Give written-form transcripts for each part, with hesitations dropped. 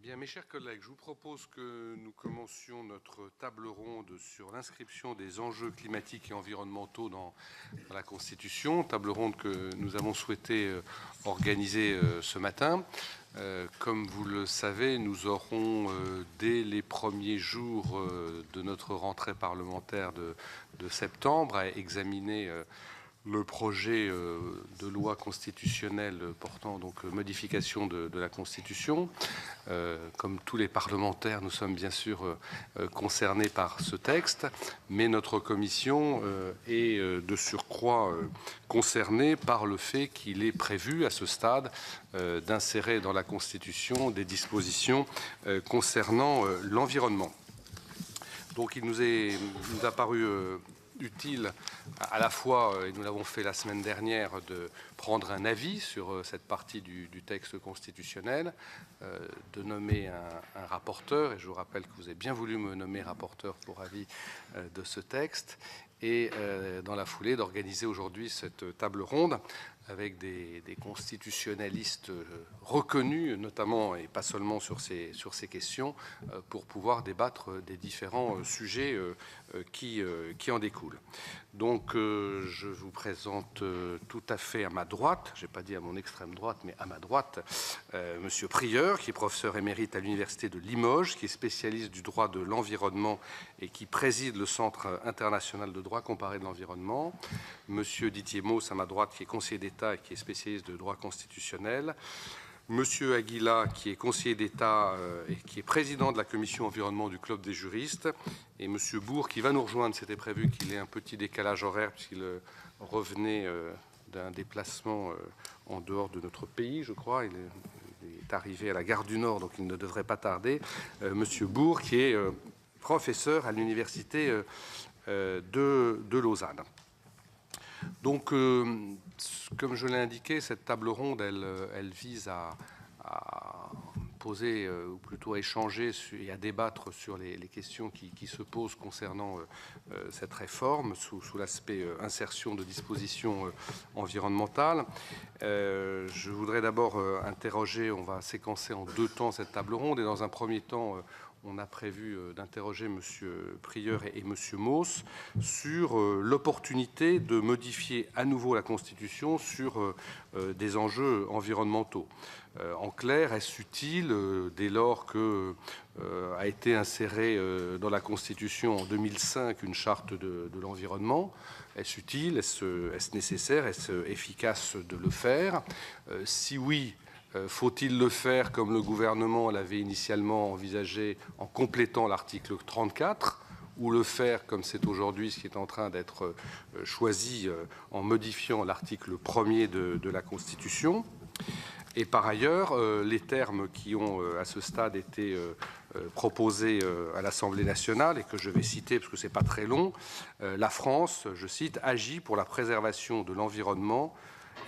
Bien, mes chers collègues, je vous propose que nous commencions notre table ronde sur l'inscription des enjeux climatiques et environnementaux dans la Constitution, table ronde que nous avons souhaité organiser ce matin. Comme vous le savez, nous aurons, dès les premiers jours de notre rentrée parlementaire de septembre, à examiner le projet de loi constitutionnelle portant donc modification de la Constitution. Comme tous les parlementaires, nous sommes bien sûr concernés par ce texte, mais notre commission est de surcroît concernée par le fait qu'il est prévu à ce stade d'insérer dans la Constitution des dispositions concernant l'environnement. Donc il nous a paru utile à la fois, et nous l'avons fait la semaine dernière, de prendre un avis sur cette partie du texte constitutionnel, de nommer un rapporteur, et je vous rappelle que vous avez bien voulu me nommer rapporteur pour avis de ce texte, et dans la foulée d'organiser aujourd'hui cette table ronde avec des constitutionnalistes reconnus, notamment et pas seulement sur ces questions, pour pouvoir débattre des différents sujets qui en découlent. Donc je vous présente tout à fait à ma droite, je n'ai pas dit à mon extrême droite, mais à ma droite, Monsieur Prieur, qui est professeur émérite à l'Université de Limoges, qui est spécialiste du droit de l'environnement et qui préside le Centre international de droit comparé de l'environnement. Monsieur Didier Mauss, à ma droite, qui est conseiller d'État et qui est spécialiste de droit constitutionnel. Monsieur Aguila, qui est conseiller d'État et qui est président de la commission environnement du Club des juristes. Et Monsieur Bourg, qui va nous rejoindre, c'était prévu qu'il ait un petit décalage horaire puisqu'il revenait d'un déplacement en dehors de notre pays, je crois. Il est arrivé à la gare du Nord, donc il ne devrait pas tarder. Monsieur Bourg, qui est professeur à l'université de Lausanne. Donc, comme je l'ai indiqué, cette table ronde, elle vise à poser, ou plutôt à échanger et à débattre sur les questions qui se posent concernant cette réforme sous l'aspect insertion de dispositions environnementales. Je voudrais d'abord interroger, on va séquencer en deux temps cette table ronde, et dans un premier temps, on a prévu d'interroger M. Prieur et M. Mauss sur l'opportunité de modifier à nouveau la Constitution sur des enjeux environnementaux. En clair, est-ce utile, dès lors que a été insérée dans la Constitution en 2005 une charte de l'environnement? Est-ce utile? Est-ce nécessaire? Est-ce efficace de le faire? Si oui, faut-il le faire comme le gouvernement l'avait initialement envisagé en complétant l'article 34, ou le faire comme c'est aujourd'hui ce qui est en train d'être choisi en modifiant l'article 1er de la Constitution? Et par ailleurs, les termes qui ont à ce stade été proposés à l'Assemblée nationale, et que je vais citer parce que ce n'est pas très long, la France, je cite, agit pour la préservation de l'environnement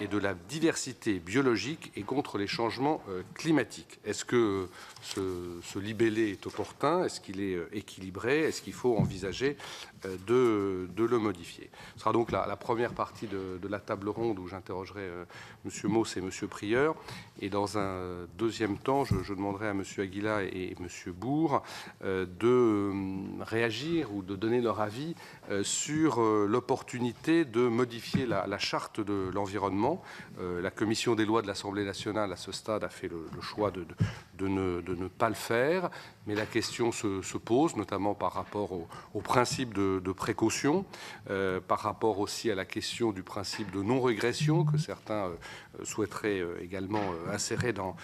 et de la diversité biologique et contre les changements climatiques. Est-ce que ce libellé est opportun? Est-ce qu'il est équilibré? Est-ce qu'il faut envisager de le modifier? Ce sera donc la première partie de la table ronde où j'interrogerai M. Mauss et M. Prieur. Et dans un deuxième temps, je demanderai à M. Aguila et M. Bourg de réagir ou de donner leur avis sur l'opportunité de modifier la charte de l'environnement. La commission des lois de l'Assemblée nationale, à ce stade, a fait le choix de ne pas le faire, mais la question se pose, notamment par rapport au principe de précaution, par rapport aussi à la question du principe de non-régression, que certains souhaiteraient également insérer dans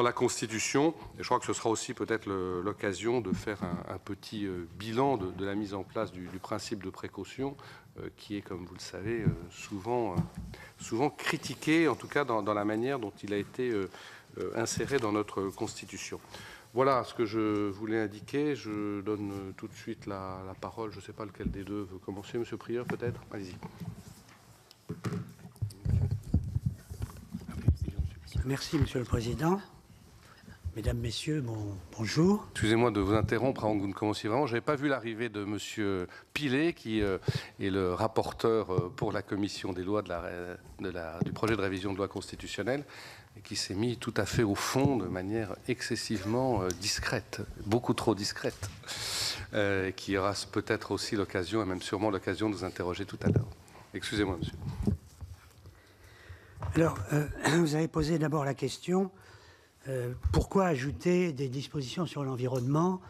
la Constitution. Et je crois que ce sera aussi peut-être l'occasion de faire un petit bilan de la mise en place du principe de précaution, qui est, comme vous le savez, souvent critiqué, en tout cas dans la manière dont il a été inséré dans notre Constitution. Voilà ce que je voulais indiquer. Je donne tout de suite la parole. Je ne sais pas lequel des deux veut commencer. Monsieur Prieur, peut-être? Allez-y. Merci, Monsieur le Président. Mesdames, Messieurs, bonjour. Excusez-moi de vous interrompre avant que vous ne commenciez vraiment. Je n'avais pas vu l'arrivée de M. Pilet, qui est le rapporteur pour la commission des lois du projet de révision de loi constitutionnelle, et qui s'est mis tout à fait au fond de manière excessivement discrète, beaucoup trop discrète, qui aura peut-être aussi l'occasion, et même sûrement l'occasion de vous interroger tout à l'heure. Excusez-moi, monsieur. Alors, vous avez posé d'abord la question pourquoi ajouter des dispositions sur l'environnement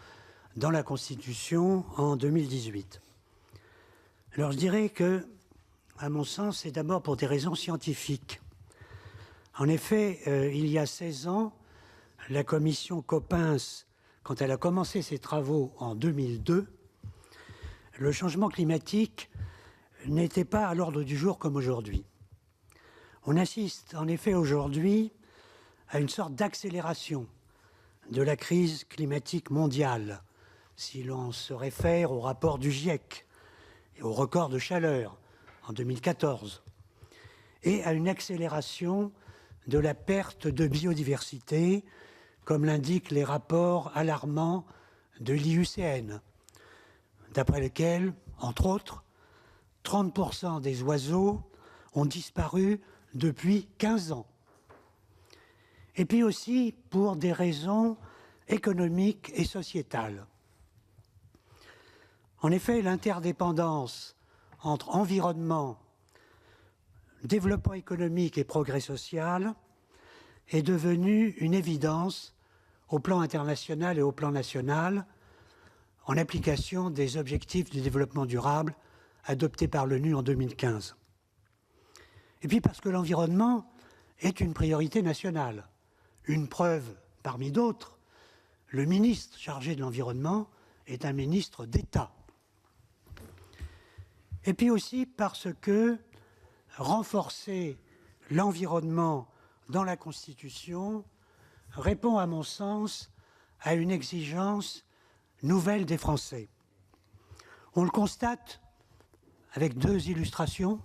dans la Constitution en 2018 ? Alors, je dirais que, à mon sens, c'est d'abord pour des raisons scientifiques. En effet, il y a 16 ans, la commission Coppens, quand elle a commencé ses travaux en 2002, le changement climatique n'était pas à l'ordre du jour comme aujourd'hui. On assiste en effet aujourd'hui à une sorte d'accélération de la crise climatique mondiale, si l'on se réfère au rapport du GIEC et au record de chaleur en 2014, et à une accélération de la perte de biodiversité, comme l'indiquent les rapports alarmants de l'IUCN, d'après lesquels, entre autres, 30% des oiseaux ont disparu depuis 15 ans. Et puis aussi pour des raisons économiques et sociétales. En effet, l'interdépendance entre environnement, développement économique et progrès social est devenue une évidence au plan international et au plan national en application des objectifs du développement durable adoptés par l'ONU en 2015. Et puis parce que l'environnement est une priorité nationale. Une preuve parmi d'autres, le ministre chargé de l'environnement est un ministre d'État. Et puis aussi parce que renforcer l'environnement dans la Constitution répond, à mon sens, à une exigence nouvelle des Français. On le constate avec deux illustrations.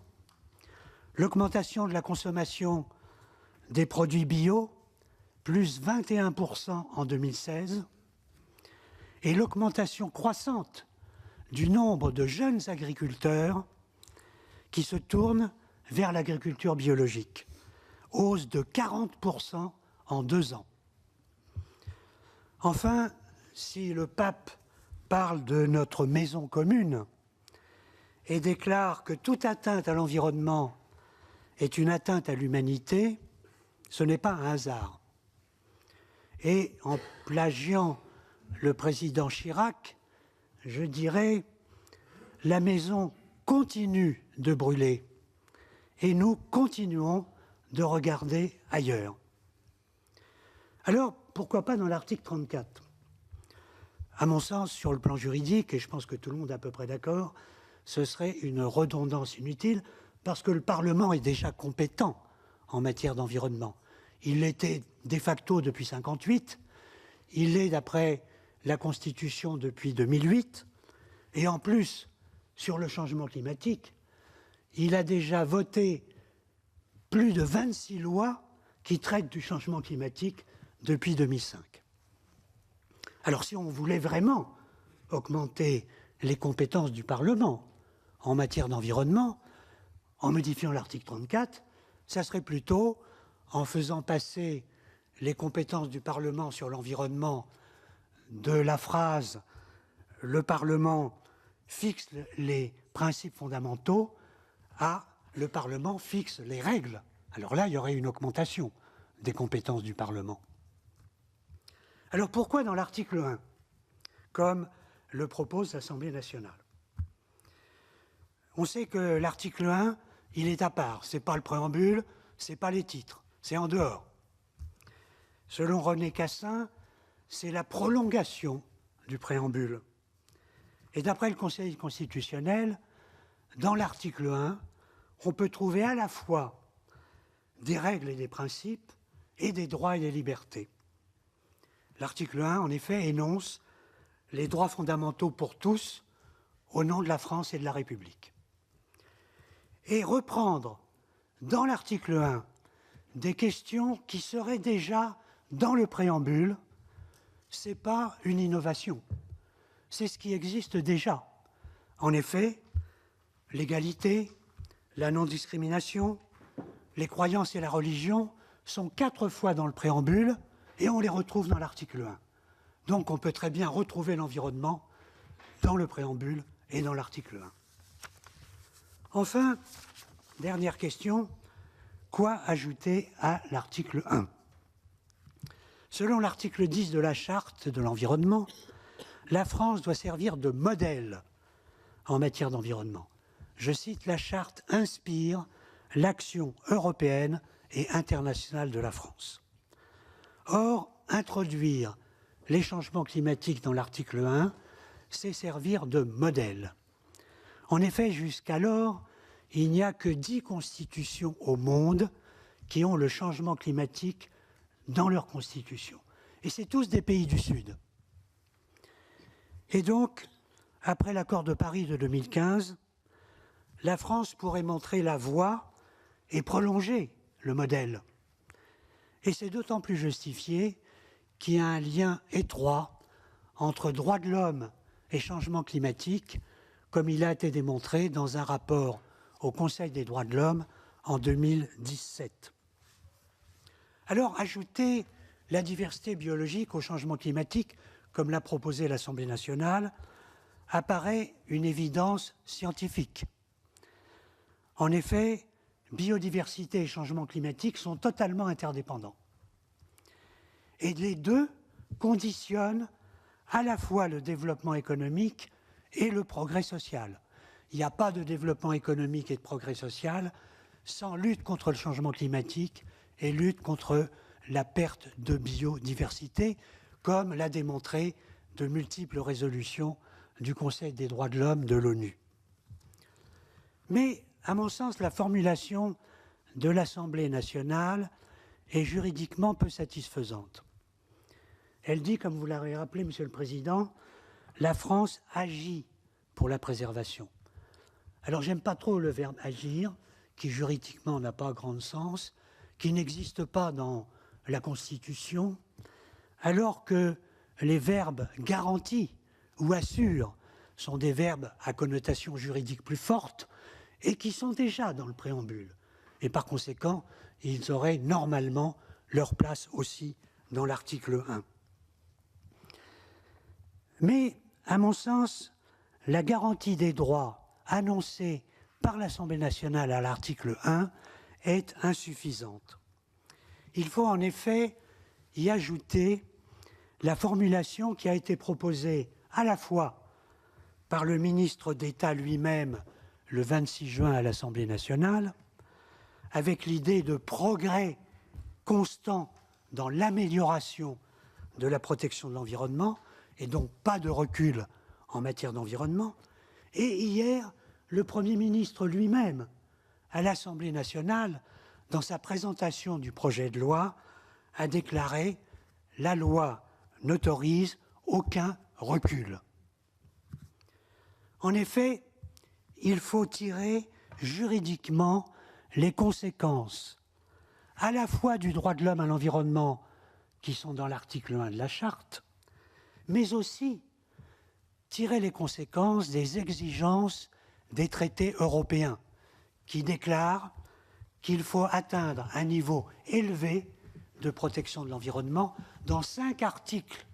L'augmentation de la consommation des produits bio, plus 21% en 2016, et l'augmentation croissante du nombre de jeunes agriculteurs qui se tournent vers l'agriculture biologique, hausse de 40% en 2 ans. Enfin, si le pape parle de notre maison commune et déclare que toute atteinte à l'environnement est une atteinte à l'humanité, ce n'est pas un hasard. Et en plagiant le président Chirac, je dirais « la maison continue de brûler et nous continuons de regarder ailleurs ». Alors, pourquoi pas dans l'article 34 ? À mon sens, sur le plan juridique, et je pense que tout le monde est à peu près d'accord, ce serait une redondance inutile parce que le Parlement est déjà compétent en matière d'environnement. Il l'était de facto depuis 1958, il l'est d'après la Constitution depuis 2008, et en plus, sur le changement climatique, il a déjà voté plus de 26 lois qui traitent du changement climatique depuis 2005. Alors si on voulait vraiment augmenter les compétences du Parlement en matière d'environnement, en modifiant l'article 34, ça serait plutôt en faisant passer les compétences du Parlement sur l'environnement de la phrase « le Parlement fixe les principes fondamentaux » à « le Parlement fixe les règles ». Alors là, il y aurait une augmentation des compétences du Parlement. Alors pourquoi dans l'article 1, comme le propose l'Assemblée nationale ? On sait que l'article 1, il est à part, ce n'est pas le préambule, ce n'est pas les titres, c'est en dehors. Selon René Cassin, c'est la prolongation du préambule. Et d'après le Conseil constitutionnel, dans l'article 1, on peut trouver à la fois des règles et des principes et des droits et des libertés. L'article 1, en effet, énonce les droits fondamentaux pour tous au nom de la France et de la République. Et reprendre dans l'article 1 des questions qui seraient déjà dans le préambule ce n'est pas une innovation. C'est ce qui existe déjà. En effet, l'égalité, la non-discrimination, les croyances et la religion sont 4 fois dans le préambule et on les retrouve dans l'article 1. Donc on peut très bien retrouver l'environnement dans le préambule et dans l'article 1. Enfin, dernière question, quoi ajouter à l'article 1 ? Selon l'article 10 de la Charte de l'environnement, la France doit servir de modèle en matière d'environnement. Je cite, la Charte inspire l'action européenne et internationale de la France. Or, introduire les changements climatiques dans l'article 1, c'est servir de modèle. En effet, jusqu'alors, il n'y a que 10 constitutions au monde qui ont le changement climatique dans leur constitution. Et c'est tous des pays du Sud. Et donc, après l'accord de Paris de 2015, la France pourrait montrer la voie et prolonger le modèle. Et c'est d'autant plus justifié qu'il y a un lien étroit entre droits de l'homme et changement climatique, comme il a été démontré dans un rapport au Conseil des droits de l'homme en 2017. Alors, ajouter la diversité biologique au changement climatique, comme l'a proposé l'Assemblée nationale, apparaît une évidence scientifique. En effet, biodiversité et changement climatique sont totalement interdépendants. Et les deux conditionnent à la fois le développement économique et le progrès social. Il n'y a pas de développement économique et de progrès social sans lutte contre le changement climatique et lutte contre la perte de biodiversité, comme l'a démontré de multiples résolutions du Conseil des droits de l'homme de l'ONU. Mais, à mon sens, la formulation de l'Assemblée nationale est juridiquement peu satisfaisante. Elle dit, comme vous l'avez rappelé, Monsieur le Président, la France agit pour la préservation. Alors, j'aime pas trop le verbe agir, qui juridiquement n'a pas grand sens, qui n'existe pas dans la Constitution, alors que les verbes garantis ou assure sont des verbes à connotation juridique plus forte et qui sont déjà dans le préambule. Et par conséquent, ils auraient normalement leur place aussi dans l'article 1. Mais, à mon sens, la garantie des droits annoncée par l'Assemblée nationale à l'article 1 est insuffisante. Il faut en effet y ajouter la formulation qui a été proposée à la fois par le ministre d'État lui-même le 26 juin à l'Assemblée nationale, avec l'idée de progrès constant dans l'amélioration de la protection de l'environnement, et donc pas de recul en matière d'environnement. Et hier, le Premier ministre lui-même, à l'Assemblée nationale, dans sa présentation du projet de loi, a déclaré « La loi n'autorise aucun recul ». En effet, il faut tirer juridiquement les conséquences à la fois du droit de l'homme à l'environnement qui sont dans l'article 1 de la Charte, mais aussi tirer les conséquences des exigences des traités européens qui déclarent qu'il faut atteindre un niveau élevé de protection de l'environnement dans 5 articles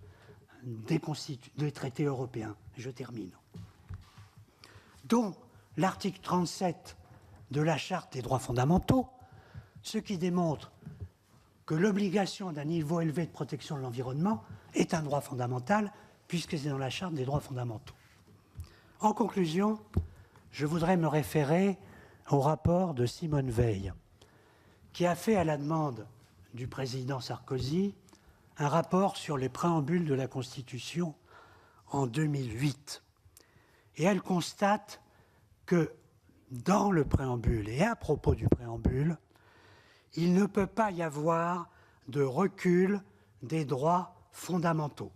des traités européens. Je termine. Dont l'article 37 de la Charte des droits fondamentaux, ce qui démontre que l'obligation d'un niveau élevé de protection de l'environnement est un droit fondamental, puisque c'est dans la Charte des droits fondamentaux. En conclusion, je voudrais me référer au rapport de Simone Veil, qui a fait à la demande du président Sarkozy un rapport sur les préambules de la Constitution en 2008. Et elle constate que dans le préambule et à propos du préambule, il ne peut pas y avoir de recul des droits fondamentaux.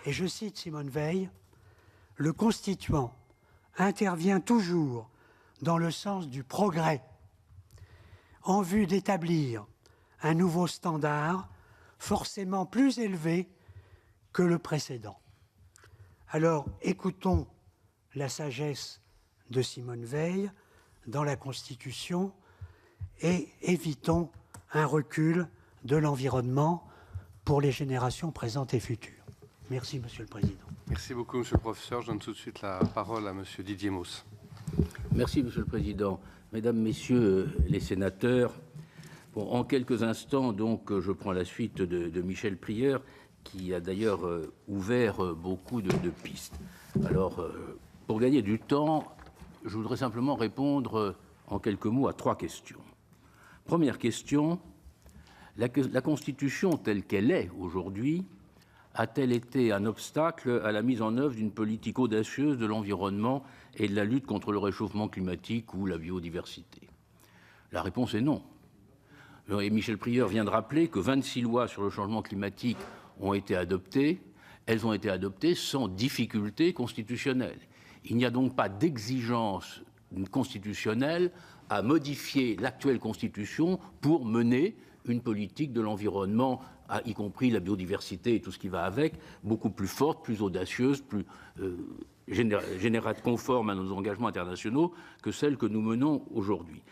Et je cite Simone Veil, « Le constituant intervient toujours dans le sens du progrès en vue d'établir un nouveau standard forcément plus élevé que le précédent. Alors, écoutons la sagesse de Simone Veil dans la Constitution et évitons un recul de l'environnement pour les générations présentes et futures. Merci, Monsieur le Président. Merci beaucoup, Monsieur le Professeur. Je donne tout de suite la parole à Monsieur Didier Mausse. Merci, Monsieur le Président. Mesdames, Messieurs les sénateurs, bon, en quelques instants, donc, je prends la suite de Michel Prieur, qui a d'ailleurs ouvert beaucoup de pistes. Alors, pour gagner du temps, je voudrais simplement répondre en quelques mots à 3 questions. Première question, la Constitution telle qu'elle est aujourd'hui a-t-elle été un obstacle à la mise en œuvre d'une politique audacieuse de l'environnement et de la lutte contre le réchauffement climatique ou la biodiversité? La réponse est non. Et Michel Prieur vient de rappeler que 26 lois sur le changement climatique ont été adoptées. Elles ont été adoptées sans difficulté constitutionnelle. Il n'y a donc pas d'exigence constitutionnelle à modifier l'actuelle Constitution pour mener une politique de l'environnement, y compris la biodiversité et tout ce qui va avec, beaucoup plus forte, plus audacieuse, plus conforme à nos engagements internationaux que celle que nous menons aujourd'hui.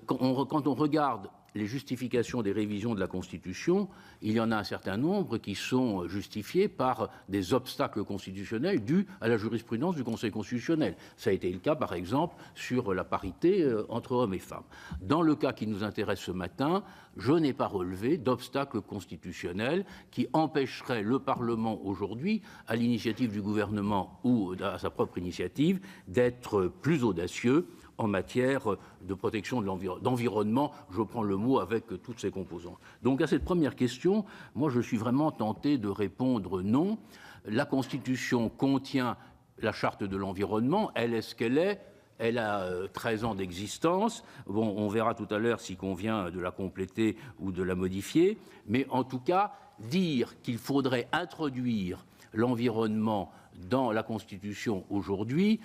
Quand on regarde les justifications des révisions de la Constitution, il y en a un certain nombre qui sont justifiées par des obstacles constitutionnels dus à la jurisprudence du Conseil constitutionnel. Ça a été le cas, par exemple, sur la parité entre hommes et femmes. Dans le cas qui nous intéresse ce matin, je n'ai pas relevé d'obstacles constitutionnels qui empêcheraient le Parlement aujourd'hui, à l'initiative du gouvernement ou à sa propre initiative, d'être plus audacieux en matière de protection de d'environnement, je prends le mot avec toutes ses composantes. Donc à cette première question, moi je suis vraiment tenté de répondre non. La Constitution contient la charte de l'environnement, elle est ce qu'elle est. Elle a 13 ans d'existence. Bon, on verra tout à l'heure s'il convient de la compléter ou de la modifier. Mais en tout cas, dire qu'il faudrait introduire l'environnement dans la Constitution aujourd'hui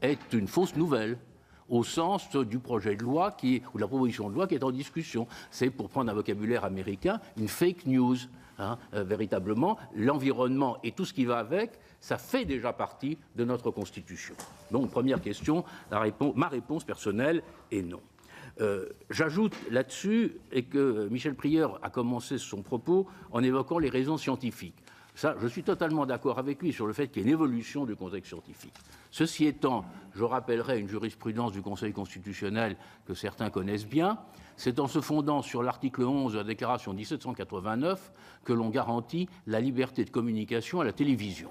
est une fausse nouvelle, au sens du projet de loi ou de la proposition de loi qui est en discussion. C'est, pour prendre un vocabulaire américain, une fake news. Véritablement, l'environnement et tout ce qui va avec, ça fait déjà partie de notre Constitution. Donc, première question, ma réponse personnelle est non. J'ajoute là-dessus et que Michel Prieur a commencé son propos en évoquant les raisons scientifiques. Ça, je suis totalement d'accord avec lui sur le fait qu'il y ait une évolution du contexte scientifique. Ceci étant, je rappellerai une jurisprudence du Conseil constitutionnel que certains connaissent bien. C'est en se fondant sur l'article 11 de la Déclaration 1789 que l'on garantit la liberté de communication à la télévision.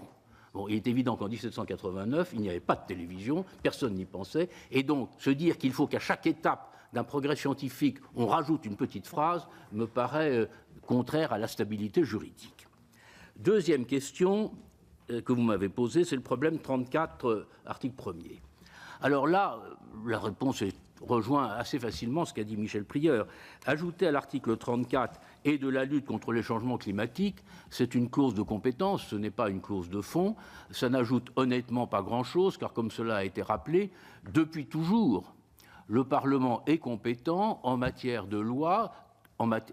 Bon, il est évident qu'en 1789, il n'y avait pas de télévision, personne n'y pensait, et donc se dire qu'il faut qu'à chaque étape d'un progrès scientifique, on rajoute une petite phrase, me paraît contraire à la stabilité juridique. Deuxième question que vous m'avez posée, c'est le problème 34, article 1er. Alors là, la réponse rejoint assez facilement ce qu'a dit Michel Prieur. Ajouter à l'article 34 et de la lutte contre les changements climatiques, c'est une clause de compétence, ce n'est pas une clause de fond. Ça n'ajoute honnêtement pas grand-chose, car comme cela a été rappelé, depuis toujours, le Parlement est compétent en matière de loi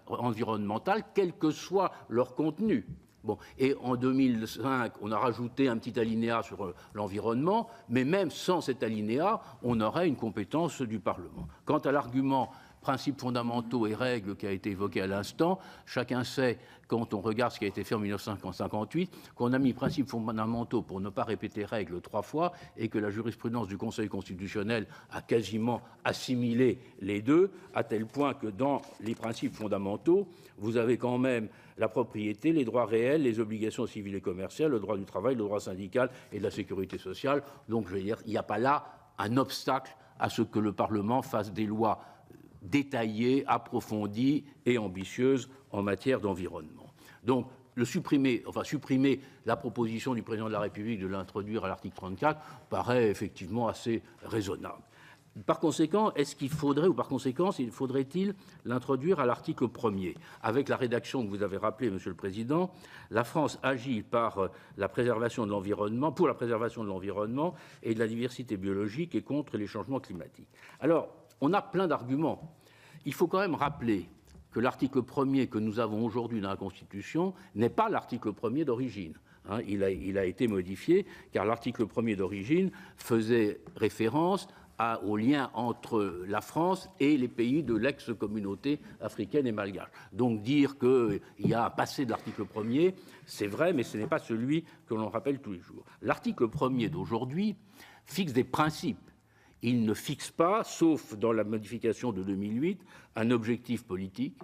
environnementale, quel que soit leur contenu. Bon, et en 2005, on a rajouté un petit alinéa sur l'environnement, mais même sans cet alinéa, on aurait une compétence du Parlement. Quant à l'argument principes fondamentaux et règles qui a été évoqué à l'instant, chacun sait, quand on regarde ce qui a été fait en 1958, qu'on a mis principes fondamentaux pour ne pas répéter règles 3 fois et que la jurisprudence du Conseil constitutionnel a quasiment assimilé les deux, à tel point que dans les principes fondamentaux, vous avez quand même la propriété, les droits réels, les obligations civiles et commerciales, le droit du travail, le droit syndical et de la sécurité sociale. Donc, je veux dire, il n'y a pas là un obstacle à ce que le Parlement fasse des lois détaillées, approfondies et ambitieuses en matière d'environnement. Donc, supprimer la proposition du président de la République de l'introduire à l'article 34 paraît effectivement assez raisonnable. Par conséquent, il faudrait-il l'introduire à l'article 1er? Avec la rédaction que vous avez rappelée, Monsieur le Président, la France agit par la préservation de l'environnement, pour la préservation de l'environnement et de la diversité biologique et contre les changements climatiques. Alors, on a plein d'arguments. Il faut quand même rappeler que l'article 1er que nous avons aujourd'hui dans la Constitution n'est pas l'article 1er d'origine. Hein, il a été modifié, car l'article 1er d'origine faisait référence au lien entre la France et les pays de l'ex-communauté africaine et malgache. Donc dire qu'il y a un passé de l'article 1er, c'est vrai, mais ce n'est pas celui que l'on rappelle tous les jours. L'article 1er d'aujourd'hui fixe des principes. Il ne fixe pas, sauf dans la modification de 2008, un objectif politique.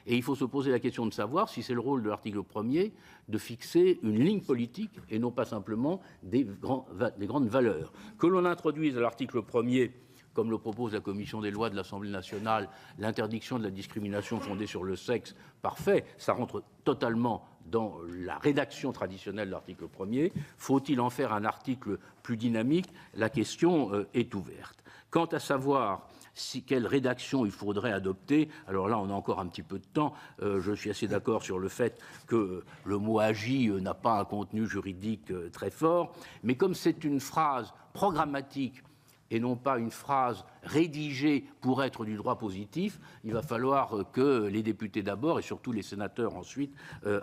Et il faut se poser la question de savoir si c'est le rôle de l'article 1er de fixer une ligne politique et non pas simplement des grandes valeurs. Que l'on introduise à l'article 1er, comme le propose la Commission des lois de l'Assemblée nationale, l'interdiction de la discrimination fondée sur le sexe, parfait, ça rentre totalement dans la rédaction traditionnelle de l'article 1er. Faut-il en faire un article plus dynamique? La question est ouverte. Quant à savoir quelle rédaction il faudrait adopter, alors là on a encore un petit peu de temps, je suis assez d'accord sur le fait que le mot « agit » n'a pas un contenu juridique très fort, mais comme c'est une phrase programmatique et non pas une phrase rédigée pour être du droit positif, il va falloir que les députés d'abord et surtout les sénateurs ensuite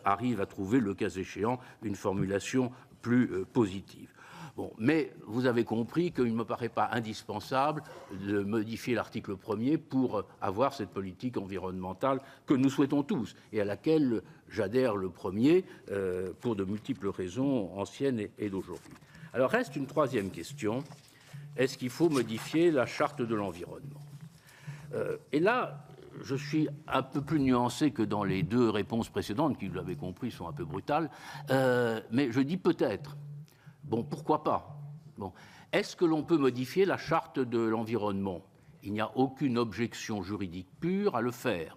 arrivent à trouver, le cas échéant, une formulation plus positive. Bon, mais vous avez compris qu'il ne me paraît pas indispensable de modifier l'article 1er pour avoir cette politique environnementale que nous souhaitons tous et à laquelle j'adhère le premier pour de multiples raisons anciennes et d'aujourd'hui. Alors reste une troisième question. Est-ce qu'il faut modifier la charte de l'environnement? Et là, je suis un peu plus nuancé que dans les deux réponses précédentes, qui, vous l'avez compris, sont un peu brutales, mais je dis peut-être. Bon, pourquoi pas? Bon. Est-ce que l'on peut modifier la charte de l'environnement? Il n'y a aucune objection juridique pure à le faire.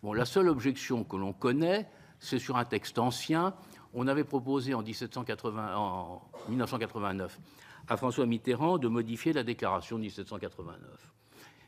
Bon, la seule objection que l'on connaît, c'est sur un texte ancien. On avait proposé en 1989 à François Mitterrand de modifier la déclaration de 1789,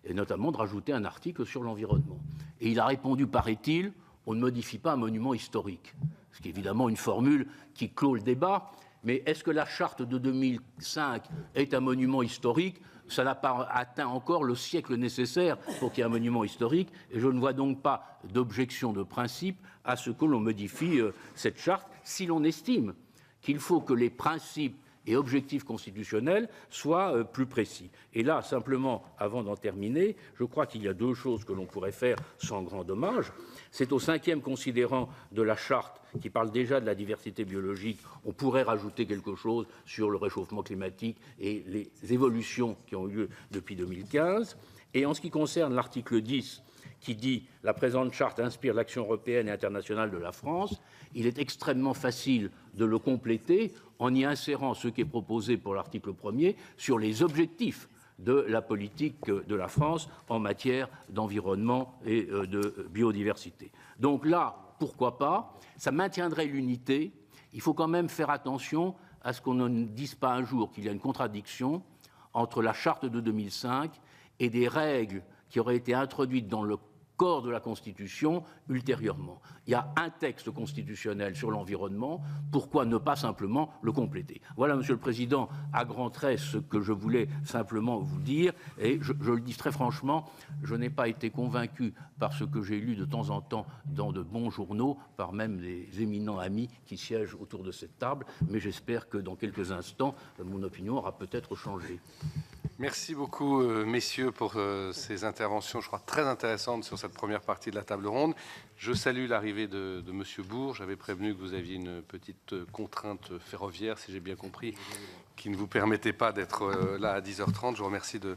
et notamment de rajouter un article sur l'environnement. Et il a répondu, paraît-il, on ne modifie pas un monument historique, ce qui est évidemment une formule qui clôt le débat. Mais est-ce que la charte de 2005 est un monument historique? Ça n'a pas atteint encore le siècle nécessaire pour qu'il y ait un monument historique, et je ne vois donc pas d'objection de principe à ce que l'on modifie cette charte, si l'on estime qu'il faut que les principes et objectifs constitutionnels soient plus précis. Et là, simplement, avant d'en terminer, je crois qu'il y a deux choses que l'on pourrait faire sans grand dommage. C'est au 5e considérant de la charte, qui parle déjà de la diversité biologique, on pourrait rajouter quelque chose sur le réchauffement climatique et les évolutions qui ont eu lieu depuis 2015. Et en ce qui concerne l'article 10, qui dit « La présente charte inspire l'action européenne et internationale de la France », il est extrêmement facile de le compléter en y insérant ce qui est proposé pour l'article 1er sur les objectifs de la politique de la France en matière d'environnement et de biodiversité. Donc là, pourquoi pas? Ça maintiendrait l'unité. Il faut quand même faire attention à ce qu'on ne dise pas un jour qu'il y a une contradiction entre la charte de 2005 et des règles qui auraient été introduites dans le corps de la Constitution ultérieurement. Il y a un texte constitutionnel sur l'environnement, pourquoi ne pas simplement le compléter? Voilà, Monsieur le Président, à grands traits, ce que je voulais simplement vous dire, et je le dis très franchement, je n'ai pas été convaincu par ce que j'ai lu de temps en temps dans de bons journaux, par même des éminents amis qui siègent autour de cette table, mais j'espère que dans quelques instants, mon opinion aura peut-être changé. Merci beaucoup, messieurs, pour ces interventions, je crois, très intéressantes sur cette première partie de la table ronde. Je salue l'arrivée de Monsieur Bourg. J'avais prévenu que vous aviez une petite contrainte ferroviaire, si j'ai bien compris, qui ne vous permettait pas d'être là à 10h30. Je vous remercie de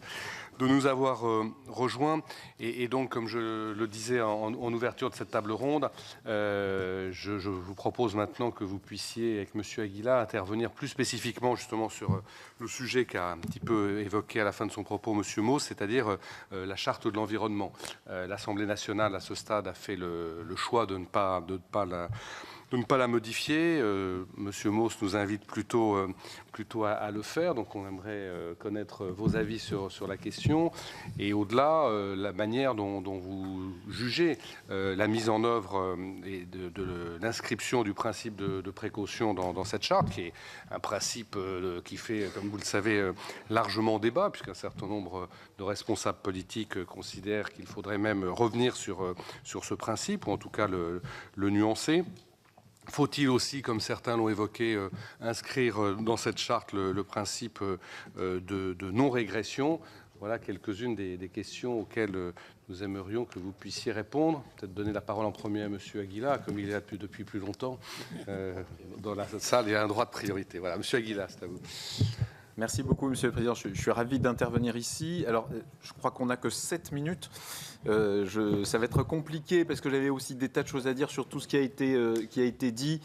nous avoir rejoints. Et donc, comme je le disais en ouverture de cette table ronde, je vous propose maintenant que vous puissiez, avec Monsieur Aguila, intervenir plus spécifiquement justement sur le sujet qu'a un petit peu évoqué à la fin de son propos Monsieur Mauss, c'est-à-dire la charte de l'environnement. L'Assemblée nationale, à ce stade, a fait le choix de ne pas de ne pas la modifier. Monsieur Mauss nous invite plutôt à le faire, donc on aimerait connaître vos avis sur la question, et au-delà, la manière dont vous jugez la mise en œuvre et de l'inscription du principe de précaution dans cette charte, qui est un principe qui fait, comme vous le savez, largement débat, puisqu'un certain nombre de responsables politiques considèrent qu'il faudrait même revenir sur ce principe, ou en tout cas le nuancer. Faut-il aussi, comme certains l'ont évoqué, inscrire dans cette charte le principe de non-régression? Voilà quelques-unes des questions auxquelles nous aimerions que vous puissiez répondre. Peut-être donner la parole en premier à M. Aguila, comme il est là depuis plus longtemps. Dans la salle, il y a un droit de priorité. Voilà, M. Aguila, c'est à vous. Merci beaucoup, Monsieur le Président. Je suis ravi d'intervenir ici. Alors, je crois qu'on n'a que 7 minutes. Ça va être compliqué parce que j'avais aussi des tas de choses à dire sur tout ce qui a été dit.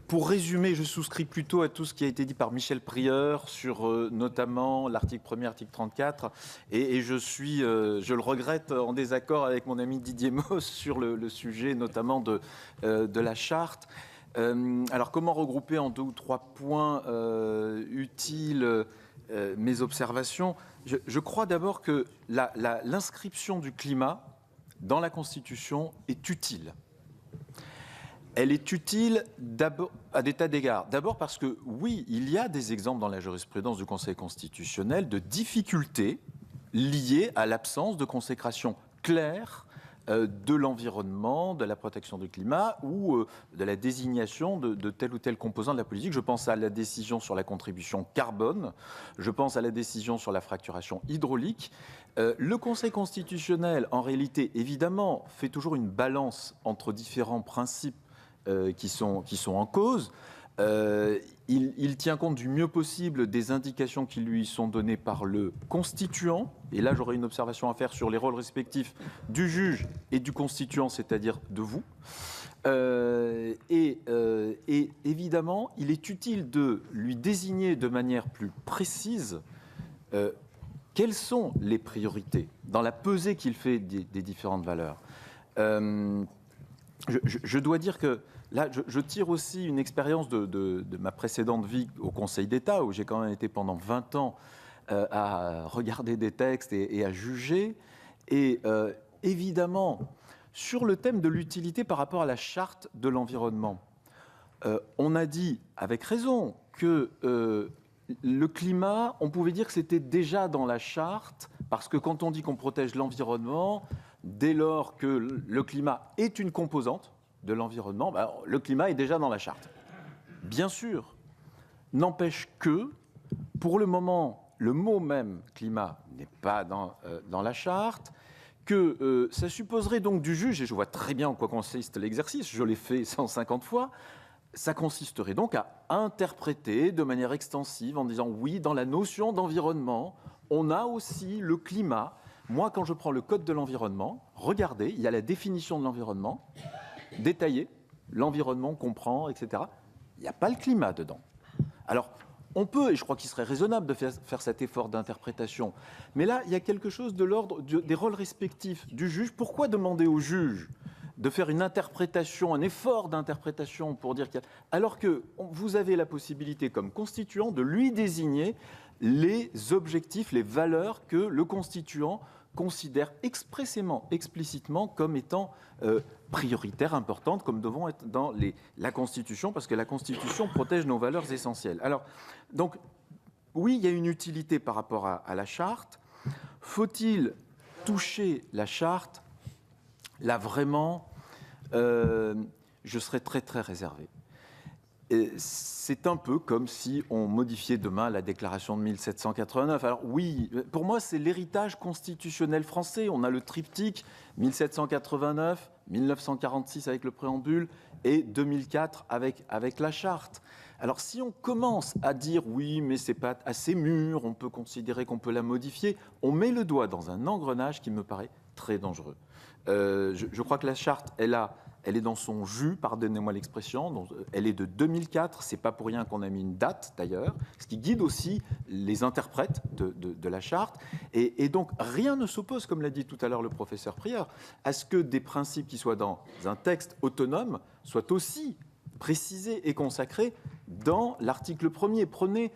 Pour résumer, je souscris plutôt à tout ce qui a été dit par Michel Prieur sur notamment l'article 1er, article 34. Et je le regrette, en désaccord avec mon ami Didier Mauss sur le sujet notamment de la charte. Alors, comment regrouper en 2 ou 3 points utiles mes observations? Je crois d'abord que l'inscription du climat dans la Constitution est utile. Elle est utile à des tas d'égards. D'abord parce que, oui, il y a des exemples dans la jurisprudence du Conseil constitutionnel de difficultés liées à l'absence de consécration claire de l'environnement, de la protection du climat ou de la désignation de tel ou tel composant de la politique. Je pense à la décision sur la contribution carbone, je pense à la décision sur la fracturation hydraulique. Le Conseil constitutionnel, en réalité, évidemment, fait toujours une balance entre différents principes qui sont en cause. Il tient compte du mieux possible des indications qui lui sont données par le constituant. Et là, j'aurais une observation à faire sur les rôles respectifs du juge et du constituant, c'est-à-dire de vous. Et évidemment, il est utile de lui désigner de manière plus précise quelles sont les priorités dans la pesée qu'il fait des différentes valeurs. Je dois dire que là, je tire aussi une expérience de ma précédente vie au Conseil d'État, où j'ai quand même été pendant 20 ans à regarder des textes et à juger. Et évidemment, sur le thème de l'utilité par rapport à la charte de l'environnement, on a dit, avec raison, que le climat, on pouvait dire que c'était déjà dans la charte, parce que quand on dit qu'on protège l'environnement, dès lors que le climat est une composante de l'environnement, le climat est déjà dans la charte. Bien sûr, n'empêche que, pour le moment, le mot même climat n'est pas dans la charte, que ça supposerait donc du juge, et je vois très bien en quoi consiste l'exercice, je l'ai fait 150 fois, ça consisterait donc à interpréter de manière extensive en disant oui, dans la notion d'environnement, on a aussi le climat. Moi, quand je prends le code de l'environnement, regardez, il y a la définition de l'environnement, détaillée, l'environnement comprend, etc. Il n'y a pas le climat dedans. Alors, on peut, et je crois qu'il serait raisonnable de faire cet effort d'interprétation, mais là, il y a quelque chose de l'ordre des rôles respectifs du juge. Pourquoi demander au juge de faire une interprétation, un effort d'interprétation pour dire qu'il y a... Alors que vous avez la possibilité, comme constituant, de lui désigner les objectifs, les valeurs que le constituant considère expressément, explicitement comme étant prioritaires, importantes, comme devant être dans la Constitution, parce que la Constitution protège nos valeurs essentielles. Alors, donc, oui, il y a une utilité par rapport à la charte. Faut-il toucher la charte? Là, vraiment, je serais très, très réservé. C'est un peu comme si on modifiait demain la déclaration de 1789. Alors oui, pour moi, c'est l'héritage constitutionnel français. On a le triptyque 1789, 1946 avec le préambule et 2004 avec la charte. Alors si on commence à dire oui, mais c'est pas assez mûr, on peut considérer qu'on peut la modifier, on met le doigt dans un engrenage qui me paraît très dangereux. Je crois que la charte, elle est dans son jus, pardonnez-moi l'expression, elle est de 2004, c'est pas pour rien qu'on a mis une date d'ailleurs, ce qui guide aussi les interprètes de la charte, et donc rien ne s'oppose, comme l'a dit tout à l'heure le professeur Prieur, à ce que des principes qui soient dans un texte autonome soient aussi précisé et consacré dans l'article 1er. Prenez,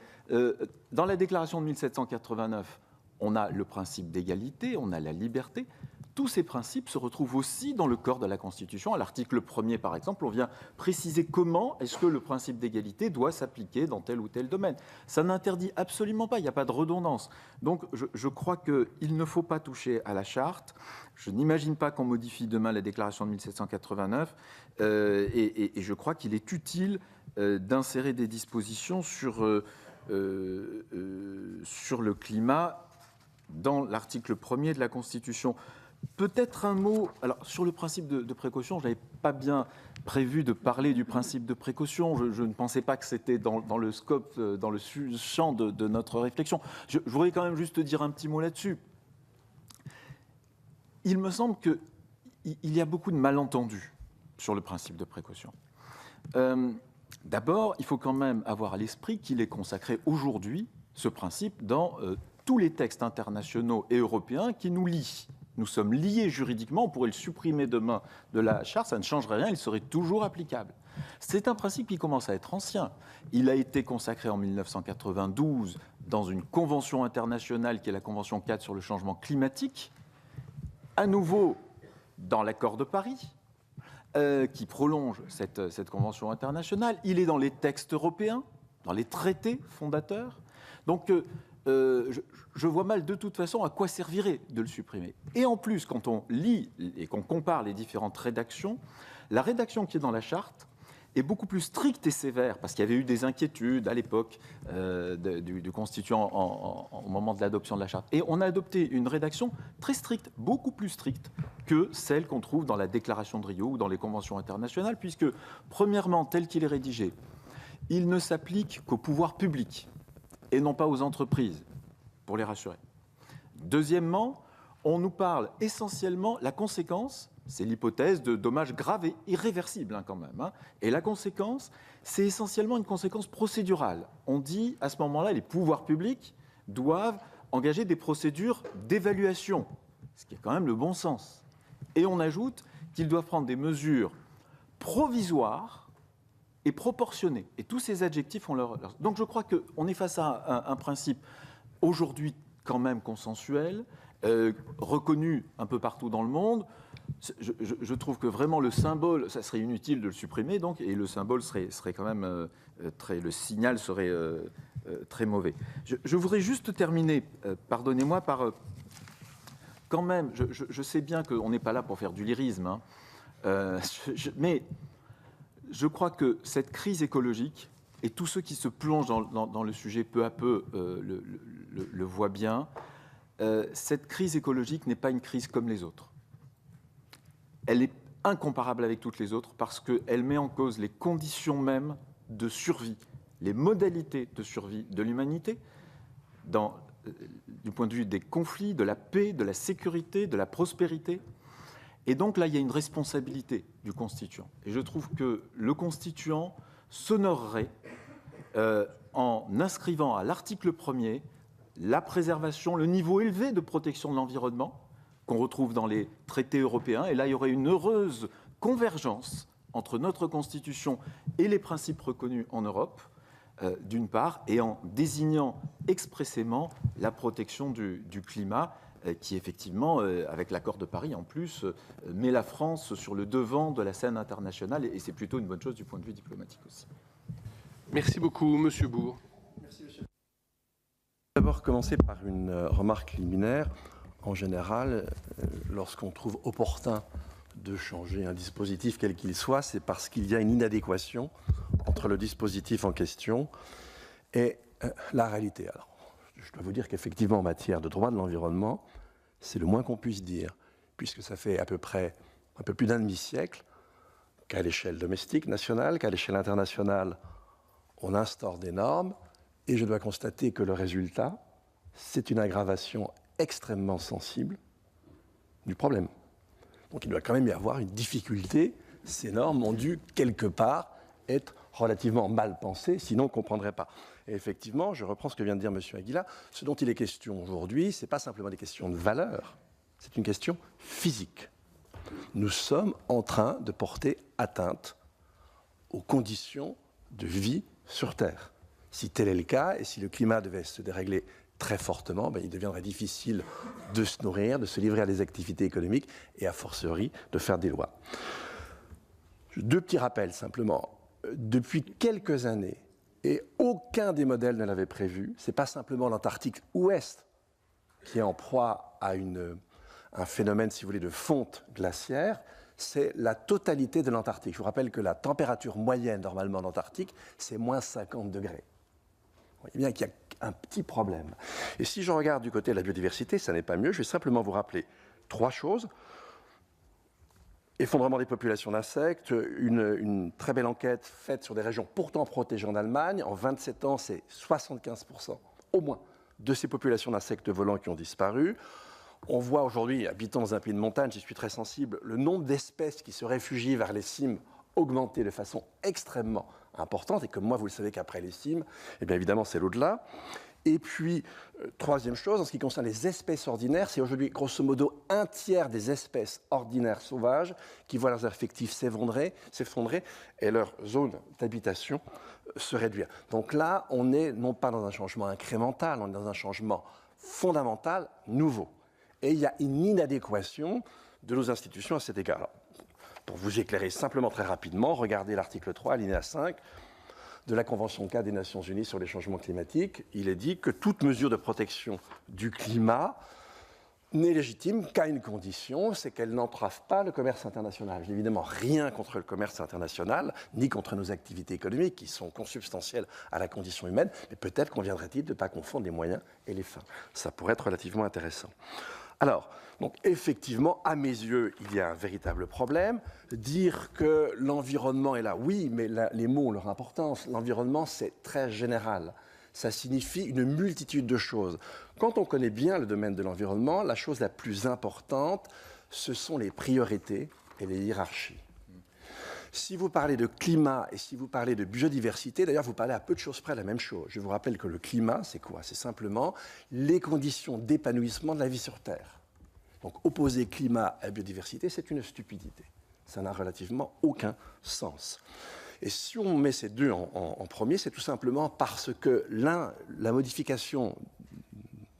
dans la déclaration de 1789, on a le principe d'égalité, on a la liberté. Tous ces principes se retrouvent aussi dans le corps de la Constitution. À l'article 1er, par exemple, on vient préciser comment est-ce que le principe d'égalité doit s'appliquer dans tel ou tel domaine. Ça n'interdit absolument pas, il n'y a pas de redondance. Donc je crois qu'il ne faut pas toucher à la charte. Je n'imagine pas qu'on modifie demain la déclaration de 1789 et je crois qu'il est utile d'insérer des dispositions sur le climat dans l'article 1er de la Constitution. Peut-être un mot alors, sur le principe de précaution. Je n'avais pas bien prévu de parler du principe de précaution. Je ne pensais pas que c'était dans le scope, dans le champ de notre réflexion. Je voudrais quand même juste dire un petit mot là-dessus. Il me semble qu'il y a beaucoup de malentendus sur le principe de précaution. D'abord, il faut quand même avoir à l'esprit qu'il est consacré aujourd'hui, ce principe, dans tous les textes internationaux et européens qui nous lient. Nous sommes liés juridiquement, on pourrait le supprimer demain de la charte, ça ne changerait rien, il serait toujours applicable. C'est un principe qui commence à être ancien. Il a été consacré en 1992 dans une convention internationale qui est la Convention 4 sur le changement climatique, à nouveau dans l'accord de Paris, qui prolonge cette convention internationale. Il est dans les textes européens, dans les traités fondateurs. Donc, je vois mal de toute façon à quoi servirait de le supprimer. Et en plus, quand on lit et qu'on compare les différentes rédactions, la rédaction qui est dans la charte est beaucoup plus stricte et sévère, parce qu'il y avait eu des inquiétudes à l'époque du constituant au moment de l'adoption de la charte. Et on a adopté une rédaction très stricte, beaucoup plus stricte que celle qu'on trouve dans la déclaration de Rio ou dans les conventions internationales, puisque, premièrement, tel qu'il est rédigé, il ne s'applique qu'au pouvoir public et non pas aux entreprises, pour les rassurer. Deuxièmement, on nous parle essentiellement, la conséquence, c'est l'hypothèse de dommages graves et irréversibles quand même. Et la conséquence, c'est essentiellement une conséquence procédurale. On dit, à ce moment-là, les pouvoirs publics doivent engager des procédures d'évaluation, ce qui est quand même le bon sens. Et on ajoute qu'ils doivent prendre des mesures provisoires et proportionné. Et tous ces adjectifs ont leur... Donc je crois qu'on est face à un principe aujourd'hui quand même consensuel, reconnu un peu partout dans le monde. Je trouve que vraiment le symbole, ça serait inutile de le supprimer, donc, et le symbole serait quand même le signal serait très mauvais. Je voudrais juste terminer, pardonnez-moi, par... quand même, je sais bien qu'on n'est pas là pour faire du lyrisme, mais... Je crois que cette crise écologique, et tous ceux qui se plongent dans le sujet peu à peu le voient bien, cette crise écologique n'est pas une crise comme les autres. Elle est incomparable avec toutes les autres parce qu'elle met en cause les conditions mêmes de survie, les modalités de survie de l'humanité, du point de vue des conflits, de la paix, de la sécurité, de la prospérité. Et donc là, il y a une responsabilité du constituant. Et je trouve que le constituant s'honorerait en inscrivant à l'article 1er la préservation, le niveau élevé de protection de l'environnement qu'on retrouve dans les traités européens. Et là, il y aurait une heureuse convergence entre notre Constitution et les principes reconnus en Europe, d'une part, et en désignant expressément la protection du climat, qui effectivement, avec l'accord de Paris en plus, met la France sur le devant de la scène internationale, et c'est plutôt une bonne chose du point de vue diplomatique aussi. Merci beaucoup, Monsieur Bourg. Merci, monsieur. D'abord commencer par une remarque liminaire. En général, lorsqu'on trouve opportun de changer un dispositif quel qu'il soit, c'est parce qu'il y a une inadéquation entre le dispositif en question et la réalité. Alors, je dois vous dire qu'effectivement, en matière de droit de l'environnement, c'est le moins qu'on puisse dire, puisque ça fait à peu près un peu plus d'un demi-siècle qu'à l'échelle domestique, nationale, qu'à l'échelle internationale, on instaure des normes, et je dois constater que le résultat, c'est une aggravation extrêmement sensible du problème. Donc il doit quand même y avoir une difficulté. Ces normes ont dû, quelque part, être relativement mal pensées, sinon on ne comprendrait pas. Et effectivement, je reprends ce que vient de dire M. Aguila, ce dont il est question aujourd'hui, ce n'est pas simplement des questions de valeur, c'est une question physique. Nous sommes en train de porter atteinte aux conditions de vie sur Terre. Si tel est le cas, et si le climat devait se dérégler très fortement, il deviendrait difficile de se nourrir, de se livrer à des activités économiques et a fortiori de faire des lois. 2 petits rappels simplement. Depuis quelques années, et aucun des modèles ne l'avait prévu, ce n'est pas simplement l'Antarctique ouest qui est en proie à un phénomène, si vous voulez, de fonte glaciaire, c'est la totalité de l'Antarctique. Je vous rappelle que la température moyenne, normalement, en Antarctique, c'est moins 50 degrés. Vous voyez bien qu'il y a un petit problème. Et si je regarde du côté de la biodiversité, ça n'est pas mieux. Je vais simplement vous rappeler 3 choses. Effondrement des populations d'insectes, une très belle enquête faite sur des régions pourtant protégées en Allemagne. En 27 ans, c'est 75% au moins de ces populations d'insectes volants qui ont disparu. On voit aujourd'hui, habitant dans un pays de montagne, j'y suis très sensible, le nombre d'espèces qui se réfugient vers les cimes augmenter de façon extrêmement importante. Et comme moi, vous le savez qu'après les cimes, eh bien évidemment, c'est l'au-delà. Et puis, troisième chose, en ce qui concerne les espèces ordinaires, c'est aujourd'hui grosso modo 1/3 des espèces ordinaires sauvages qui voient leurs effectifs s'effondrer et leur zone d'habitation se réduire. Donc là, on n'est non pas dans un changement incrémental, on est dans un changement fondamental, nouveau. Et il y a une inadéquation de nos institutions à cet égard. Alors, pour vous éclairer simplement très rapidement, regardez l'article 3, alinéa 5 de la Convention cadre des Nations Unies sur les changements climatiques. Il est dit que toute mesure de protection du climat n'est légitime qu'à une condition, c'est qu'elle n'entrave pas le commerce international. Je n'ai évidemment rien contre le commerce international, ni contre nos activités économiques qui sont consubstantielles à la condition humaine, mais peut-être conviendrait-il de ne pas confondre les moyens et les fins. Ça pourrait être relativement intéressant. Alors, donc effectivement, à mes yeux, il y a un véritable problème. Dire que l'environnement est là, oui, mais les mots ont leur importance. L'environnement, c'est très général. Ça signifie une multitude de choses. Quand on connaît bien le domaine de l'environnement, la chose la plus importante, ce sont les priorités et les hiérarchies. Si vous parlez de climat et si vous parlez de biodiversité, d'ailleurs, vous parlez à peu de choses près de la même chose. Je vous rappelle que le climat, c'est quoi? C'est simplement les conditions d'épanouissement de la vie sur Terre. Donc, opposer climat à biodiversité, c'est une stupidité. Ça n'a relativement aucun sens. Et si on met ces deux en premier, c'est tout simplement parce que la modification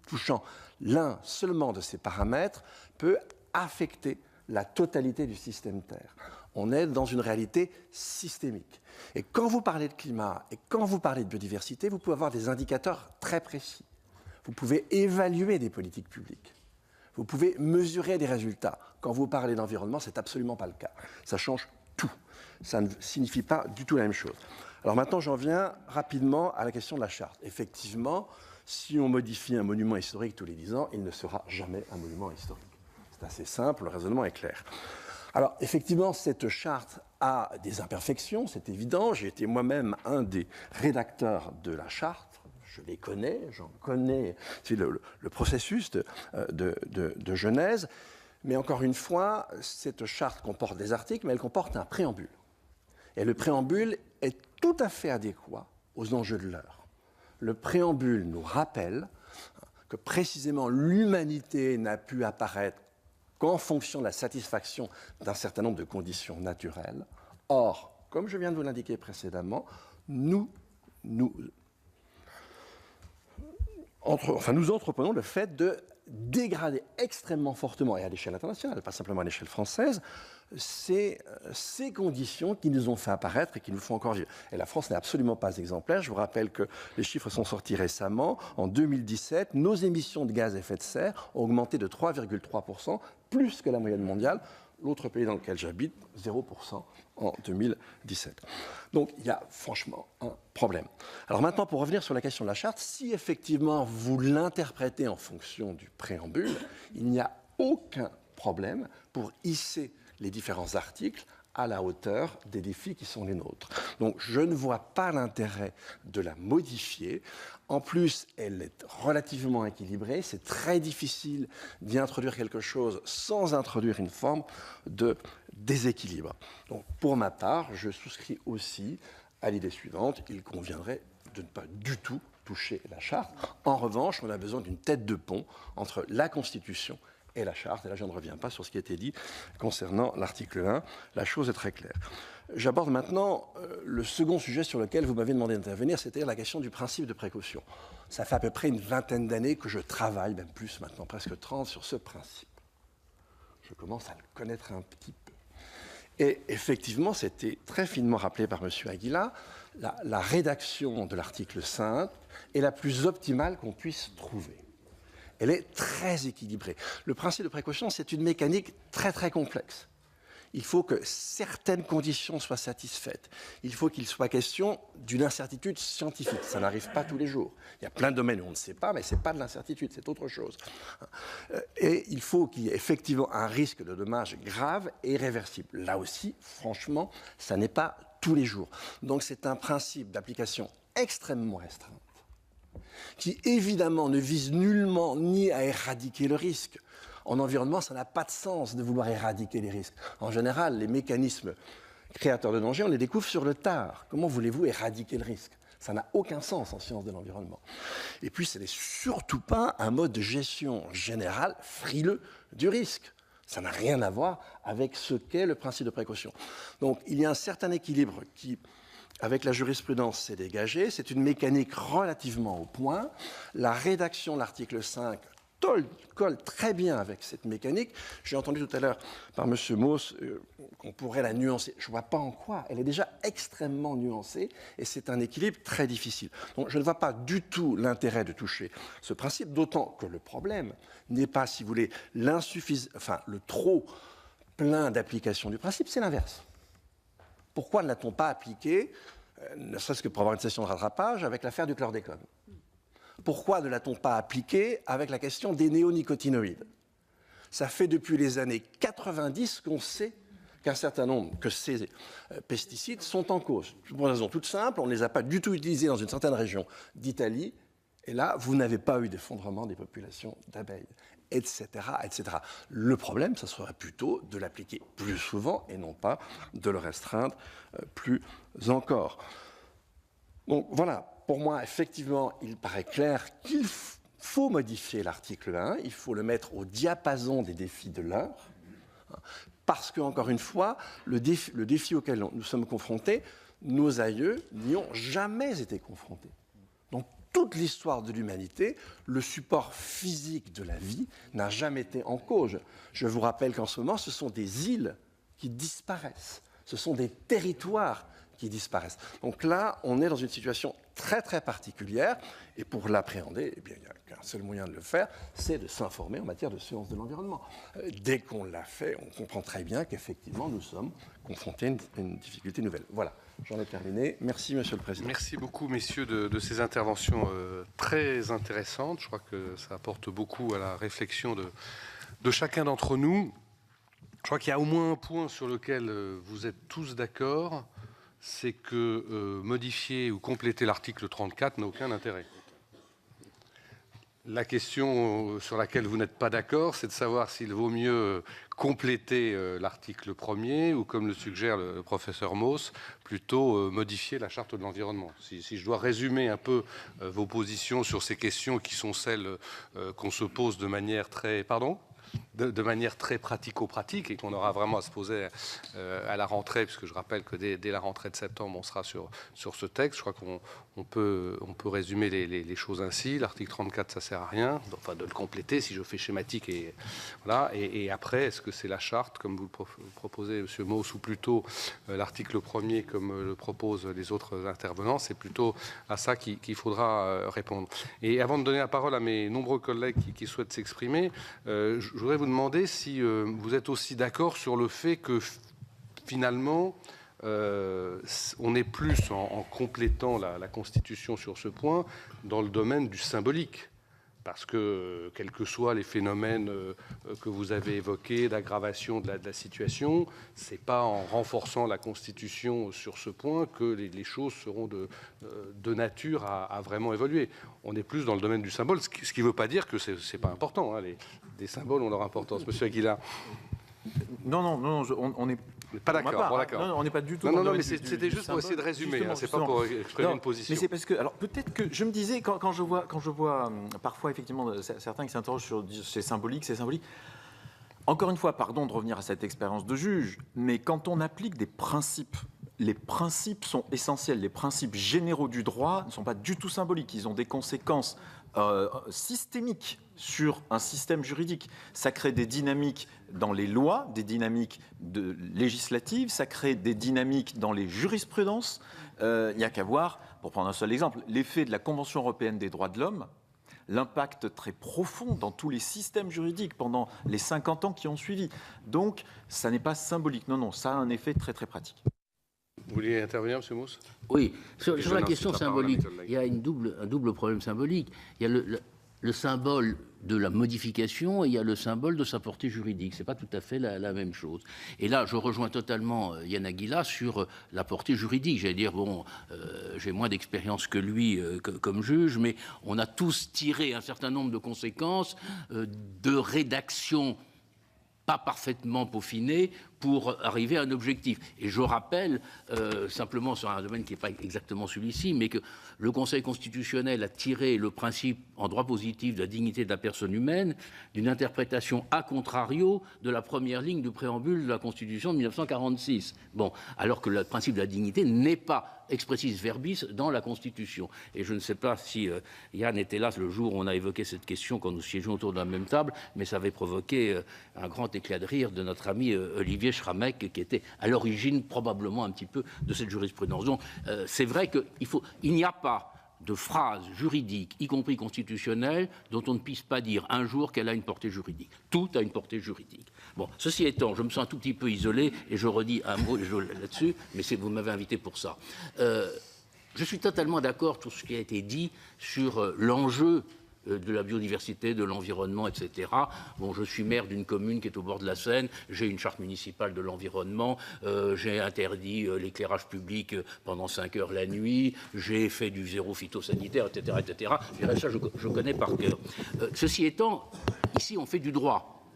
touchant l'un seulement de ces paramètres peut affecter la totalité du système Terre. On est dans une réalité systémique. Et quand vous parlez de climat et quand vous parlez de biodiversité, vous pouvez avoir des indicateurs très précis. Vous pouvez évaluer des politiques publiques. Vous pouvez mesurer des résultats. Quand vous parlez d'environnement, ce n'est absolument pas le cas. Ça change tout. Ça ne signifie pas du tout la même chose. Alors maintenant, j'en viens rapidement à la question de la charte. Effectivement, si on modifie un monument historique tous les 10 ans, il ne sera jamais un monument historique. C'est assez simple, le raisonnement est clair. Alors, effectivement, cette charte a des imperfections, c'est évident. J'ai été moi-même un des rédacteurs de la charte. Je les connais, j'en connais le processus de genèse. Mais encore une fois, cette charte comporte des articles, mais elle comporte un préambule. Et le préambule est tout à fait adéquat aux enjeux de l'heure. Le préambule nous rappelle que précisément l'humanité n'a pu apparaître qu'en fonction de la satisfaction d'un certain nombre de conditions naturelles. Or, comme je viens de vous l'indiquer précédemment, nous entreprenons le fait de dégrader extrêmement fortement, et à l'échelle internationale, pas simplement à l'échelle française, ces conditions qui nous ont fait apparaître et qui nous font encore vivre. Et la France n'est absolument pas exemplaire. Je vous rappelle que les chiffres sont sortis récemment. En 2017, nos émissions de gaz à effet de serre ont augmenté de 3,3%, plus que la moyenne mondiale. L'autre pays dans lequel j'habite, 0% en 2017. Donc, il y a franchement un problème. Alors maintenant, pour revenir sur la question de la charte, si effectivement vous l'interprétez en fonction du préambule, il n'y a aucun problème pour hisser les différents articles à la hauteur des défis qui sont les nôtres. Donc, je ne vois pas l'intérêt de la modifier. En plus, elle est relativement équilibrée. C'est très difficile d'y introduire quelque chose sans introduire une forme de déséquilibre. Donc, pour ma part, je souscris aussi à l'idée suivante. Il conviendrait de ne pas du tout toucher la charte. En revanche, on a besoin d'une tête de pont entre la Constitution et la charte. Et là, je ne reviens pas sur ce qui a été dit concernant l'article 1. La chose est très claire. J'aborde maintenant le second sujet sur lequel vous m'avez demandé d'intervenir, c'est-à-dire la question du principe de précaution. Ça fait à peu près une vingtaine d'années que je travaille, même plus maintenant, presque 30, sur ce principe. Je commence à le connaître un petit peu. Et effectivement, c'était très finement rappelé par M. Aguila, la rédaction de l'article 5 est la plus optimale qu'on puisse trouver. Elle est très équilibrée. Le principe de précaution, c'est une mécanique très très complexe. Il faut que certaines conditions soient satisfaites. Il faut qu'il soit question d'une incertitude scientifique. Ça n'arrive pas tous les jours. Il y a plein de domaines où on ne sait pas, mais ce n'est pas de l'incertitude, c'est autre chose. Et il faut qu'il y ait effectivement un risque de dommage grave et irréversible. Là aussi, franchement, ça n'est pas tous les jours. Donc c'est un principe d'application extrêmement restreinte, qui évidemment ne vise nullement ni à éradiquer le risque. En environnement, ça n'a pas de sens de vouloir éradiquer les risques. En général, les mécanismes créateurs de danger, on les découvre sur le tard. Comment voulez-vous éradiquer le risque? Ça n'a aucun sens en sciences de l'environnement. Et puis, ce n'est surtout pas un mode de gestion général frileux du risque. Ça n'a rien à voir avec ce qu'est le principe de précaution. Donc, il y a un certain équilibre qui, avec la jurisprudence, s'est dégagé. C'est une mécanique relativement au point. La rédaction de l'article 5 colle très bien avec cette mécanique. J'ai entendu tout à l'heure par M. Mauss qu'on pourrait la nuancer. Je ne vois pas en quoi. Elle est déjà extrêmement nuancée et c'est un équilibre très difficile. Donc je ne vois pas du tout l'intérêt de toucher ce principe, d'autant que le problème n'est pas, si vous voulez, le trop plein d'application du principe, c'est l'inverse. Pourquoi ne l'a-t-on pas appliqué, ne serait-ce que pour avoir une session de rattrapage, avec l'affaire du chlordécone? Pourquoi ne l'a-t-on pas appliqué avec la question des néonicotinoïdes? Ça fait depuis les années 90 qu'on sait qu'un certain nombre, que ces pesticides sont en cause. Pour une raison toute simple, on ne les a pas du tout utilisés dans une certaine région d'Italie, et là, vous n'avez pas eu d'effondrement des populations d'abeilles, etc., etc. Le problème, ça serait plutôt de l'appliquer plus souvent et non pas de le restreindre plus encore. Donc voilà. Pour moi, effectivement, il paraît clair qu'il faut modifier l'article 1, il faut le mettre au diapason des défis de l'heure, parce que, encore une fois, le défi auquel nous sommes confrontés, nos aïeux n'y ont jamais été confrontés. Donc, toute l'histoire de l'humanité, le support physique de la vie n'a jamais été en cause. Je vous rappelle qu'en ce moment, ce sont des îles qui disparaissent, ce sont des territoires qui disparaissent. Donc là, on est dans une situation très très particulière, et pour l'appréhender, eh bien, il n'y a qu'un seul moyen de le faire, c'est de s'informer en matière de sciences de l'environnement. Dès qu'on l'a fait, on comprend très bien qu'effectivement, nous sommes confrontés à une difficulté nouvelle. Voilà, j'en ai terminé. Merci, Monsieur le Président. Merci beaucoup, messieurs, de ces interventions très intéressantes. Je crois que ça apporte beaucoup à la réflexion de chacun d'entre nous. Je crois qu'il y a au moins un point sur lequel vous êtes tous d'accord, c'est que modifier ou compléter l'article 34 n'a aucun intérêt. La question sur laquelle vous n'êtes pas d'accord, c'est de savoir s'il vaut mieux compléter l'article 1er ou, comme le suggère le professeur Mauss, plutôt modifier la charte de l'environnement. Si je dois résumer un peu vos positions sur ces questions qui sont celles qu'on se pose de manière très... Pardon ? De manière très pratico-pratique et qu'on aura vraiment à se poser à la rentrée, puisque je rappelle que dès la rentrée de septembre, on sera sur ce texte. Je crois qu'on peut résumer les choses ainsi. L'article 34, ça ne sert à rien, enfin de le compléter si je fais schématique. Et, voilà. Et après, est-ce que c'est la charte, comme vous le proposez, M. Mauss, ou plutôt l'article 1er, comme le proposent les autres intervenants? C'est plutôt à ça qu'il faudra répondre. Et avant de donner la parole à mes nombreux collègues qui souhaitent s'exprimer, je voudrais vous demander si vous êtes aussi d'accord sur le fait que finalement on est plus en complétant la Constitution sur ce point dans le domaine du symbolique. Parce que, quels que soient les phénomènes que vous avez évoqués d'aggravation de la situation, ce n'est pas en renforçant la Constitution sur ce point que les choses seront de nature à vraiment évoluer. On est plus dans le domaine du symbole, ce qui ne veut pas dire que ce n'est pas important. Hein. Les symboles ont leur importance. Monsieur Aguila. Non, on n'est pas d'accord. Bon, d'accord. Non, on n'est pas du tout. Non, mais c'était juste pour essayer de résumer. Hein, c'est pas pour exprimer une position. Mais c'est parce que, alors peut-être que je me disais quand je vois parfois effectivement certains qui s'interrogent sur c'est symbolique. Encore une fois, pardon de revenir à cette expérience de juge, mais quand on applique des principes, les principes sont essentiels. Les principes généraux du droit ne sont pas du tout symboliques. Ils ont des conséquences systémiques sur un système juridique. Ça crée des dynamiques dans les lois, des dynamiques législatives, ça crée des dynamiques dans les jurisprudences. Il n'y a qu'à voir, pour prendre un seul exemple, l'effet de la Convention européenne des droits de l'homme, l'impact très profond dans tous les systèmes juridiques pendant les 50 ans qui ont suivi. Donc, ça n'est pas symbolique. Non, non, ça a un effet très, très pratique. Vous vouliez intervenir, M. Mousse? Oui, sur la question symbolique, Mitchell-Lage. il y a un double problème symbolique. Il y a le symbole de la modification et il y a le symbole de sa portée juridique. Ce n'est pas tout à fait la même chose. Et là, je rejoins totalement Yann Aguilar sur la portée juridique. J'allais dire, bon, j'ai moins d'expérience que lui comme juge, mais on a tous tiré un certain nombre de conséquences de rédaction pas parfaitement peaufiné pour arriver à un objectif. Et je rappelle, simplement sur un domaine qui n'est pas exactement celui-ci, mais que le Conseil constitutionnel a tiré le principe en droit positif de la dignité de la personne humaine d'une interprétation a contrario de la première ligne du préambule de la Constitution de 1946. Bon, alors que le principe de la dignité n'est pas expressis verbis dans la Constitution. Et je ne sais pas si Yann était là le jour où on a évoqué cette question quand nous siégeons autour de la même table, mais ça avait provoqué un grand éclat de rire de notre ami Olivier Schrammeck, qui était à l'origine probablement un petit peu de cette jurisprudence. Donc c'est vrai qu'il n'y a pas de phrase juridique, y compris constitutionnelle, dont on ne puisse pas dire un jour qu'elle a une portée juridique. Tout a une portée juridique. Bon, ceci étant, je me sens un tout petit peu isolé, et je redis un mot là-dessus, mais vous m'avez invité pour ça. Je suis totalement d'accord sur ce qui a été dit sur l'enjeu de la biodiversité, de l'environnement, etc. Bon, je suis maire d'une commune qui est au bord de la Seine, j'ai une charte municipale de l'environnement, j'ai interdit l'éclairage public pendant 5 heures la nuit, j'ai fait du zéro phytosanitaire, etc., etc. Ça, je connais par cœur. Ceci étant, ici, on fait du droit.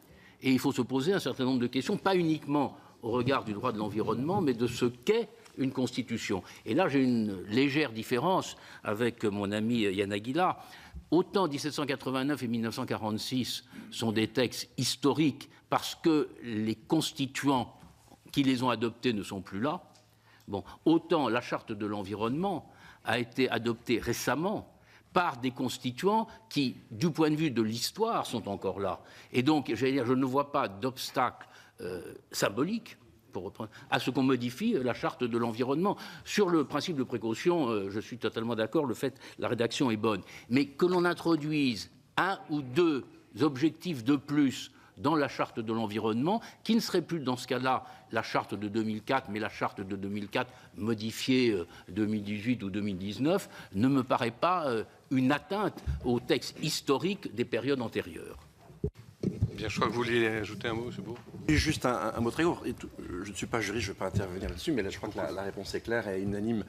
Et il faut se poser un certain nombre de questions, pas uniquement au regard du droit de l'environnement, mais de ce qu'est une constitution. Et là, j'ai une légère différence avec mon ami Yann Aguilar. Autant 1789 et 1946 sont des textes historiques parce que les constituants qui les ont adoptés ne sont plus là. Bon, autant la charte de l'environnement a été adoptée récemment par des constituants qui, du point de vue de l'histoire, sont encore là. Et donc, j'allais dire, je ne vois pas d'obstacle symbolique à ce qu'on modifie la charte de l'environnement. Sur le principe de précaution, je suis totalement d'accord, la rédaction est bonne. Mais que l'on introduise un ou deux objectifs de plus dans la charte de l'environnement, qui ne serait plus dans ce cas-là la charte de 2004, mais la charte de 2004 modifiée 2018 ou 2019, ne me paraît pas une atteinte au texte historique des périodes antérieures. Bien, je crois que vous vouliez ajouter un mot, M. Beau. Juste un mot très court. Je ne suis pas juriste, je ne vais pas intervenir là-dessus, mais là, je crois que la réponse est claire et unanime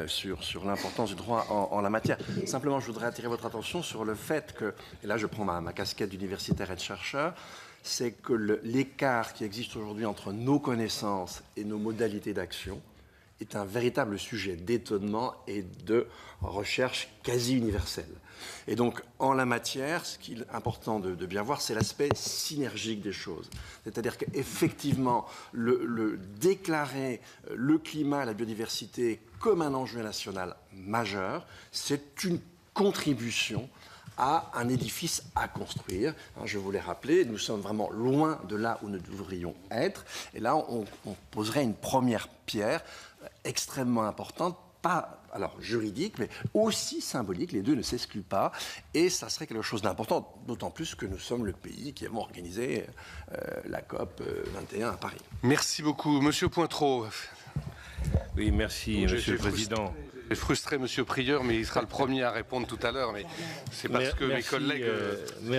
sur l'importance du droit en la matière. Simplement, je voudrais attirer votre attention sur le fait que, et là je prends ma casquette d'universitaire et de chercheur, c'est que l'écart qui existe aujourd'hui entre nos connaissances et nos modalités d'action est un véritable sujet d'étonnement et de recherche quasi universelle. Et donc, en la matière, ce qu'il est important de bien voir, c'est l'aspect synergique des choses. C'est-à-dire qu'effectivement, déclarer le climat, la biodiversité comme un enjeu national majeur, c'est une contribution à un édifice à construire. Je vous l'ai rappelé, nous sommes vraiment loin de là où nous devrions être. Et là, on poserait une première pierre extrêmement importante, pas alors juridique, mais aussi symbolique. Les deux ne s'excluent pas. Et ça serait quelque chose d'important, d'autant plus que nous sommes le pays qui avons organisé la COP 21 à Paris. Merci beaucoup. Monsieur Pointreau. Oui, merci, Monsieur le Président. J'ai frustré Monsieur Prieur, mais il sera le premier à répondre tout à l'heure. Mais c'est parce que mes collègues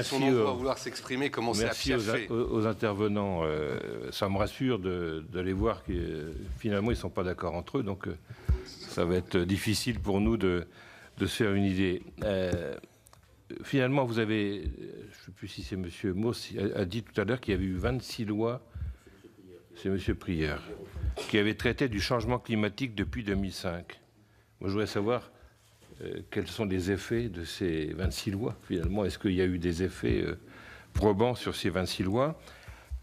sont nombreux à vouloir s'exprimer. Commencez à piaffer. Aux intervenants. Ça me rassure d'aller voir que finalement ils ne sont pas d'accord entre eux. Donc ça va être difficile pour nous de se faire une idée. Finalement, vous avez, je ne sais plus si c'est Monsieur Mauss, a dit tout à l'heure qu'il y avait eu 26 lois. C'est Monsieur Prieur qui avait traité du changement climatique depuis 2005. Moi, je voudrais savoir quels sont les effets de ces 26 lois, finalement. Est-ce qu'il y a eu des effets probants sur ces 26 lois?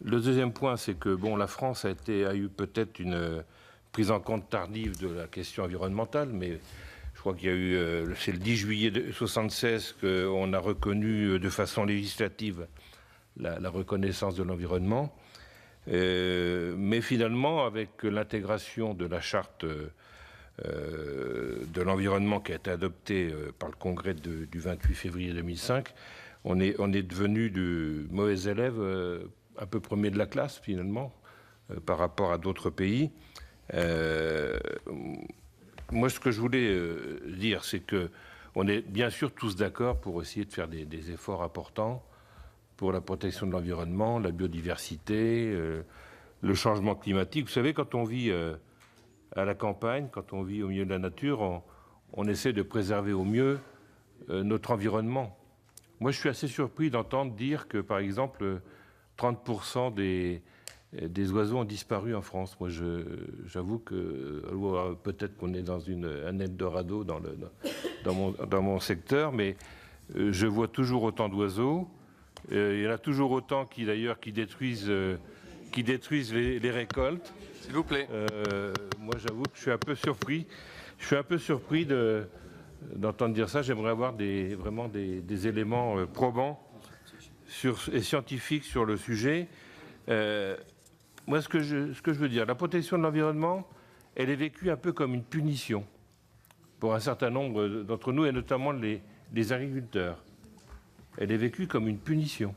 Le deuxième point, c'est que bon, la France a eu peut-être une prise en compte tardive de la question environnementale, mais je crois qu'il y a eu, c'est le 10 juillet 1976 qu'on a reconnu de façon législative la reconnaissance de l'environnement. Mais finalement, avec l'intégration de la charte de l'environnement qui a été adoptée par le Congrès du 28 février 2005, on est devenu de mauvais élèves, un peu premier de la classe finalement, par rapport à d'autres pays. Moi, ce que je voulais dire, c'est qu'on est bien sûr tous d'accord pour essayer de faire des efforts importants pour la protection de l'environnement, la biodiversité, le changement climatique. Vous savez, quand on vit à la campagne, quand on vit au milieu de la nature, on essaie de préserver au mieux notre environnement. Moi, je suis assez surpris d'entendre dire que, par exemple, 30% des oiseaux ont disparu en France. Moi, j'avoue que peut-être qu'on est dans un Eldorado dans mon secteur, mais je vois toujours autant d'oiseaux. Il y en a toujours autant qui détruisent les récoltes. S'il vous plaît. Moi, j'avoue que je suis un peu surpris. Je suis un peu surpris d'entendre dire ça. J'aimerais avoir vraiment des éléments probants et scientifiques sur le sujet. Moi, ce que je veux dire, la protection de l'environnement, elle est vécue un peu comme une punition pour un certain nombre d'entre nous, et notamment les agriculteurs. Elle est vécue comme une punition.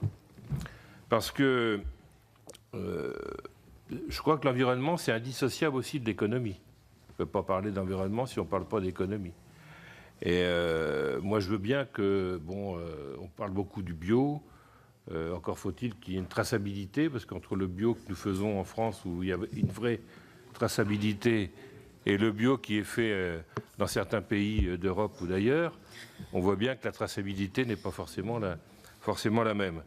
Parce que je crois que l'environnement, c'est indissociable aussi de l'économie. On ne peut pas parler d'environnement si on ne parle pas d'économie. Et moi, je veux bien que, on parle beaucoup du bio. Encore faut-il qu'il y ait une traçabilité, parce qu'entre le bio que nous faisons en France, où il y a une vraie traçabilité, et le bio qui est fait dans certains pays d'Europe ou d'ailleurs, on voit bien que la traçabilité n'est pas forcément la même.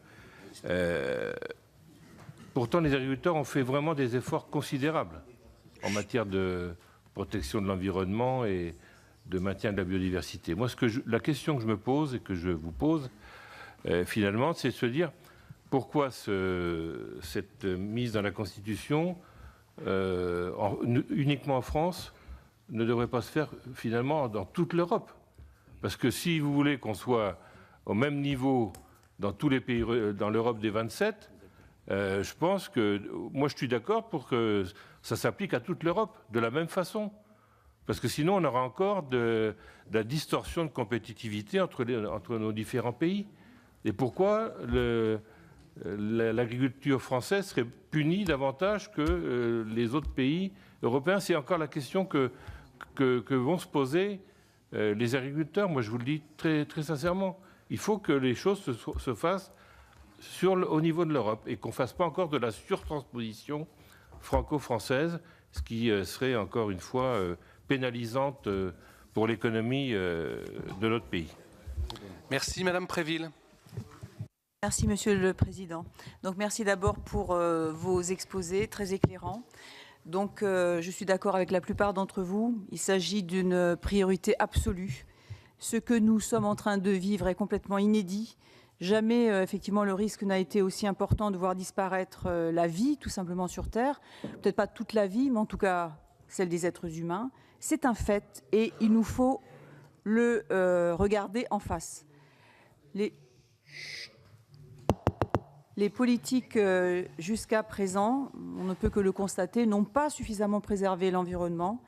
Pourtant, les agriculteurs ont fait vraiment des efforts considérables en matière de protection de l'environnement et de maintien de la biodiversité. Moi, la question que je me pose et que je vous pose, finalement, c'est de se dire pourquoi cette mise dans la Constitution, uniquement en France, ne devrait pas se faire finalement dans toute l'Europe. Parce que si vous voulez qu'on soit au même niveau dans tous les pays, dans l'Europe des 27, je pense que, moi je suis d'accord pour que ça s'applique à toute l'Europe de la même façon. Parce que sinon on aura encore de la distorsion de compétitivité entre nos différents pays. Et pourquoi l'agriculture française serait punie davantage que les autres pays européens? C'est encore la question que vont se poser les agriculteurs. Moi, je vous le dis très, très sincèrement. Il faut que les choses se fassent au niveau de l'Europe et qu'on ne fasse pas encore de la surtransposition franco-française, ce qui serait encore une fois pénalisante pour l'économie de notre pays. Merci, Madame Préville. Merci, Monsieur le Président. Donc, merci d'abord pour vos exposés très éclairants. Donc, je suis d'accord avec la plupart d'entre vous. Il s'agit d'une priorité absolue. Ce que nous sommes en train de vivre est complètement inédit. Jamais, effectivement, le risque n'a été aussi important de voir disparaître la vie, tout simplement, sur Terre. Peut-être pas toute la vie, mais en tout cas, celle des êtres humains. C'est un fait et il nous faut le regarder en face. Les politiques jusqu'à présent, on ne peut que le constater, n'ont pas suffisamment préservé l'environnement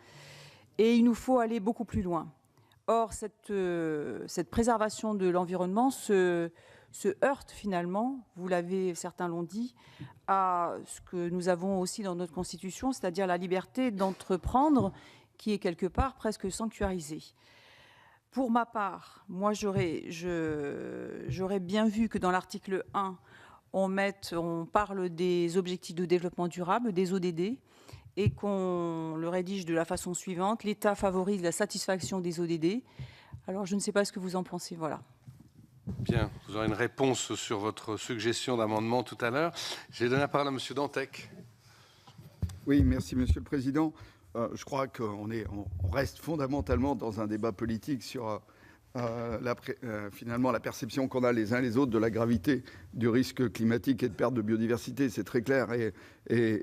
et il nous faut aller beaucoup plus loin. Or, cette préservation de l'environnement se heurte finalement, certains l'ont dit, à ce que nous avons aussi dans notre Constitution, c'est-à-dire la liberté d'entreprendre qui est quelque part presque sanctuarisée. Pour ma part, moi j'aurais bien vu que dans l'article 1, on parle des objectifs de développement durable, des ODD, et qu'on le rédige de la façon suivante. L'État favorise la satisfaction des ODD. Alors, je ne sais pas ce que vous en pensez. Voilà. Bien, vous aurez une réponse sur votre suggestion d'amendement tout à l'heure. J'ai donné la parole à M. Dantec. Oui, merci, Monsieur le Président. Je crois qu'on reste fondamentalement dans un débat politique sur finalement la perception qu'on a les uns les autres de la gravité du risque climatique et de perte de biodiversité, c'est très clair. Et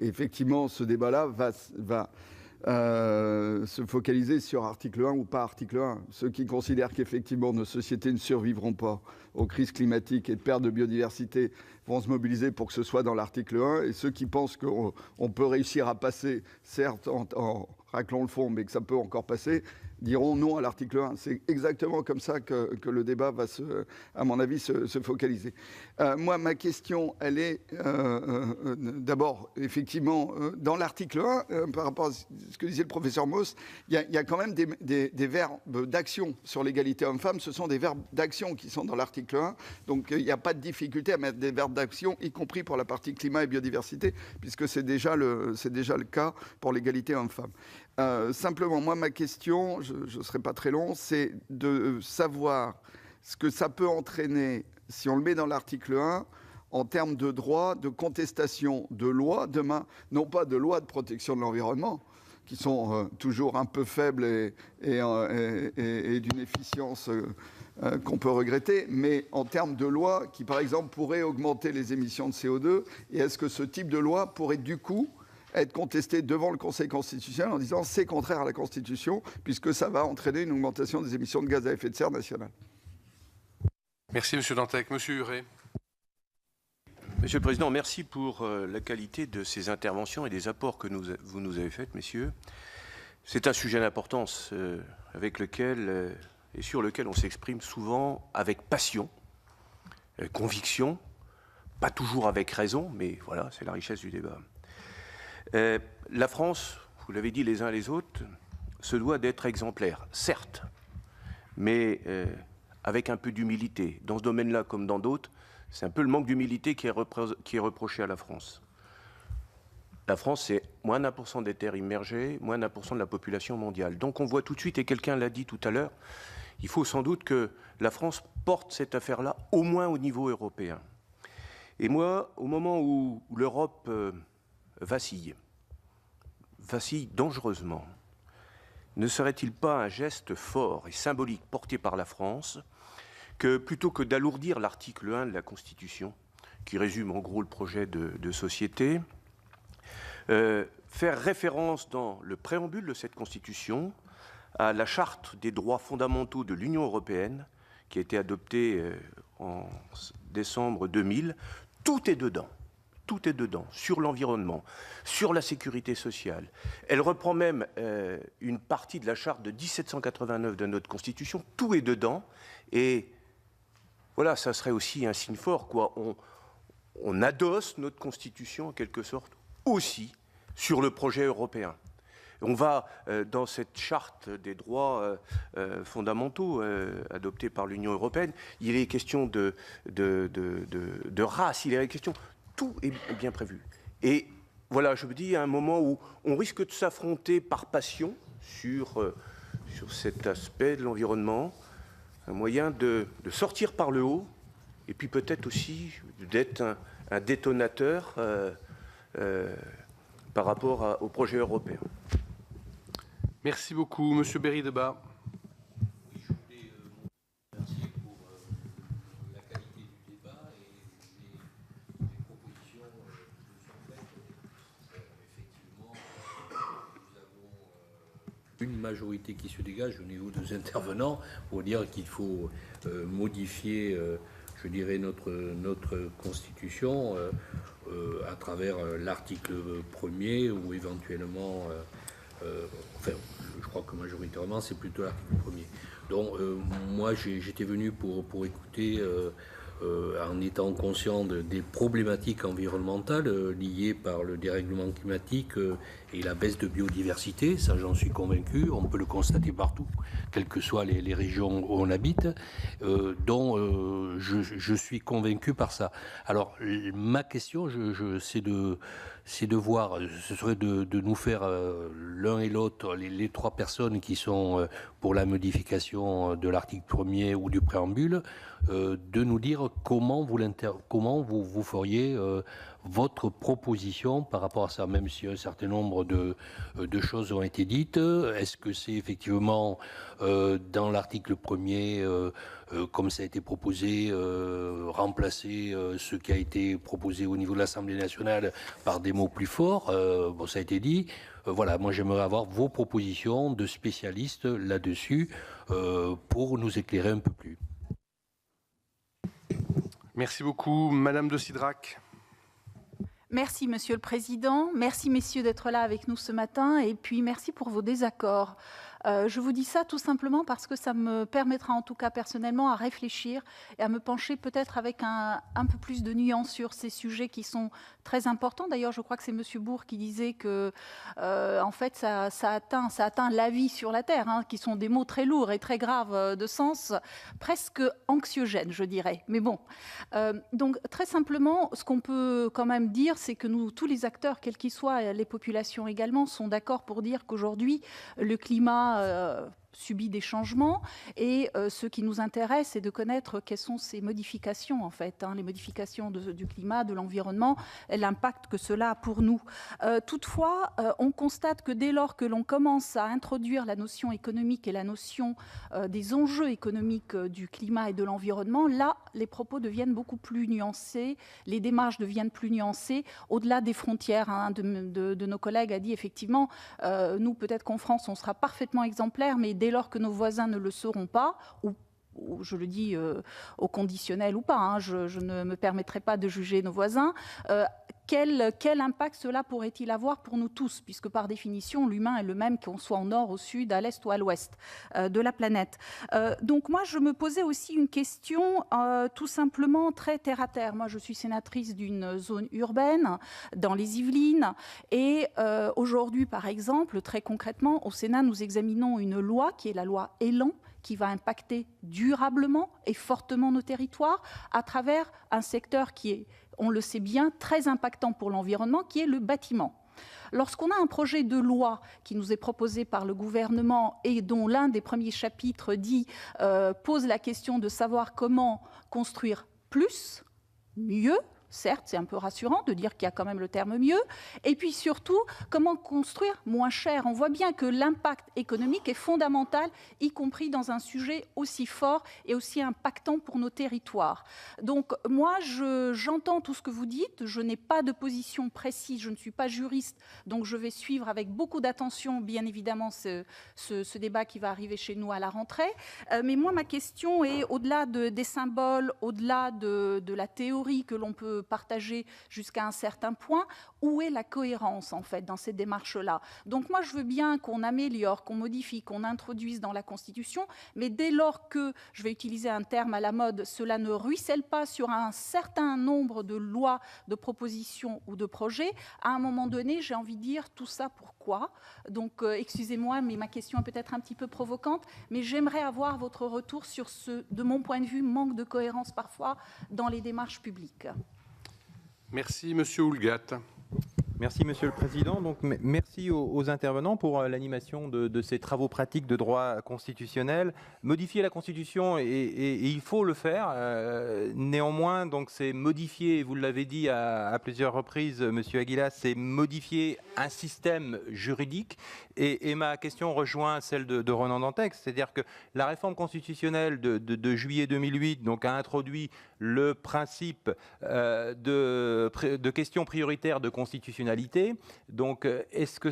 effectivement, ce débat-là va se focaliser sur article 1 ou pas article 1. Ceux qui considèrent qu'effectivement nos sociétés ne survivront pas aux crises climatiques et de perte de biodiversité vont se mobiliser pour que ce soit dans l'article 1, et ceux qui pensent qu'on peut réussir à passer, certes en raclant le fond, mais que ça peut encore passer, diront non à l'article 1. C'est exactement comme ça que le débat va, à mon avis, se focaliser. Moi, ma question, elle est d'abord, effectivement, dans l'article 1, par rapport à ce que disait le professeur Mauss, il y a quand même des verbes d'action sur l'égalité homme-femme. Ce sont des verbes d'action qui sont dans l'article 1. Donc, il n'y a pas de difficulté à mettre des verbes d'action, y compris pour la partie climat et biodiversité, puisque c'est déjà le cas pour l'égalité homme-femme. Simplement, moi, ma question, je ne serai pas très long, c'est de savoir ce que ça peut entraîner, si on le met dans l'article 1, en termes de droit, de contestation de lois, demain, non pas de lois de protection de l'environnement, qui sont toujours un peu faibles et d'une efficience qu'on peut regretter, mais en termes de lois qui, par exemple, pourraient augmenter les émissions de CO2, et est-ce que ce type de loi pourrait, du coup, être contesté devant le Conseil constitutionnel en disant c'est contraire à la Constitution puisque ça va entraîner une augmentation des émissions de gaz à effet de serre nationales. Merci M. Dantec. M. Huré. Monsieur le Président, merci pour la qualité de ces interventions et des apports que vous nous avez faits, messieurs. C'est un sujet d'importance avec lequel et sur lequel on s'exprime souvent avec passion, conviction, pas toujours avec raison, mais voilà, c'est la richesse du débat. La France, vous l'avez dit les uns les autres, se doit d'être exemplaire, certes, mais avec un peu d'humilité. Dans ce domaine-là, comme dans d'autres, c'est un peu le manque d'humilité qui est reproché à la France. La France, c'est moins d'1% des terres immergées, moins d'1% de la population mondiale. Donc on voit tout de suite, et quelqu'un l'a dit tout à l'heure, il faut sans doute que la France porte cette affaire-là au moins au niveau européen. Et moi, au moment où l'Europe vacille dangereusement, ne serait-il pas un geste fort et symbolique porté par la France que, plutôt que d'alourdir l'article 1 de la Constitution, qui résume en gros le projet de société, faire référence dans le préambule de cette Constitution à la Charte des droits fondamentaux de l'Union européenne, qui a été adoptée en décembre 2000, tout est dedans. Tout est dedans, sur l'environnement, sur la sécurité sociale. Elle reprend même une partie de la charte de 1789 de notre Constitution. Tout est dedans. Et voilà, ça serait aussi un signe fort, quoi. On adosse notre Constitution, en quelque sorte, aussi sur le projet européen. On va, dans cette charte des droits fondamentaux adoptée par l'Union européenne, il est question de race, il est question... Tout est bien prévu. Et voilà, je me dis, à un moment où on risque de s'affronter par passion sur cet aspect de l'environnement, un moyen de sortir par le haut, et puis peut-être aussi d'être un détonateur par rapport au projet européen. Merci beaucoup. Monsieur Berry-Debat. Une majorité qui se dégage au niveau des intervenants pour dire qu'il faut modifier, je dirais, notre Constitution à travers l'article 1er ou éventuellement, enfin, je crois que majoritairement c'est plutôt l'article 1er. Donc moi j'étais venu pour écouter en étant conscient des problématiques environnementales liées par le dérèglement climatique et la baisse de biodiversité, ça j'en suis convaincu, on peut le constater partout, quelles que soient les régions où on habite, dont je suis convaincu par ça. Alors ma question, c'est de voir, ce serait de nous faire l'un et l'autre, les trois personnes qui sont pour la modification de l'article 1er ou du préambule, de nous dire comment vous feriez votre proposition par rapport à ça, même si un certain nombre de choses ont été dites. Est-ce que c'est effectivement dans l'article 1er, comme ça a été proposé, remplacer ce qui a été proposé au niveau de l'Assemblée nationale par des mots plus forts? Bon, ça a été dit. Voilà, moi j'aimerais avoir vos propositions de spécialistes là-dessus pour nous éclairer un peu plus. Merci beaucoup. Madame de Cidrac. Merci, Monsieur le Président. Merci, messieurs, d'être là avec nous ce matin. Et puis, merci pour vos désaccords. Je vous dis ça tout simplement parce que ça me permettra, en tout cas personnellement, à réfléchir et à me pencher peut-être avec un peu plus de nuance sur ces sujets qui sont très importants. D'ailleurs, je crois que c'est Monsieur Bourg qui disait que, en fait, ça atteint la vie sur la Terre, hein, qui sont des mots très lourds et très graves de sens, presque anxiogènes, je dirais. Mais bon, donc très simplement, ce qu'on peut quand même dire, c'est que nous, tous les acteurs, quels qu'ils soient, les populations également, sont d'accord pour dire qu'aujourd'hui, le climat subit des changements et ce qui nous intéresse, c'est de connaître quelles sont ces modifications, en fait, hein, les modifications du climat, de l'environnement, l'impact que cela a pour nous. Toutefois, on constate que dès lors que l'on commence à introduire la notion économique et la notion des enjeux économiques du climat et de l'environnement, là, les propos deviennent beaucoup plus nuancés, les démarches deviennent plus nuancées, au-delà des frontières. Hein, de nos collègues a dit effectivement, nous, peut-être qu'en France, on sera parfaitement exemplaire, mais dès lors que nos voisins ne le seront pas, ou je le dis au conditionnel ou pas, hein, je ne me permettrai pas de juger nos voisins, quel impact cela pourrait-il avoir pour nous tous, puisque par définition, l'humain est le même qu'on soit au nord, au sud, à l'est ou à l'ouest de la planète. Donc moi, je me posais aussi une question tout simplement très terre-à-terre. Moi, je suis sénatrice d'une zone urbaine dans les Yvelines, et aujourd'hui, par exemple, très concrètement, au Sénat, nous examinons une loi qui est la loi Elan, qui va impacter durablement et fortement nos territoires à travers un secteur qui est, on le sait bien, très impactant pour l'environnement, qui est le bâtiment. Lorsqu'on a un projet de loi qui nous est proposé par le gouvernement et dont l'un des premiers chapitres pose la question de savoir comment construire plus, mieux, certes, c'est un peu rassurant de dire qu'il y a quand même le terme mieux. Et puis surtout, comment construire moins cher. On voit bien que l'impact économique est fondamental, y compris dans un sujet aussi fort et aussi impactant pour nos territoires. Donc moi, j'entends tout ce que vous dites. Je n'ai pas de position précise. Je ne suis pas juriste. Donc je vais suivre avec beaucoup d'attention, bien évidemment, ce débat qui va arriver chez nous à la rentrée. Mais moi, ma question est, au-delà des symboles, au-delà de la théorie que l'on peut partager jusqu'à un certain point, où est la cohérence en fait dans ces démarches-là? Donc moi je veux bien qu'on améliore, qu'on modifie, qu'on introduise dans la Constitution, mais dès lors que, je vais utiliser un terme à la mode, cela ne ruisselle pas sur un certain nombre de lois, de propositions ou de projets, à un moment donné, j'ai envie de dire tout ça pourquoi? Donc excusez-moi, mais ma question est peut-être un petit peu provocante, mais j'aimerais avoir votre retour sur ce, de mon point de vue, manque de cohérence parfois dans les démarches publiques. Merci, Monsieur Houllegatte. Merci, Monsieur le Président. Donc, merci aux intervenants pour l'animation de ces travaux pratiques de droit constitutionnel. Modifier la Constitution, et il faut le faire. Néanmoins, donc, c'est modifier, vous l'avez dit à plusieurs reprises, Monsieur Aguilas, c'est modifier un système juridique. Et ma question rejoint celle de Ronan Dantec, c'est-à-dire que la réforme constitutionnelle de juillet 2008 donc, a introduit le principe de questions prioritaires de constitutionnalité. Donc, est-ce que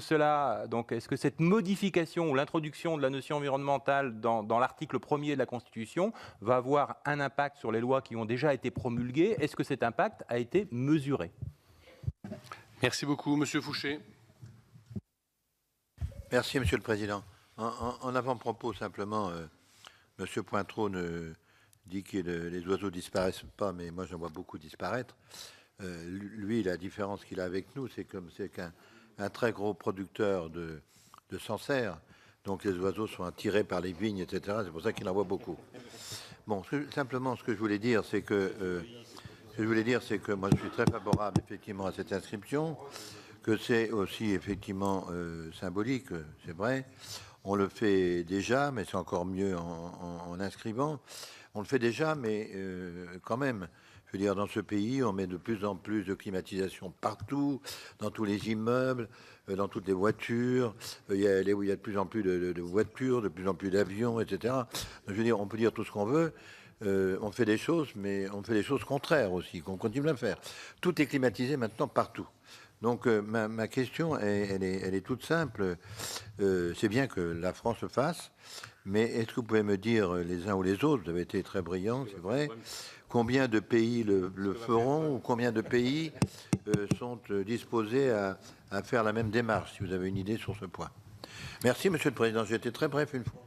cette modification ou l'introduction de la notion environnementale dans l'article 1er de la Constitution va avoir un impact sur les lois qui ont déjà été promulguées? Est-ce que cet impact a été mesuré? Merci beaucoup, Monsieur Fouché. Merci, Monsieur le Président. En avant-propos, simplement, Monsieur Pointreau dit que les oiseaux disparaissent pas, mais moi j'en vois beaucoup disparaître. Lui, la différence qu'il a avec nous, c'est qu'un très gros producteur de Sancerre, donc les oiseaux sont attirés par les vignes, etc. C'est pour ça qu'il en voit beaucoup. Bon, simplement, ce que je voulais dire, c'est que moi je suis très favorable effectivement à cette inscription, que c'est aussi effectivement symbolique, c'est vrai. On le fait déjà, mais c'est encore mieux en inscrivant. On le fait déjà, mais quand même, Je veux dire, dans ce pays, on met de plus en plus de climatisation partout, dans tous les immeubles, dans toutes les voitures. Il y a de plus en plus de voitures, de plus en plus d'avions, etc. Je veux dire, on peut dire tout ce qu'on veut. On fait des choses, mais on fait des choses contraires aussi, qu'on continue à faire. Tout est climatisé maintenant partout. Donc ma question, elle est toute simple. C'est bien que la France le fasse, mais est-ce que vous pouvez me dire, les uns ou les autres, vous avez été très brillants, c'est vrai, combien de pays le feront ou combien de pays sont disposés à faire la même démarche, si vous avez une idée sur ce point. Merci, Monsieur le Président. J'ai été très bref une fois.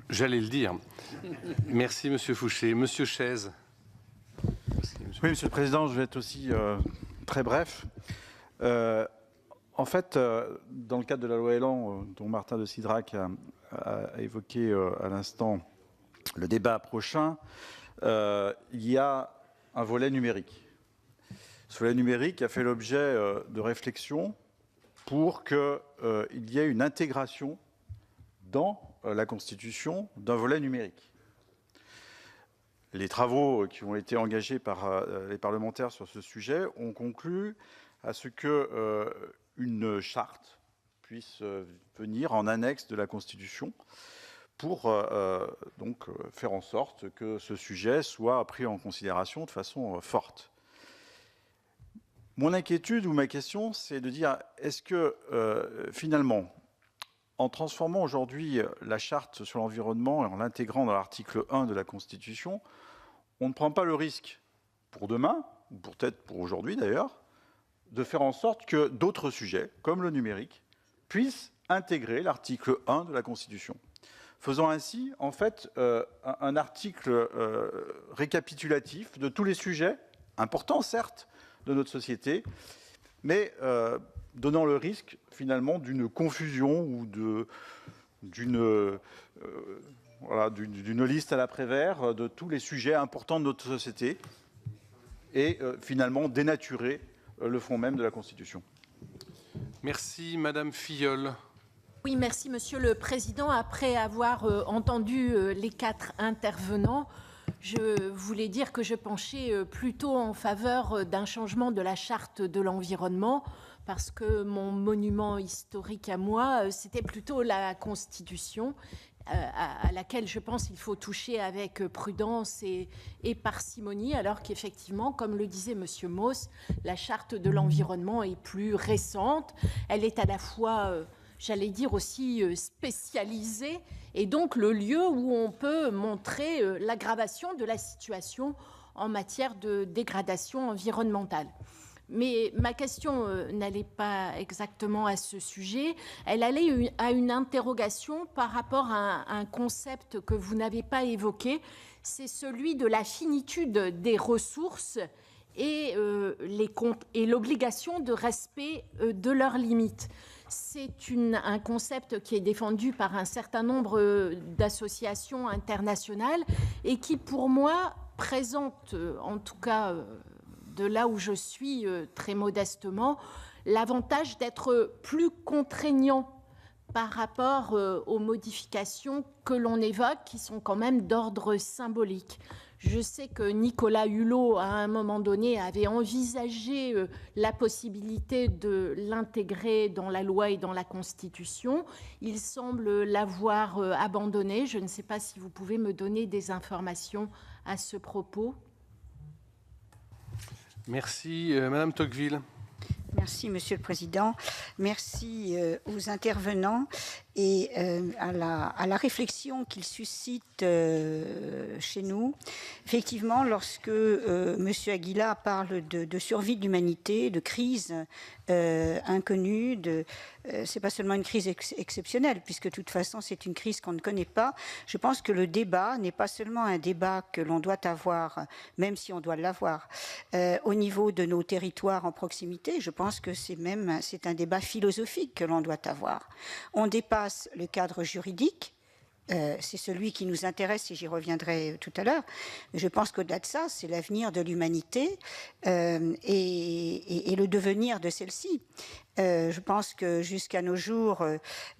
J'allais le dire. Merci, Monsieur Fouché. Monsieur Chaise. Oui, Monsieur le Président, je vais être aussi très bref. En fait, dans le cadre de la loi Elan, dont Martin de Cidrac a évoqué à l'instant le débat prochain, il y a un volet numérique. Ce volet numérique a fait l'objet de réflexions pour qu'il y ait une intégration dans la Constitution d'un volet numérique. Les travaux qui ont été engagés par les parlementaires sur ce sujet ont conclu à ce qu'une charte puisse venir en annexe de la Constitution pour donc faire en sorte que ce sujet soit pris en considération de façon forte. Mon inquiétude ou ma question, c'est de dire, est-ce que finalement, en transformant aujourd'hui la charte sur l'environnement et en l'intégrant dans l'article 1 de la Constitution, on ne prend pas le risque pour demain, ou peut-être pour aujourd'hui d'ailleurs, de faire en sorte que d'autres sujets, comme le numérique, puissent intégrer l'article 1 de la Constitution. Faisant ainsi, en fait, un article récapitulatif de tous les sujets, importants certes, de notre société, mais donnant le risque finalement d'une confusion ou d'une liste à la Prévert de tous les sujets importants de notre société et finalement dénaturer le fond même de la Constitution. Merci, Madame Filleul. Oui, merci, Monsieur le Président. Après avoir entendu les 4 intervenants, je voulais dire que je penchais plutôt en faveur d'un changement de la charte de l'environnement, parce que mon monument historique à moi, c'était plutôt la Constitution, à laquelle je pense qu'il faut toucher avec prudence et parcimonie, alors qu'effectivement, comme le disait Monsieur Mauss, la charte de l'environnement est plus récente. Elle est à la fois, j'allais dire aussi spécialisée, et donc le lieu où on peut montrer l'aggravation de la situation en matière de dégradation environnementale. Mais ma question n'allait pas exactement à ce sujet. Elle allait à une interrogation par rapport à un concept que vous n'avez pas évoqué. C'est celui de la finitude des ressources et l'obligation de respect de leurs limites. C'est un concept qui est défendu par un certain nombre d'associations internationales et qui, pour moi, présente, en tout cas de là où je suis très modestement, l'avantage d'être plus contraignant par rapport aux modifications que l'on évoque, qui sont quand même d'ordre symbolique. Je sais que Nicolas Hulot, à un moment donné, avait envisagé la possibilité de l'intégrer dans la loi et dans la Constitution. Il semble l'avoir abandonné. Je ne sais pas si vous pouvez me donner des informations à ce propos. Merci. Madame Tocqueville. Merci, Monsieur le Président. Merci aux intervenants et à la réflexion qu'ils suscitent chez nous. Effectivement, lorsque Monsieur Aguila parle de survie de l'humanité, de crise inconnue, c'est pas seulement une crise exceptionnelle, puisque de toute façon c'est une crise qu'on ne connaît pas. Je pense que le débat n'est pas seulement un débat que l'on doit avoir, même si on doit l'avoir, au niveau de nos territoires en proximité. Je pense que c'est un débat philosophique que l'on doit avoir. On dépasse le cadre juridique. C'est celui qui nous intéresse et j'y reviendrai tout à l'heure. Je pense qu'au-delà de ça, c'est l'avenir de l'humanité et le devenir de celle-ci. Je pense que jusqu'à nos jours,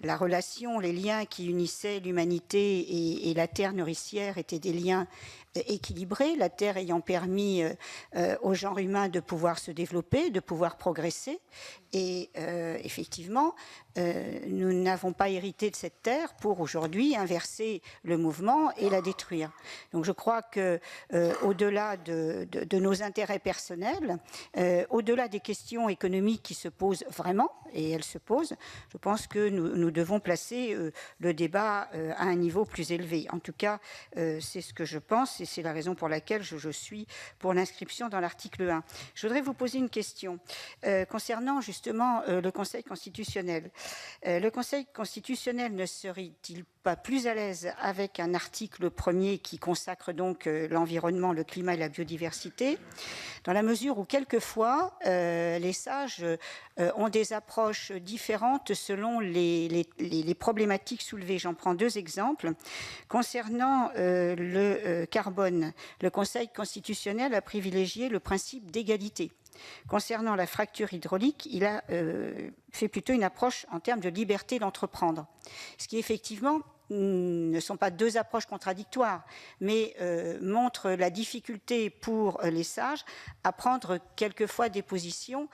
la relation, les liens qui unissaient l'humanité et la terre nourricière étaient des liens équilibrés, la terre ayant permis au genre humain de pouvoir se développer, de pouvoir progresser. Et effectivement, nous n'avons pas hérité de cette terre pour aujourd'hui inverser le mouvement et la détruire. Donc je crois que au-delà de nos intérêts personnels, au-delà des questions économiques qui se posent vraiment, et elles se posent, je pense que nous devons placer le débat à un niveau plus élevé. En tout cas, c'est ce que je pense et c'est la raison pour laquelle je suis pour l'inscription dans l'article 1. Je voudrais vous poser une question concernant justement le Conseil constitutionnel. Le Conseil constitutionnel ne serait-il pas plus à l'aise avec un article premier qui consacre donc l'environnement, le climat et la biodiversité, dans la mesure où quelquefois les sages ont des approches différentes selon les problématiques soulevées. J'en prends deux exemples. Concernant le carbone, le Conseil constitutionnel a privilégié le principe d'égalité. Concernant la fracture hydraulique, il a fait plutôt une approche en termes de liberté d'entreprendre, ce qui effectivement ne sont pas deux approches contradictoires, mais montrent la difficulté pour les sages à prendre quelquefois des positions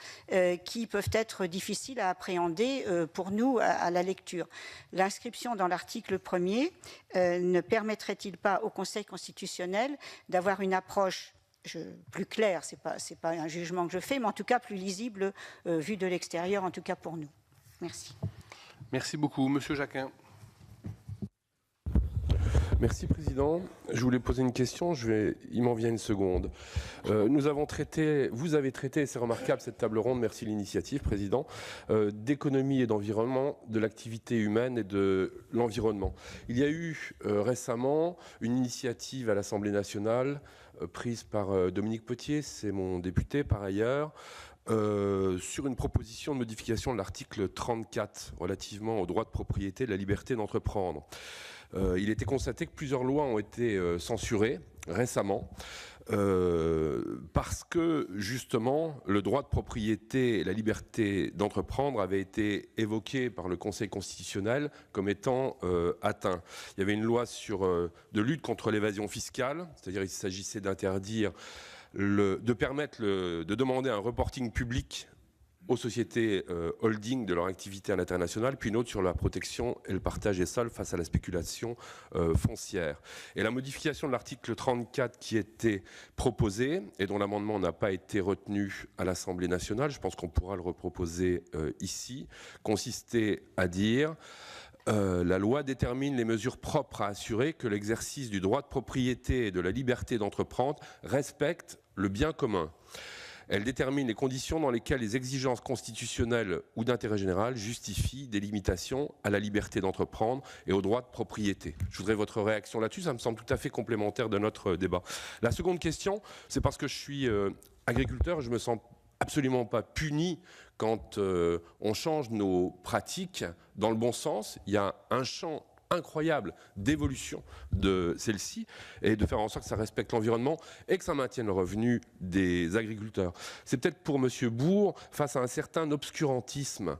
qui peuvent être difficiles à appréhender pour nous à la lecture. L'inscription dans l'article 1er ne permettrait-il pas au Conseil constitutionnel d'avoir une approche plus clair, c'est pas un jugement que je fais, mais en tout cas plus lisible vu de l'extérieur, en tout cas pour nous. Merci. Merci beaucoup. Monsieur Jacquin. Merci Président. Je voulais poser une question, il m'en vient une seconde. Vous avez traité, c'est remarquable cette table ronde, merci l'initiative Président, d'économie et d'environnement, de l'activité humaine et de l'environnement. Il y a eu récemment une initiative à l'Assemblée nationale prise par Dominique Potier, c'est mon député par ailleurs, sur une proposition de modification de l'article 34 relativement au droit de propriété et de la liberté d'entreprendre. Il était constaté que plusieurs lois ont été censurées récemment parce que justement le droit de propriété et la liberté d'entreprendre avaient été évoqués par le Conseil constitutionnel comme étant atteints. Il y avait une loi de lutte contre l'évasion fiscale, c'est-à-dire il s'agissait d'interdire de demander un reporting public aux sociétés holding de leur activité à l'international, puis une autre sur la protection et le partage des sols face à la spéculation foncière. Et la modification de l'article 34 qui était proposée, et dont l'amendement n'a pas été retenu à l'Assemblée nationale, je pense qu'on pourra le reproposer ici, consistait à dire la loi détermine les mesures propres à assurer que l'exercice du droit de propriété et de la liberté d'entreprendre respecte le bien commun. Elle détermine les conditions dans lesquelles les exigences constitutionnelles ou d'intérêt général justifient des limitations à la liberté d'entreprendre et au droit de propriété. Je voudrais votre réaction là-dessus, ça me semble tout à fait complémentaire de notre débat. La seconde question, c'est parce que je suis agriculteur, je me sens absolument pas puni quand on change nos pratiques dans le bon sens. Il y a un champ incroyable d'évolution de celle-ci et de faire en sorte que ça respecte l'environnement et que ça maintienne le revenu des agriculteurs. C'est peut-être pour M. Bourg, face à un certain obscurantisme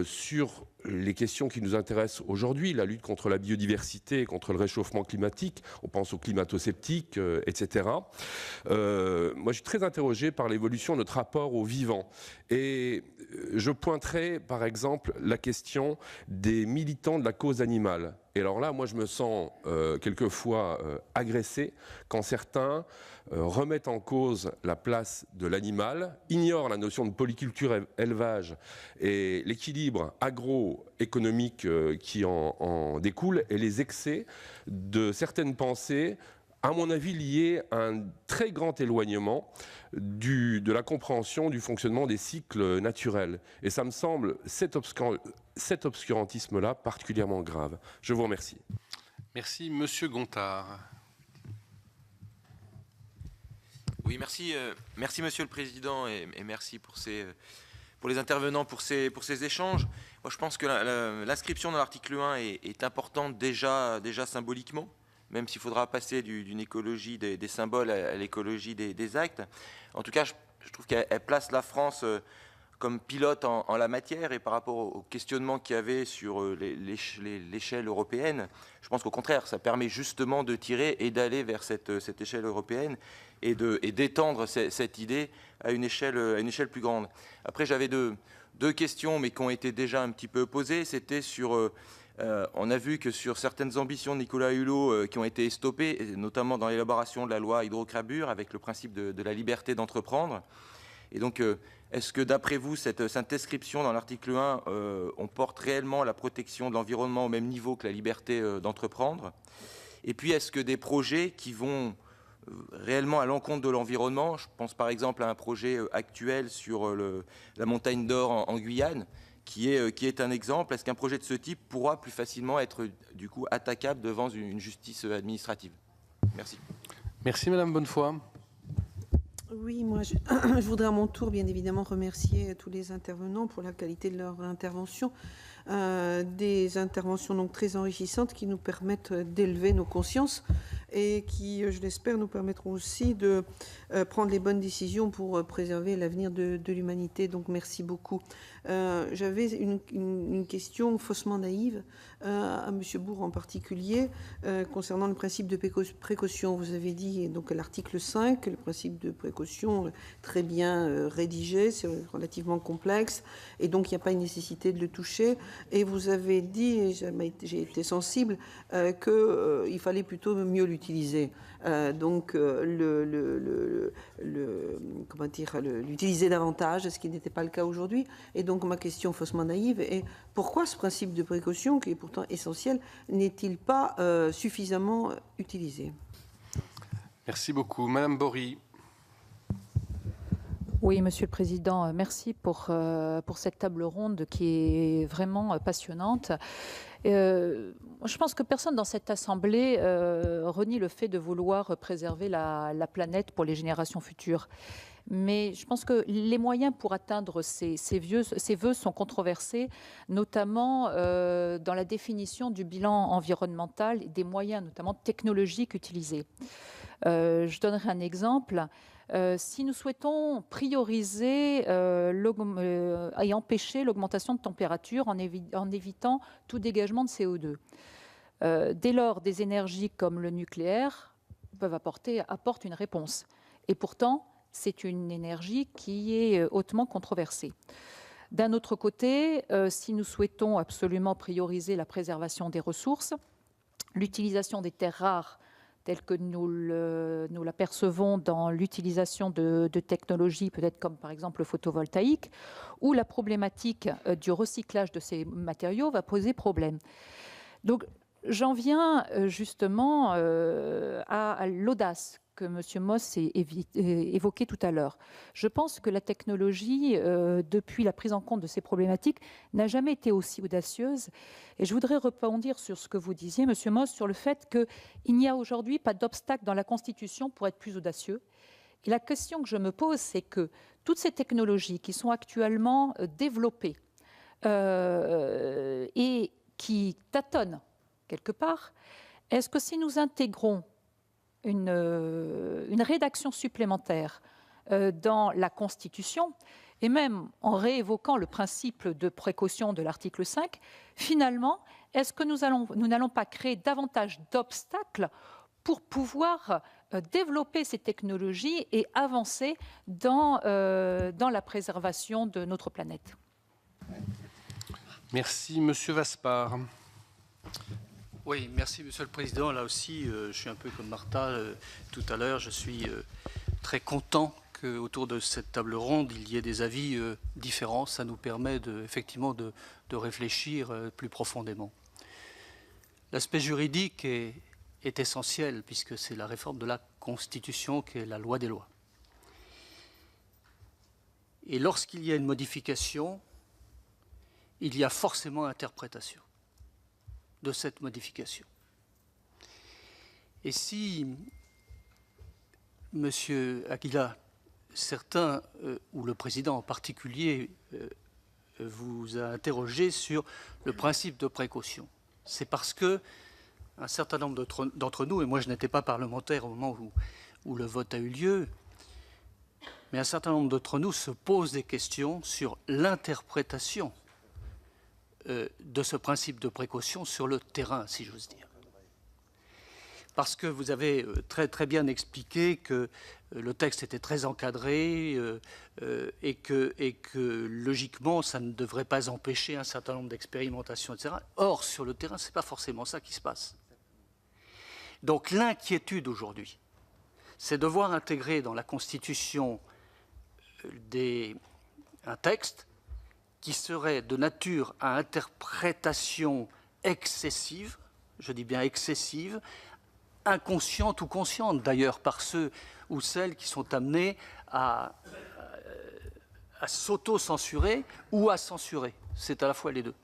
sur les questions qui nous intéressent aujourd'hui, la lutte contre la biodiversité, contre le réchauffement climatique, on pense aux climato-sceptiques, etc. Moi, je suis très interrogé par l'évolution de notre rapport au vivant. Et je pointerai, par exemple, la question des militants de la cause animale. Et alors là, moi, je me sens quelquefois agressé quand certains remettent en cause la place de l'animal, ignorent la notion de polyculture-élevage et l'équilibre agro-économique qui en découle et les excès de certaines pensées, à mon avis liées à un très grand éloignement de la compréhension du fonctionnement des cycles naturels. Et ça me semble, cet obscurantisme-là, particulièrement grave. Je vous remercie. Merci. Monsieur Gontard. Oui, merci, Monsieur le Président, et merci pour les intervenants, pour ces échanges. Moi, je pense que l'inscription dans l'article 1 est importante déjà symboliquement, même s'il faudra passer d'une écologie des symboles à l'écologie des actes. En tout cas, je trouve qu'elle place la France comme pilote en la matière, et par rapport au questionnement qu'il y avait sur l'échelle européenne, je pense qu'au contraire, ça permet justement de tirer et d'aller vers cette échelle européenne et d'étendre cette idée à une échelle plus grande. Après, j'avais deux questions, mais qui ont été déjà un petit peu posées. C'était sur... on a vu que sur certaines ambitions de Nicolas Hulot qui ont été stoppées, notamment dans l'élaboration de la loi hydrocarbures, avec le principe de la liberté d'entreprendre. Et donc, est-ce que d'après vous, cette inscription dans l'article 1, on porte réellement la protection de l'environnement au même niveau que la liberté d'entreprendre? Et puis, est-ce que des projets qui vont réellement à l'encontre de l'environnement, je pense par exemple à un projet actuel sur la montagne d'or en Guyane, qui est un exemple, est-ce qu'un projet de ce type pourra plus facilement être du coup attaquable devant une justice administrative? Merci. Merci Madame Bonnefoy. Oui, moi je voudrais à mon tour bien évidemment remercier tous les intervenants pour la qualité de leur intervention. Des interventions donc très enrichissantes qui nous permettent d'élever nos consciences et qui, je l'espère, nous permettront aussi de prendre les bonnes décisions pour préserver l'avenir de l'humanité. Donc merci beaucoup. J'avais une question faussement naïve à M. Bourg en particulier concernant le principe de précaution. Vous avez dit donc à l'article 5, le principe de précaution très bien rédigé, c'est relativement complexe et donc il n'y a pas une nécessité de le toucher. Et vous avez dit, et j'ai été sensible, qu'il fallait plutôt mieux l'utiliser. Donc l'utiliser davantage, ce qui n'était pas le cas aujourd'hui. Et donc ma question faussement naïve est pourquoi ce principe de précaution, qui est pourtant essentiel, n'est-il pas suffisamment utilisé? Merci beaucoup. Madame Bory. Oui, Monsieur le Président, merci pour cette table ronde qui est vraiment passionnante. Je pense que personne dans cette Assemblée renie le fait de vouloir préserver la planète pour les générations futures. Mais je pense que les moyens pour atteindre ces vœux sont controversés, notamment dans la définition du bilan environnemental et des moyens, notamment technologiques, utilisés. Je donnerai un exemple. Si nous souhaitons prioriser et empêcher l'augmentation de température en évitant tout dégagement de CO2, dès lors, des énergies comme le nucléaire apportent une réponse. Et pourtant, c'est une énergie qui est hautement controversée. D'un autre côté, si nous souhaitons absolument prioriser la préservation des ressources, l'utilisation des terres rares telles que nous l'apercevons dans l'utilisation de technologies, peut-être comme par exemple le photovoltaïque, où la problématique du recyclage de ces matériaux va poser problème. Donc, j'en viens justement à l'audace que M. Moss évoquait tout à l'heure. Je pense que la technologie, depuis la prise en compte de ces problématiques, n'a jamais été aussi audacieuse. Et je voudrais rebondir sur ce que vous disiez, M. Moss, sur le fait qu'il n'y a aujourd'hui pas d'obstacle dans la Constitution pour être plus audacieux. Et la question que je me pose, c'est que toutes ces technologies qui sont actuellement développées et qui tâtonnent quelque part, est-ce que si nous intégrons une rédaction supplémentaire dans la Constitution, et même en réévoquant le principe de précaution de l'article 5, finalement, est-ce que nous n'allons pas créer davantage d'obstacles pour pouvoir développer ces technologies et avancer dans la préservation de notre planète? Merci. Monsieur Vaspart. Oui, merci Monsieur le Président. Là aussi, je suis un peu comme Martha tout à l'heure. Je suis très content qu'autour de cette table ronde, il y ait des avis différents. Ça nous permet effectivement de réfléchir plus profondément. L'aspect juridique est essentiel puisque c'est la réforme de la Constitution qui est la loi des lois. Et lorsqu'il y a une modification, il y a forcément interprétation de cette modification. Et si, Monsieur Aguilar, certains, ou le Président en particulier, vous a interrogé sur le principe de précaution, c'est parce que un certain nombre d'entre nous, et moi je n'étais pas parlementaire au moment où le vote a eu lieu, mais un certain nombre d'entre nous se posent des questions sur l'interprétation de ce principe de précaution sur le terrain, si j'ose dire. Parce que vous avez très, très bien expliqué que le texte était très encadré et que logiquement, ça ne devrait pas empêcher un certain nombre d'expérimentations, etc. Or, sur le terrain, ce n'est pas forcément ça qui se passe. Donc l'inquiétude aujourd'hui, c'est de voir intégrer dans la Constitution un texte qui serait de nature à interprétation excessive, je dis bien excessive, inconsciente ou consciente d'ailleurs par ceux ou celles qui sont amenés à s'auto-censurer ou à censurer. C'est à la fois les deux.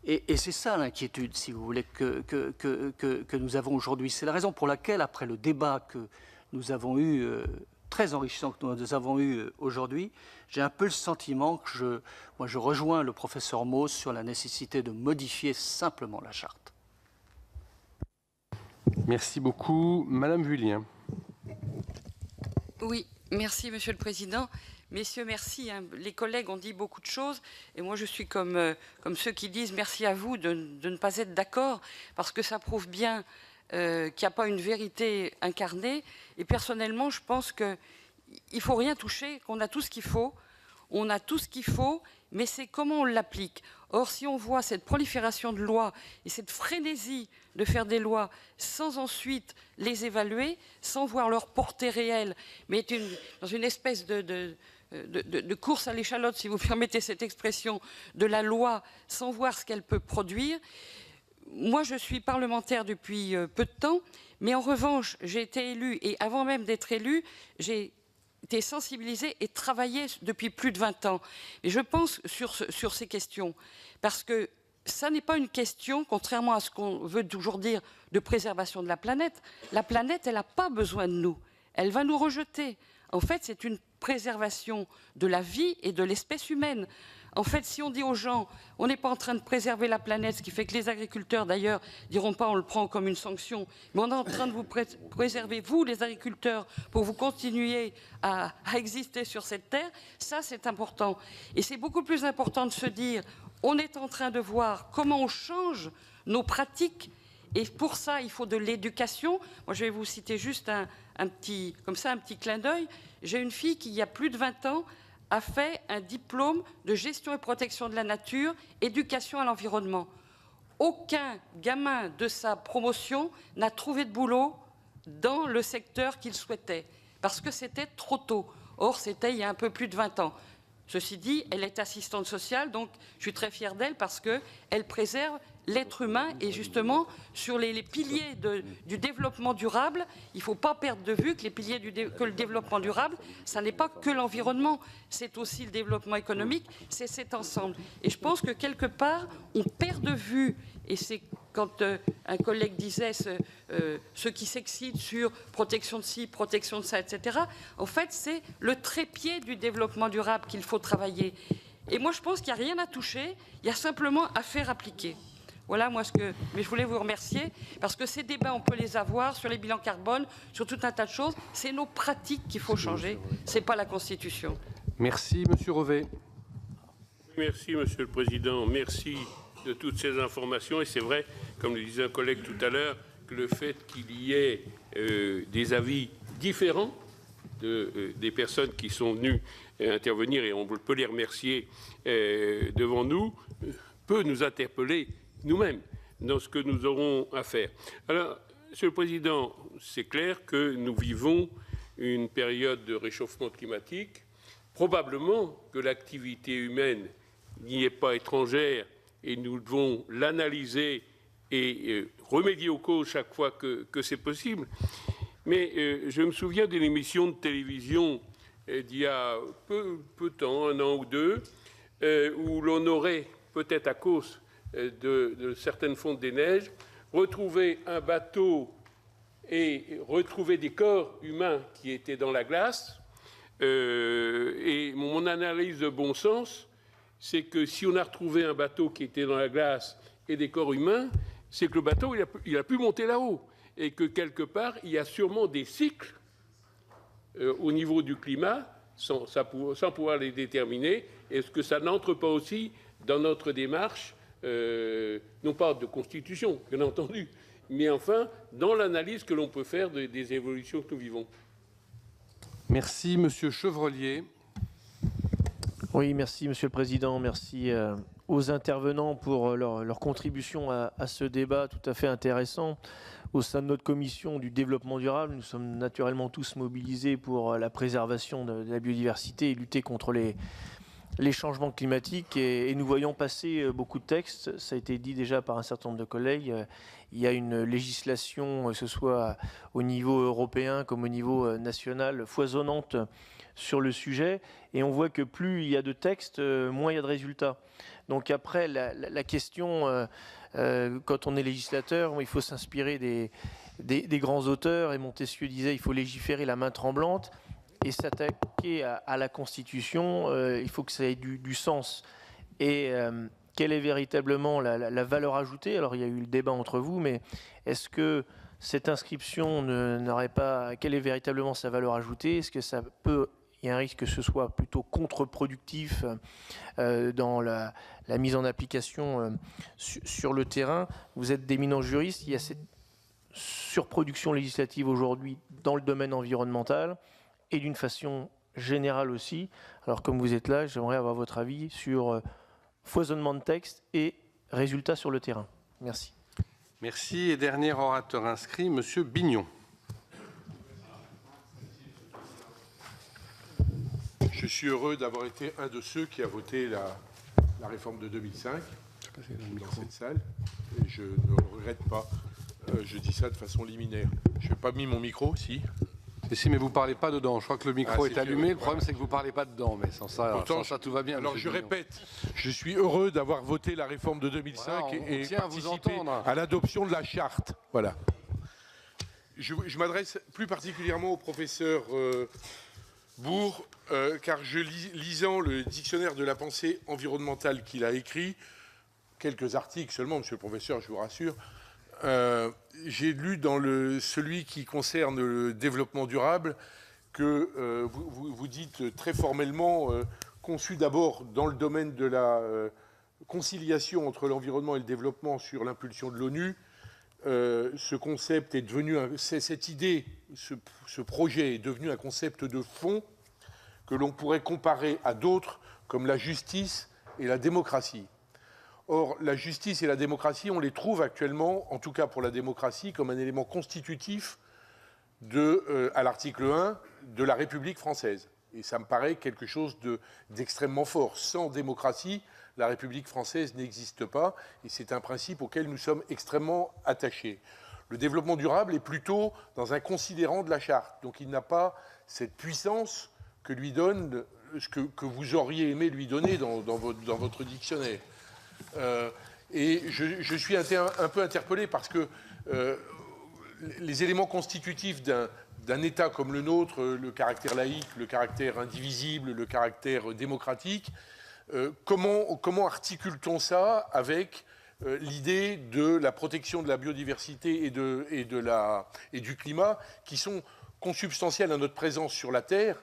Et c'est ça l'inquiétude, si vous voulez, que nous avons aujourd'hui. C'est la raison pour laquelle, après le débat que nous avons eu, très enrichissant que nous avons eu aujourd'hui, j'ai un peu le sentiment que je rejoins le professeur Mauss sur la nécessité de modifier simplement la charte. Merci beaucoup. Madame Vullien. Oui, merci Monsieur le Président. Messieurs, merci. Les collègues ont dit beaucoup de choses. Et moi, je suis comme ceux qui disent merci à vous de ne pas être d'accord, parce que ça prouve bien qu'il n'y a pas une vérité incarnée. Et personnellement, je pense qu'il ne faut rien toucher, qu'on a tout ce qu'il faut. On a tout ce qu'il faut, mais c'est comment on l'applique. Or, si on voit cette prolifération de lois et cette frénésie de faire des lois sans ensuite les évaluer, sans voir leur portée réelle, mais dans une espèce de course à l'échalote, si vous permettez cette expression, de la loi, sans voir ce qu'elle peut produire. Moi, je suis parlementaire depuis peu de temps, mais en revanche, j'ai été élue, et avant même d'être élue, j'ai été sensibilisée et travaillée depuis plus de 20 ans. Et je pense sur ces questions, parce que ça n'est pas une question, contrairement à ce qu'on veut toujours dire, de préservation de la planète. La planète, elle n'a pas besoin de nous. Elle va nous rejeter. En fait, c'est une préservation de la vie et de l'espèce humaine. En fait, si on dit aux gens, on n'est pas en train de préserver la planète, ce qui fait que les agriculteurs, d'ailleurs, diront pas on le prend comme une sanction, mais on est en train de vous préserver, vous, les agriculteurs, pour vous continuer à exister sur cette terre, ça, c'est important. Et c'est beaucoup plus important de se dire, on est en train de voir comment on change nos pratiques, et pour ça, il faut de l'éducation. Moi, je vais vous citer juste un petit clin d'œil. J'ai une fille qui, il y a plus de 20 ans, a fait un diplôme de gestion et protection de la nature, éducation à l'environnement. Aucun gamin de sa promotion n'a trouvé de boulot dans le secteur qu'il souhaitait, parce que c'était trop tôt. Or, c'était il y a un peu plus de 20 ans. Ceci dit, elle est assistante sociale, donc je suis très fière d'elle parce qu'elle préserve l'être humain et justement sur les piliers du développement durable, il ne faut pas perdre de vue que les piliers que le développement durable, ça n'est pas que l'environnement, c'est aussi le développement économique, c'est cet ensemble. Et je pense que quelque part, on perd de vue, et c'est quand un collègue disait ceux qui s'excitent sur protection de ci, protection de ça, etc., en fait, c'est le trépied du développement durable qu'il faut travailler. Et moi, je pense qu'il n'y a rien à toucher, il y a simplement à faire appliquer. Voilà, mais je voulais vous remercier, parce que ces débats, on peut les avoir sur les bilans carbone, sur tout un tas de choses. C'est nos pratiques qu'il faut changer, ce n'est pas la Constitution. Merci, Monsieur Revet. Merci, Monsieur le Président. Merci de toutes ces informations. Et c'est vrai, comme le disait un collègue tout à l'heure, que le fait qu'il y ait des avis différents des personnes qui sont venues intervenir, et on peut les remercier devant nous, peut nous interpeller nous-mêmes dans ce que nous aurons à faire. Alors, Monsieur le Président, c'est clair que nous vivons une période de réchauffement climatique. Probablement que l'activité humaine n'y est pas étrangère et nous devons l'analyser et remédier aux causes chaque fois que c'est possible. Mais je me souviens d'une émission de télévision d'il y a peu de temps, 1 an ou 2, où l'on aurait, peut-être à cause de certaines fontes des neiges, retrouver un bateau et retrouver des corps humains qui étaient dans la glace. Et mon analyse de bon sens, c'est que si on a retrouvé un bateau qui était dans la glace et des corps humains, c'est que le bateau, il a pu monter là-haut. Et que quelque part, il y a sûrement des cycles au niveau du climat sans pouvoir les déterminer? Est-ce que ça n'entre pas aussi dans notre démarche, non pas de constitution, bien entendu, mais enfin dans l'analyse que l'on peut faire des évolutions que nous vivons? Merci, Monsieur Chevrollier. Oui, merci, Monsieur le Président. Merci aux intervenants pour leur contribution à ce débat tout à fait intéressant. Au sein de notre commission du développement durable, nous sommes naturellement tous mobilisés pour la préservation de la biodiversité et lutter contre les changements climatiques. Et nous voyons passer beaucoup de textes. Ça a été dit déjà par un certain nombre de collègues. Il y a une législation, que ce soit au niveau européen comme au niveau national, foisonnante sur le sujet, et on voit que plus il y a de textes, moins il y a de résultats. Donc après, la question, quand on est législateur, il faut s'inspirer des grands auteurs, et Montesquieu disait il faut légiférer la main tremblante, et s'attaquer à la Constitution, il faut que ça ait du sens. Et quelle est véritablement la valeur ajoutée? Alors il y a eu le débat entre vous, mais est-ce que cette inscription n'aurait pas... Quelle est véritablement sa valeur ajoutée? Est-ce que ça peut... Il y a un risque que ce soit plutôt contre-productif dans la mise en application sur le terrain. Vous êtes d'éminents juristes. Il y a cette surproduction législative aujourd'hui dans le domaine environnemental et d'une façon générale aussi. Alors comme vous êtes là, j'aimerais avoir votre avis sur foisonnement de textes et résultats sur le terrain. Merci. Merci. Et dernier orateur inscrit, Monsieur Bignon. Je suis heureux d'avoir été un de ceux qui a voté la réforme de 2005 dans cette salle. Et je ne le regrette pas. Je dis ça de façon liminaire. Je n'ai pas mis mon micro, si. Si, mais vous ne parlez pas dedans. Je crois que le micro est allumé. Le problème, voilà. c'est que vous ne parlez pas dedans. Mais sans ça, Pourtant, tout va bien. Alors, je répète, je suis heureux d'avoir voté la réforme de 2005 voilà, et participé à l'adoption de la charte. Voilà. Je m'adresse plus particulièrement au professeur Bourg, car lisant le dictionnaire de la pensée environnementale qu'il a écrit, quelques articles seulement, monsieur le professeur, je vous rassure, j'ai lu dans celui qui concerne le développement durable que vous dites très formellement, conçu d'abord dans le domaine de la conciliation entre l'environnement et le développement sur l'impulsion de l'ONU. Ce concept est devenu, cette idée, ce projet est devenu un concept de fond que l'on pourrait comparer à d'autres comme la justice et la démocratie. Or, la justice et la démocratie, on les trouve actuellement, en tout cas pour la démocratie, comme un élément constitutif à l'article 1 de la République française. Et ça me paraît quelque chose d'extrêmement fort. Sans démocratie, la République française n'existe pas, et c'est un principe auquel nous sommes extrêmement attachés. Le développement durable est plutôt dans un considérant de la charte, donc il n'a pas cette puissance que lui donne ce que vous auriez aimé lui donner dans votre dictionnaire. Et je suis un peu interpellé parce que les éléments constitutifs d'un État comme le nôtre, le caractère laïque, le caractère indivisible, le caractère démocratique, comment articule-t-on ça avec l'idée de la protection de la biodiversité et du climat, qui sont consubstantiels à notre présence sur la Terre,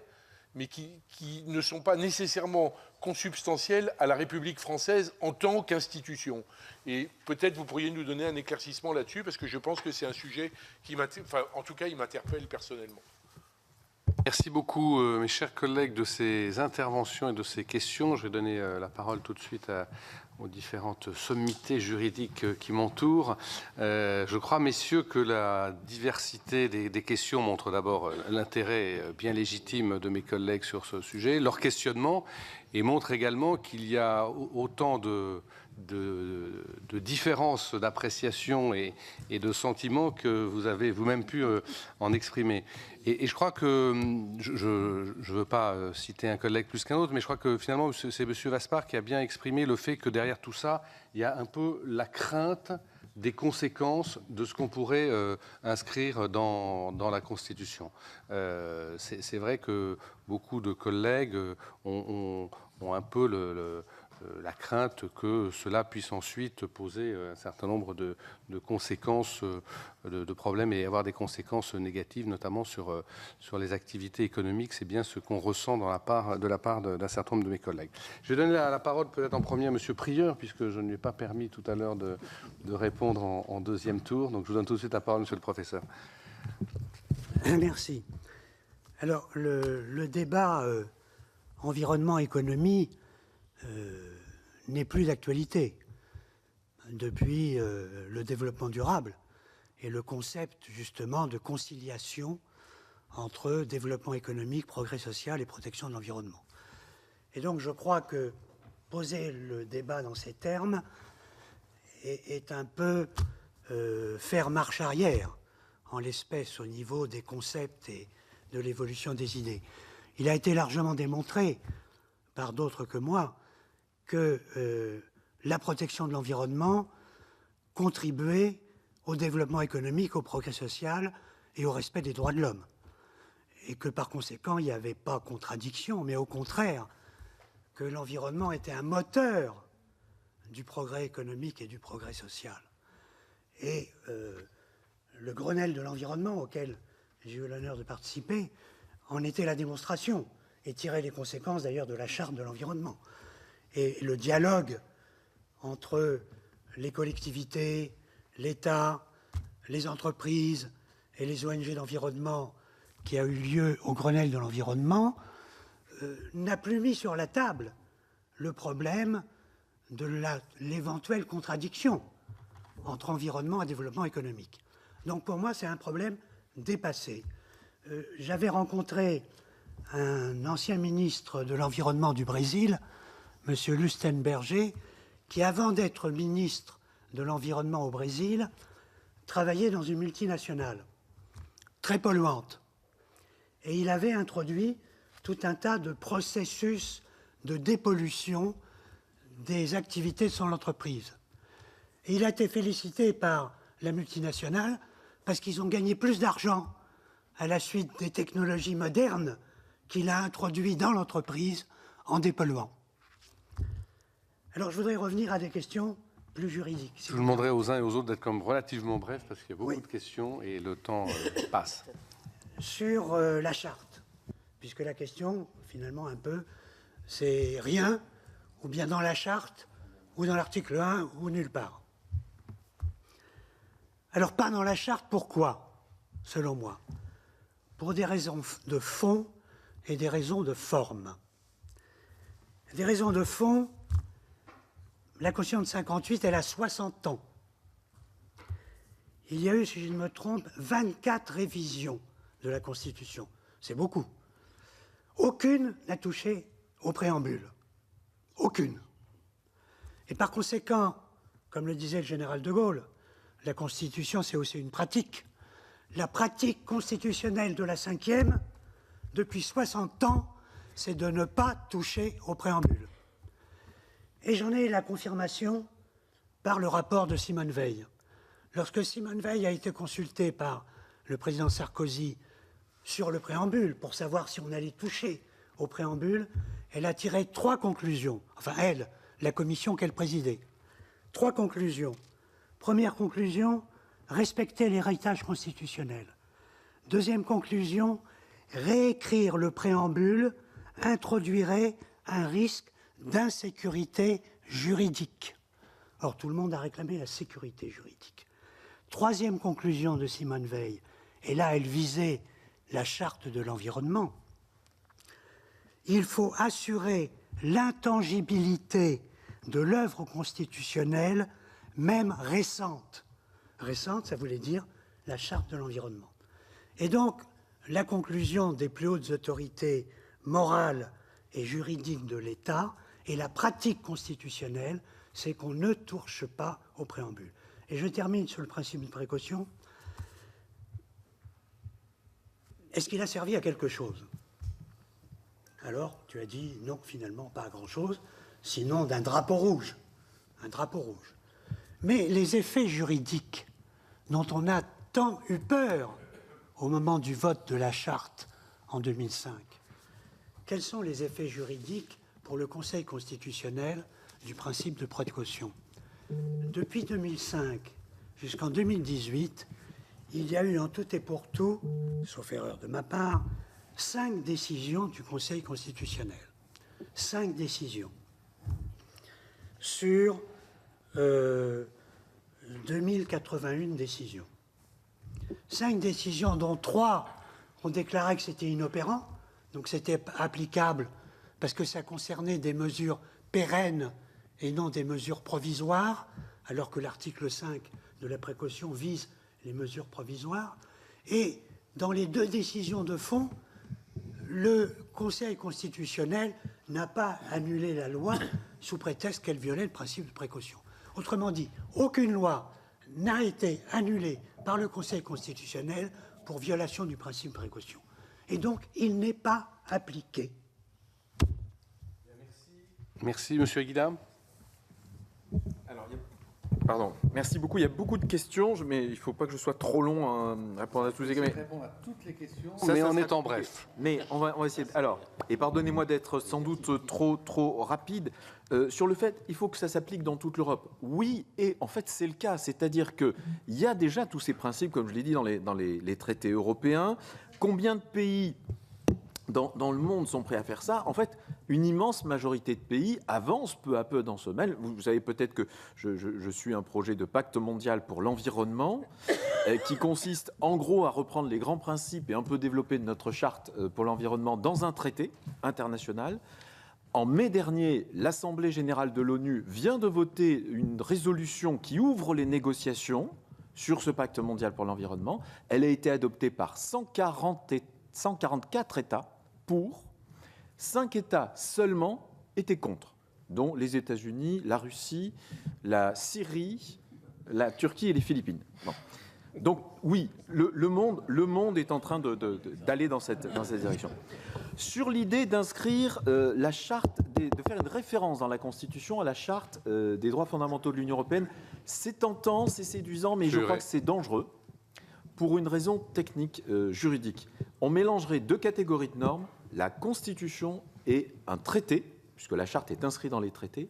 mais qui ne sont pas nécessairement consubstantiels à la République française en tant qu'institution. Et peut-être vous pourriez nous donner un éclaircissement là-dessus, parce que je pense que c'est un sujet qui en tout cas, il m'interpelle personnellement. Merci beaucoup, mes chers collègues, de ces interventions et de ces questions. Je vais donner la parole tout de suite aux différentes sommités juridiques qui m'entourent. Je crois, messieurs, que la diversité des questions montre d'abord l'intérêt bien légitime de mes collègues sur ce sujet, leur questionnement, et montre également qu'il y a autant de différences d'appréciation et de sentiments que vous avez vous-même pu en exprimer. Et je crois que, je ne veux pas citer un collègue plus qu'un autre, mais je crois que finalement c'est M. Vaspart qui a bien exprimé le fait que derrière tout ça, il y a un peu la crainte des conséquences de ce qu'on pourrait inscrire dans la Constitution. C'est vrai que beaucoup de collègues ont un peu la crainte que cela puisse ensuite poser un certain nombre de conséquences, de problèmes et avoir des conséquences négatives, notamment sur les activités économiques. C'est bien ce qu'on ressent de la part d'un certain nombre de mes collègues. Je vais donner la parole peut-être en premier à M. Prieur, puisque je ne lui ai pas permis tout à l'heure de répondre en deuxième tour. Donc je vous donne tout de suite la parole, Monsieur le professeur. Merci. Alors, le débat environnement-économie n'est plus d'actualité depuis le développement durable et le concept justement de conciliation entre développement économique, progrès social et protection de l'environnement. Et donc je crois que poser le débat dans ces termes est un peu faire marche arrière en l'espèce au niveau des concepts et de l'évolution des idées. Il a été largement démontré par d'autres que moi que la protection de l'environnement contribuait au développement économique, au progrès social et au respect des droits de l'homme. Et que par conséquent, il n'y avait pas contradiction, mais au contraire, que l'environnement était un moteur du progrès économique et du progrès social. Et le Grenelle de l'environnement, auquel j'ai eu l'honneur de participer, en était la démonstration et tirait les conséquences d'ailleurs de la charte de l'environnement. Et le dialogue entre les collectivités, l'État, les entreprises et les ONG d'environnement qui a eu lieu au Grenelle de l'environnement n'a plus mis sur la table le problème de l'éventuelle contradiction entre environnement et développement économique. Donc pour moi, c'est un problème dépassé. J'avais rencontré un ancien ministre de l'Environnement du Brésil, M. Lustenberger, qui, avant d'être ministre de l'Environnement au Brésil, travaillait dans une multinationale très polluante. Et il avait introduit tout un tas de processus de dépollution des activités de son entreprise. Et il a été félicité par la multinationale parce qu'ils ont gagné plus d'argent à la suite des technologies modernes qu'il a introduites dans l'entreprise en dépolluant. Alors je voudrais revenir à des questions plus juridiques. Je vous demanderai aux uns et aux autres d'être comme relativement brefs parce qu'il y a beaucoup de questions et le temps passe. Sur la charte, puisque la question, finalement, un peu, c'est rien, ou bien dans la charte, ou dans l'article 1, ou nulle part. Alors, pas dans la charte, pourquoi, selon moi? Pour des raisons de fond et des raisons de forme. Des raisons de fond, la Constitution de 58, elle a 60 ans. Il y a eu, si je ne me trompe, 24 révisions de la Constitution. C'est beaucoup. Aucune n'a touché au préambule. Aucune. Et par conséquent, comme le disait le général de Gaulle, la Constitution, c'est aussi une pratique. La pratique constitutionnelle de la 5e, depuis 60 ans, c'est de ne pas toucher au préambule. Et j'en ai la confirmation par le rapport de Simone Veil. Lorsque Simone Veil a été consultée par le président Sarkozy sur le préambule, pour savoir si on allait toucher au préambule, elle a tiré 3 conclusions. Enfin, elle, la commission qu'elle présidait. 3 conclusions. Première conclusion, respecter l'héritage constitutionnel. Deuxième conclusion, réécrire le préambule introduirait un risque d'insécurité juridique. Or, tout le monde a réclamé la sécurité juridique. Troisième conclusion de Simone Veil, et là, elle visait la charte de l'environnement. Il faut assurer l'intangibilité de l'œuvre constitutionnelle, même récente. Récente, ça voulait dire la charte de l'environnement. Et donc, la conclusion des plus hautes autorités morales et juridiques de l'État et la pratique constitutionnelle, c'est qu'on ne touche pas au préambule. Et je termine sur le principe de précaution. Est-ce qu'il a servi à quelque chose? Alors, tu as dit non, finalement, pas à grand-chose, sinon d'un drapeau rouge. Un drapeau rouge. Mais les effets juridiques dont on a tant eu peur au moment du vote de la charte en 2005, quels sont les effets juridiques pour le Conseil constitutionnel du principe de précaution. Depuis 2005 jusqu'en 2018, il y a eu en tout et pour tout, sauf erreur de ma part, 5 décisions du Conseil constitutionnel. 5 décisions sur 2081 décisions. 5 décisions dont 3 ont déclaré que c'était inopérant, donc c'était applicable parce que ça concernait des mesures pérennes et non des mesures provisoires, alors que l'article 5 de la précaution vise les mesures provisoires. Et dans les 2 décisions de fond, le Conseil constitutionnel n'a pas annulé la loi sous prétexte qu'elle violait le principe de précaution. Autrement dit, aucune loi n'a été annulée par le Conseil constitutionnel pour violation du principe de précaution. Et donc, il n'est pas appliqué. Merci, Monsieur Aguilar. Alors, pardon, merci beaucoup. Il y a beaucoup de questions, mais il ne faut pas que je sois trop long à répondre à tous les questions. Répondre à toutes les questions, mais en étant bref. Mais on va essayer. Alors, et pardonnez-moi d'être sans doute trop rapide. Sur le fait, il faut que ça s'applique dans toute l'Europe. Oui, et en fait, c'est le cas. C'est-à-dire qu'il y a déjà tous ces principes, comme je l'ai dit, dans les traités européens. Combien de pays dans le monde sont prêts à faire ça? En fait, une immense majorité de pays avancent peu à peu dans ce domaine. Vous savez peut-être que je suis un projet de pacte mondial pour l'environnement qui consiste en gros à reprendre les grands principes et un peu développer notre charte pour l'environnement dans un traité international. En mai dernier, l'Assemblée générale de l'ONU vient de voter une résolution qui ouvre les négociations sur ce pacte mondial pour l'environnement. Elle a été adoptée par 144 États pour, 5 États seulement étaient contre, dont les États-Unis, la Russie, la Syrie, la Turquie et les Philippines. Bon. Donc oui, le monde est en train d'aller dans cette direction. Sur l'idée d'inscrire la charte, de faire une référence dans la Constitution à la charte des droits fondamentaux de l'Union européenne, c'est tentant, c'est séduisant, mais je crois que c'est dangereux pour une raison technique, juridique. On mélangerait 2 catégories de normes, la Constitution et un traité, puisque la charte est inscrite dans les traités,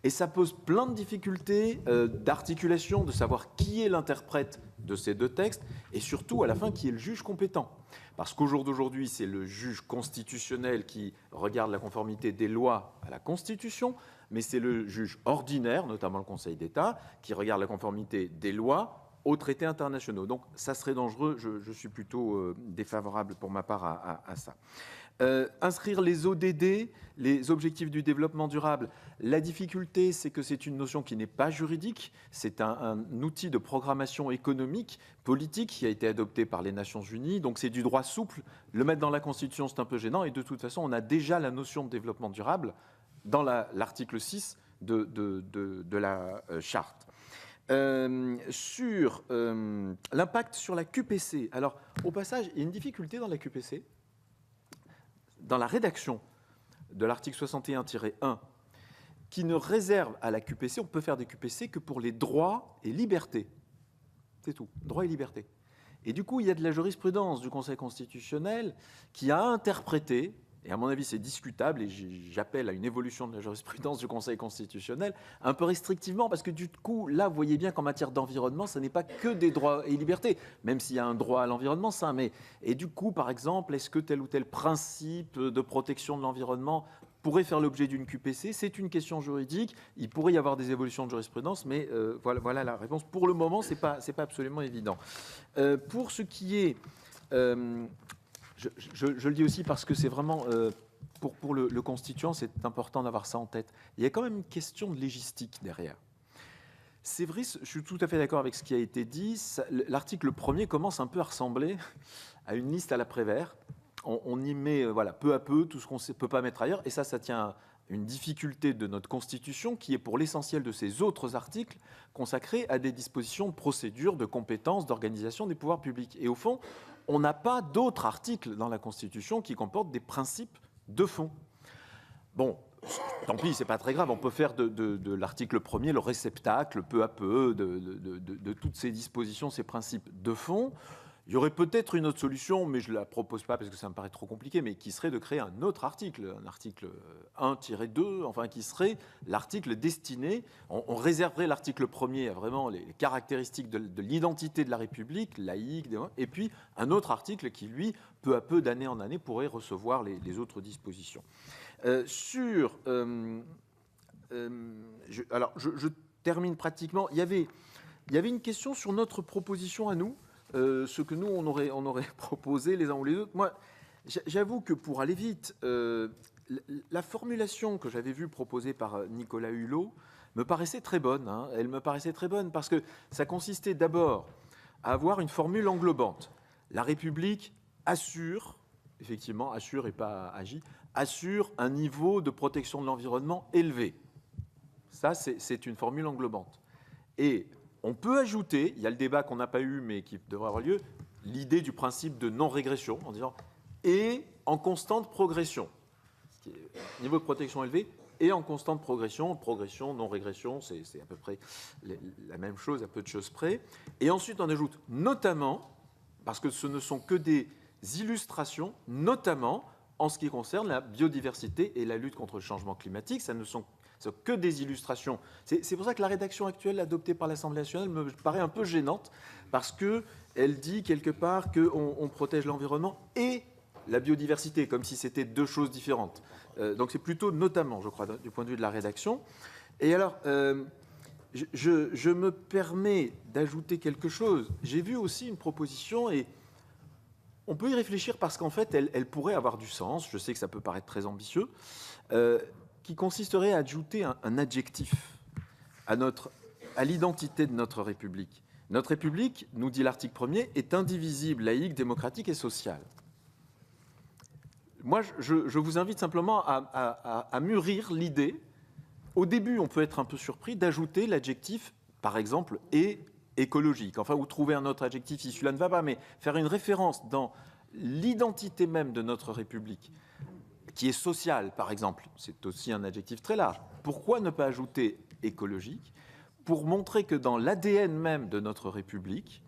et ça pose plein de difficultés d'articulation, de savoir qui est l'interprète de ces 2 textes, et surtout, à la fin, qui est le juge compétent. Parce qu'au jour d'aujourd'hui, c'est le juge constitutionnel qui regarde la conformité des lois à la Constitution, mais c'est le juge ordinaire, notamment le Conseil d'État, qui regarde la conformité des lois aux traités internationaux. Donc ça serait dangereux, je suis plutôt défavorable pour ma part à ça. Inscrire les ODD, les objectifs du développement durable, la difficulté, c'est que c'est une notion qui n'est pas juridique, c'est un outil de programmation économique, politique, qui a été adopté par les Nations Unies, donc c'est du droit souple. Le mettre dans la Constitution, c'est un peu gênant, et de toute façon, on a déjà la notion de développement durable dans l'article 6 de la charte. Sur l'impact sur la QPC, alors au passage, il y a une difficulté dans la QPC, dans la rédaction de l'article 61-1, qui ne réserve à la QPC, on peut faire des QPC que pour les droits et libertés. C'est tout, droits et libertés. Et du coup, il y a de la jurisprudence du Conseil constitutionnel qui a interprété, et à mon avis c'est discutable, et j'appelle à une évolution de la jurisprudence du Conseil constitutionnel, un peu restrictivement, parce que du coup, là, vous voyez bien qu'en matière d'environnement, ce n'est pas que des droits et libertés, même s'il y a un droit à l'environnement, ça, mais... Et du coup, par exemple, est-ce que tel ou tel principe de protection de l'environnement pourrait faire l'objet d'une QPC? C'est une question juridique, il pourrait y avoir des évolutions de jurisprudence, mais voilà la réponse. Pour le moment, c'est pas absolument évident. Pour ce qui est... Je le dis aussi parce que c'est vraiment, pour le constituant, c'est important d'avoir ça en tête. Il y a quand même une question de légistique derrière. C'est vrai, je suis tout à fait d'accord avec ce qui a été dit. L'article 1er commence un peu à ressembler à une liste à la Prévert. On y met peu à peu tout ce qu'on ne peut pas mettre ailleurs. Et ça tient à une difficulté de notre Constitution qui est pour l'essentiel de ces autres articles consacrés à des dispositions de procédure, de compétences, d'organisation des pouvoirs publics. Et au fond, on n'a pas d'autres articles dans la Constitution qui comportent des principes de fond. Bon, tant pis, c'est pas très grave. On peut faire de l'article 1er le réceptacle, peu à peu, de toutes ces dispositions, ces principes de fond. Il y aurait peut-être une autre solution, mais je ne la propose pas parce que ça me paraît trop compliqué, mais qui serait de créer un autre article, un article 1-2, enfin qui serait l'article destiné, on réserverait l'article 1er à vraiment les caractéristiques de l'identité de la République, laïque, et puis un autre article qui, lui, peu à peu, d'année en année, pourrait recevoir les autres dispositions. Je termine pratiquement. Il y avait une question sur notre proposition à nous. Ce que nous, on aurait proposé les uns ou les autres. Moi, j'avoue que pour aller vite, la formulation que j'avais vue proposée par Nicolas Hulot me paraissait très bonne. Hein. Elle me paraissait très bonne parce que ça consistait d'abord à avoir une formule englobante. La République assure, effectivement, assure et pas agit, assure un niveau de protection de l'environnement élevé. Ça, c'est une formule englobante. Et on peut ajouter, il y a le débat qu'on n'a pas eu mais qui devrait avoir lieu, l'idée du principe de non-régression en disant « et en constante progression ». Niveau de protection élevé et en constante progression. Progression, non-régression, c'est à peu près la même chose, à peu de choses près. Et ensuite, on ajoute notamment, parce que ce ne sont que des illustrations, notamment en ce qui concerne la biodiversité et la lutte contre le changement climatique. Ça ne sont que des illustrations. C'est pour ça que la rédaction actuelle adoptée par l'Assemblée nationale me paraît un peu gênante, parce qu'elle dit quelque part qu'on protège l'environnement et la biodiversité, comme si c'était deux choses différentes. Donc c'est plutôt notamment, je crois, du point de vue de la rédaction. Et alors, je me permets d'ajouter quelque chose. J'ai vu aussi une proposition, et on peut y réfléchir parce qu'en fait, elle pourrait avoir du sens. Je sais que ça peut paraître très ambitieux. Qui consisterait à ajouter un adjectif à l'identité de notre République. Notre République, nous dit l'article 1er, est indivisible, laïque, démocratique et sociale. Moi, je vous invite simplement à mûrir l'idée. Au début, on peut être un peu surpris d'ajouter l'adjectif, par exemple, et écologique. Enfin, ou trouver un autre adjectif si celui-là ne va pas, mais faire une référence dans l'identité même de notre République, qui est sociale, par exemple. C'est aussi un adjectif très large. Pourquoi ne pas ajouter écologique? Pour montrer que dans l'ADN même de notre République,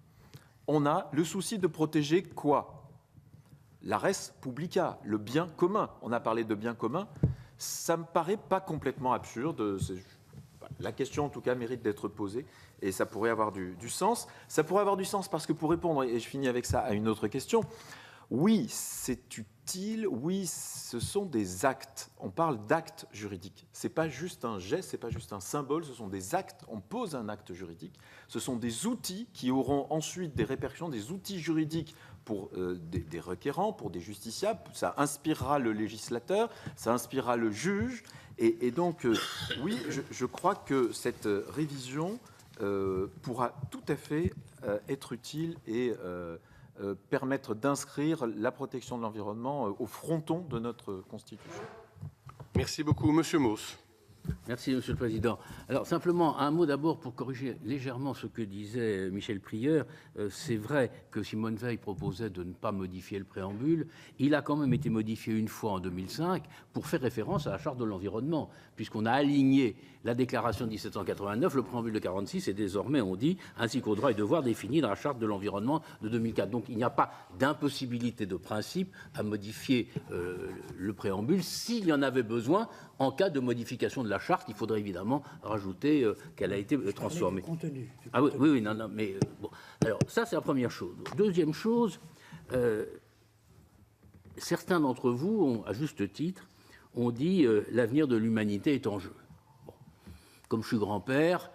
on a le souci de protéger quoi? La res publica, le bien commun. On a parlé de bien commun. Ça me paraît pas complètement absurde. La question, en tout cas, mérite d'être posée et ça pourrait avoir du sens. Ça pourrait avoir du sens parce que pour répondre, et je finis avec ça, à une autre question, oui, c'est utile, oui, ce sont des actes. On parle d'actes juridiques. Ce n'est pas juste un geste, ce n'est pas juste un symbole, ce sont des actes. On pose un acte juridique. Ce sont des outils qui auront ensuite des répercussions, des outils juridiques pour des requérants, pour des justiciables. Ça inspirera le législateur, ça inspirera le juge. Et donc, oui, je crois que cette révision pourra tout à fait être utile et permettre d'inscrire la protection de l'environnement au fronton de notre Constitution. Merci beaucoup. Monsieur Mauss. Merci, Monsieur le Président. Alors, simplement, un mot d'abord pour corriger légèrement ce que disait Michel Prieur. C'est vrai que Simone Veil proposait de ne pas modifier le préambule. Il a quand même été modifié une fois en 2005 pour faire référence à la Charte de l'environnement, puisqu'on a aligné la déclaration de 1789, le préambule de 46, et désormais on dit ainsi qu'aux droits et devoirs définis dans la Charte de l'environnement de 2004. Donc il n'y a pas d'impossibilité de principe à modifier le préambule s'il y en avait besoin. En cas de modification de la Charte, il faudrait évidemment rajouter qu'elle a été transformée. Contenu. Ah oui, non, mais bon. Alors ça, c'est la première chose. Deuxième chose, certains d'entre vous, à juste titre, ont dit l'avenir de l'humanité est en jeu. Bon. Comme je suis grand-père,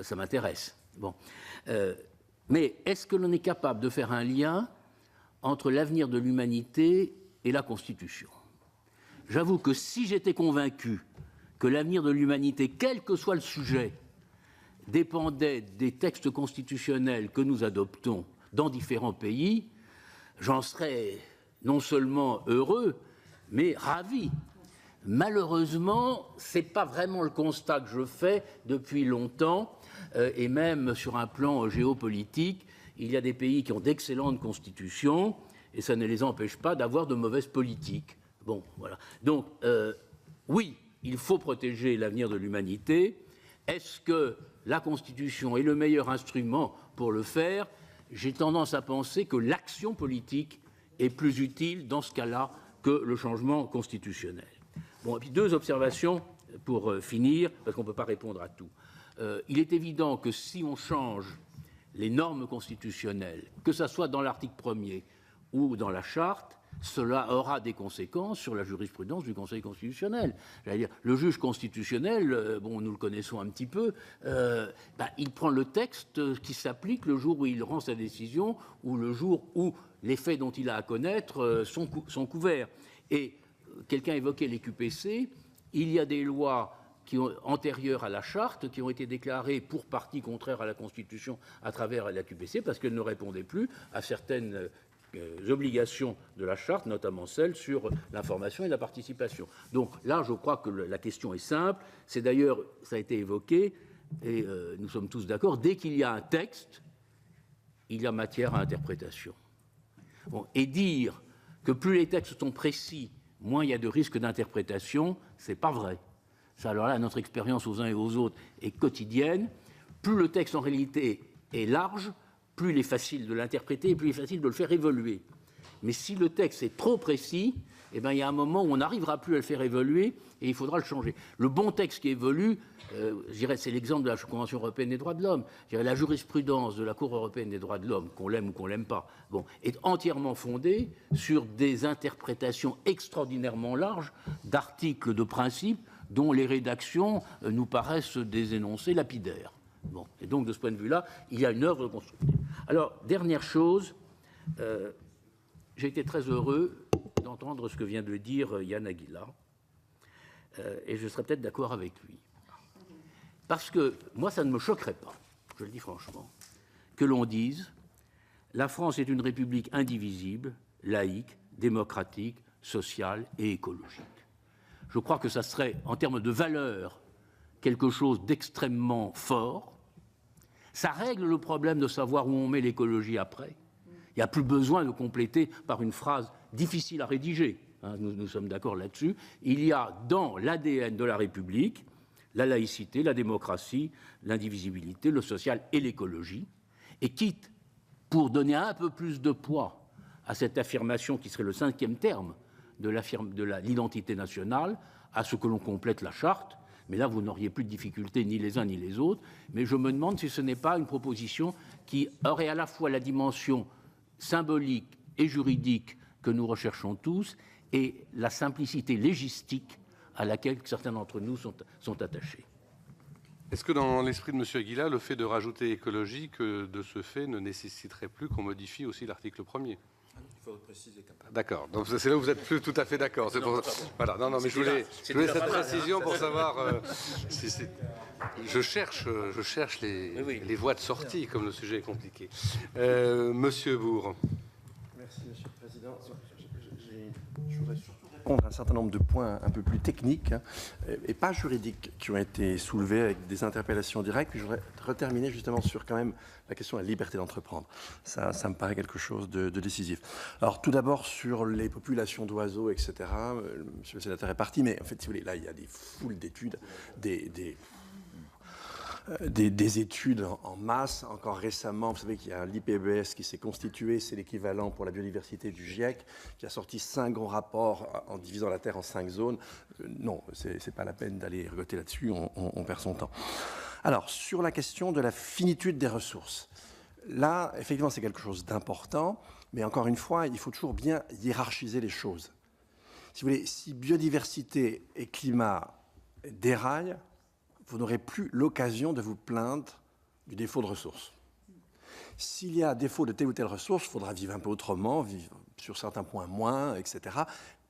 ça m'intéresse. Bon. Mais est-ce que l'on est capable de faire un lien entre l'avenir de l'humanité et la Constitution? J'avoue que si j'étais convaincu que l'avenir de l'humanité, quel que soit le sujet, dépendait des textes constitutionnels que nous adoptons dans différents pays, j'en serais non seulement heureux, mais ravi. Malheureusement, ce n'est pas vraiment le constat que je fais depuis longtemps, et même sur un plan géopolitique, il y a des pays qui ont d'excellentes constitutions, et ça ne les empêche pas d'avoir de mauvaises politiques. Bon, voilà. Donc, oui, il faut protéger l'avenir de l'humanité. Est-ce que la Constitution est le meilleur instrument pour le faire? j'ai tendance à penser que l'action politique est plus utile dans ce cas-là que le changement constitutionnel. Bon, et puis 2 observations pour finir, parce qu'on ne peut pas répondre à tout. Il est évident que si on change les normes constitutionnelles, que ce soit dans l'article 1er ou dans la charte, cela aura des conséquences sur la jurisprudence du Conseil constitutionnel. J'allais dire, le juge constitutionnel, bon, nous le connaissons un petit peu, il prend le texte qui s'applique le jour où il rend sa décision ou le jour où les faits dont il a à connaître sont couverts. Et quelqu'un évoquait les QPC, il y a des lois antérieures à la charte qui ont été déclarées pour partie contraires à la Constitution à travers la QPC parce qu'elles ne répondaient plus à certaines obligations de la charte, notamment celles sur l'information et la participation. Donc là, je crois que la question est simple. C'est d'ailleurs, ça a été évoqué, et nous sommes tous d'accord, dès qu'il y a un texte, il y a matière à interprétation. Bon, et dire que plus les textes sont précis, moins il y a de risques d'interprétation, c'est pas vrai. Ça, alors là, notre expérience aux uns et aux autres est quotidienne. Plus le texte, en réalité, est large, plus il est facile de l'interpréter et plus il est facile de le faire évoluer. Mais si le texte est trop précis, eh bien, il y a un moment où on n'arrivera plus à le faire évoluer et il faudra le changer. Le bon texte qui évolue, je dirais, c'est l'exemple de la Convention européenne des droits de l'homme. Je dirais, la jurisprudence de la Cour européenne des droits de l'homme, qu'on l'aime ou qu'on l'aime pas, bon, est entièrement fondée sur des interprétations extraordinairement larges d'articles de principes dont les rédactions nous paraissent des énoncés lapidaires. Bon. Et donc, de ce point de vue-là, il y a une œuvre constructive. Alors, dernière chose, j'ai été très heureux d'entendre ce que vient de dire Yann Aguila, et je serais peut-être d'accord avec lui. Parce que moi, ça ne me choquerait pas, je le dis franchement, que l'on dise « la France est une république indivisible, laïque, démocratique, sociale et écologique ». Je crois que ça serait, en termes de valeur, quelque chose d'extrêmement fort. Ça règle le problème de savoir où on met l'écologie après. Il n'y a plus besoin de compléter par une phrase difficile à rédiger. Hein, nous sommes d'accord là-dessus. Il y a dans l'ADN de la République la laïcité, la démocratie, l'indivisibilité, le social et l'écologie. Et quitte, pour donner un peu plus de poids à cette affirmation qui serait le 5e terme de l'identité nationale, à ce que l'on complète la charte, mais là, vous n'auriez plus de difficultés, ni les uns ni les autres. Mais je me demande si ce n'est pas une proposition qui aurait à la fois la dimension symbolique et juridique que nous recherchons tous et la simplicité légistique à laquelle certains d'entre nous sont attachés. Est-ce que dans l'esprit de M. Aguila, le fait de rajouter écologique, de ce fait, ne nécessiterait plus qu'on modifie aussi l'article 1er ? Il faut préciser. D'accord. Donc c'est là où vous êtes plus tout à fait d'accord. Voilà. Non, mais je voulais cette précision pour savoir. Je cherche les voies de sortie, comme le sujet est compliqué. Monsieur Bourg. Merci, Monsieur le Président. Je voudrais surtout répondre à un certain nombre de points un peu plus techniques et pas juridiques qui ont été soulevés avec des interpellations directes. Puis je voudrais reterminer justement sur quand même la question de la liberté d'entreprendre. Ça me paraît quelque chose de décisif. Alors tout d'abord sur les populations d'oiseaux, etc. Monsieur le sénateur est parti, mais en fait, si vous voulez, là il y a des foules d'études, des études en masse. Encore récemment, vous savez qu'il y a l'IPBES qui s'est constitué, c'est l'équivalent pour la biodiversité du GIEC, qui a sorti 5 grands rapports en divisant la Terre en 5 zones. Non, c'est pas la peine d'aller regoter là-dessus, on perd son temps. Alors, sur la question de la finitude des ressources, là, effectivement, c'est quelque chose d'important, mais encore une fois, il faut toujours bien hiérarchiser les choses. Si vous voulez, si biodiversité et climat déraillent, vous n'aurez plus l'occasion de vous plaindre du défaut de ressources. S'il y a défaut de telle ou telle ressource, il faudra vivre un peu autrement, vivre sur certains points moins, etc.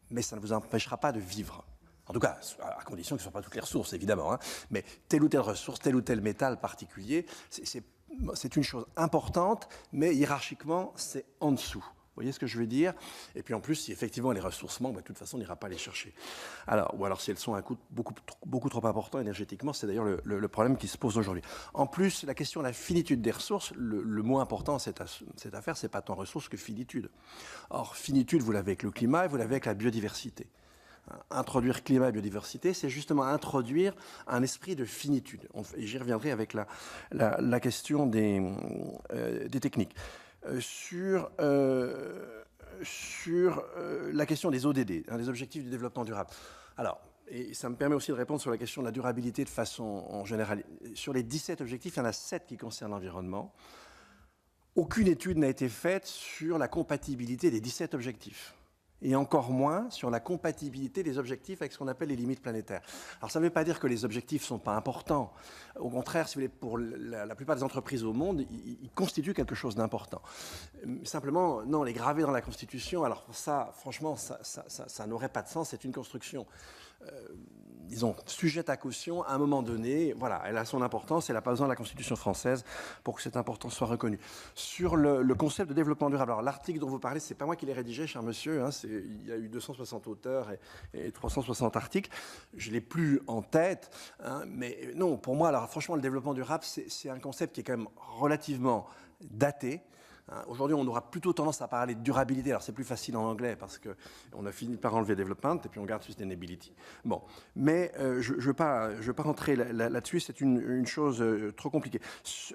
Mais ça ne vous empêchera pas de vivre. En tout cas, à condition que ce ne soient pas toutes les ressources, évidemment. Hein. Mais telle ou telle ressource, tel ou tel métal particulier, c'est une chose importante, mais hiérarchiquement, c'est en dessous. Vous voyez ce que je veux dire? Et puis en plus, si effectivement les ressources manquent, de toute façon, on n'ira pas les chercher. Ou alors si elles sont à un coût beaucoup trop important énergétiquement, c'est d'ailleurs le problème qui se pose aujourd'hui. En plus, la question de la finitude des ressources, le mot important à cette affaire, c'est pas tant ressources que finitude. Or, finitude, vous l'avez avec le climat et vous l'avez avec la biodiversité. Introduire climat et biodiversité, c'est justement introduire un esprit de finitude. Et j'y reviendrai avec la question des techniques. sur la question des ODD, hein, les objectifs du développement durable. Alors, et ça me permet aussi de répondre sur la question de la durabilité de façon en général. Sur les 17 objectifs, il y en a 7 qui concernent l'environnement. Aucune étude n'a été faite sur la compatibilité des 17 objectifs. Et encore moins sur la compatibilité des objectifs avec ce qu'on appelle les limites planétaires. Alors ça ne veut pas dire que les objectifs ne sont pas importants. Au contraire, si vous voulez, pour la plupart des entreprises au monde, ils constituent quelque chose d'important. Simplement, non, les graver dans la Constitution, alors ça, franchement, ça n'aurait pas de sens, c'est une construction. Disons, sujette à caution, à un moment donné, voilà, elle a son importance, elle n'a pas besoin de la Constitution française pour que cette importance soit reconnue. Sur le concept de développement durable, alors l'article dont vous parlez, c'est pas moi qui l'ai rédigé, cher monsieur, hein, il y a eu 260 auteurs et 360 articles, je l'ai plus en tête, hein, mais non, pour moi, alors franchement, le développement durable, c'est un concept qui est quand même relativement daté. Aujourd'hui, on aura plutôt tendance à parler de durabilité. Alors, c'est plus facile en anglais parce qu'on a fini par enlever development et puis on garde sustainability. Bon, mais je ne veux pas rentrer là-dessus, c'est une chose trop compliquée.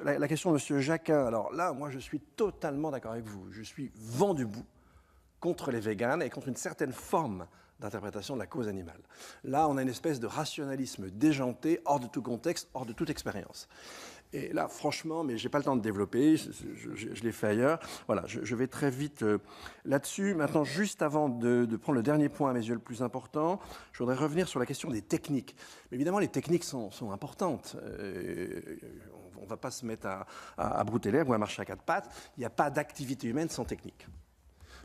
La question de M. Jacquin, alors là, moi, je suis totalement d'accord avec vous. Je suis vent debout contre les véganes et contre une certaine forme d'interprétation de la cause animale. Là, on a une espèce de rationalisme déjanté, hors de tout contexte, hors de toute expérience. Et là, franchement, mais je n'ai pas le temps de développer, je l'ai fait ailleurs. Voilà, je vais très vite là-dessus. Maintenant, juste avant de prendre le dernier point, à mes yeux, le plus important, je voudrais revenir sur la question des techniques. Mais évidemment, les techniques sont importantes. On ne va pas se mettre à brouter l'herbe ou à marcher à quatre pattes. Il n'y a pas d'activité humaine sans technique.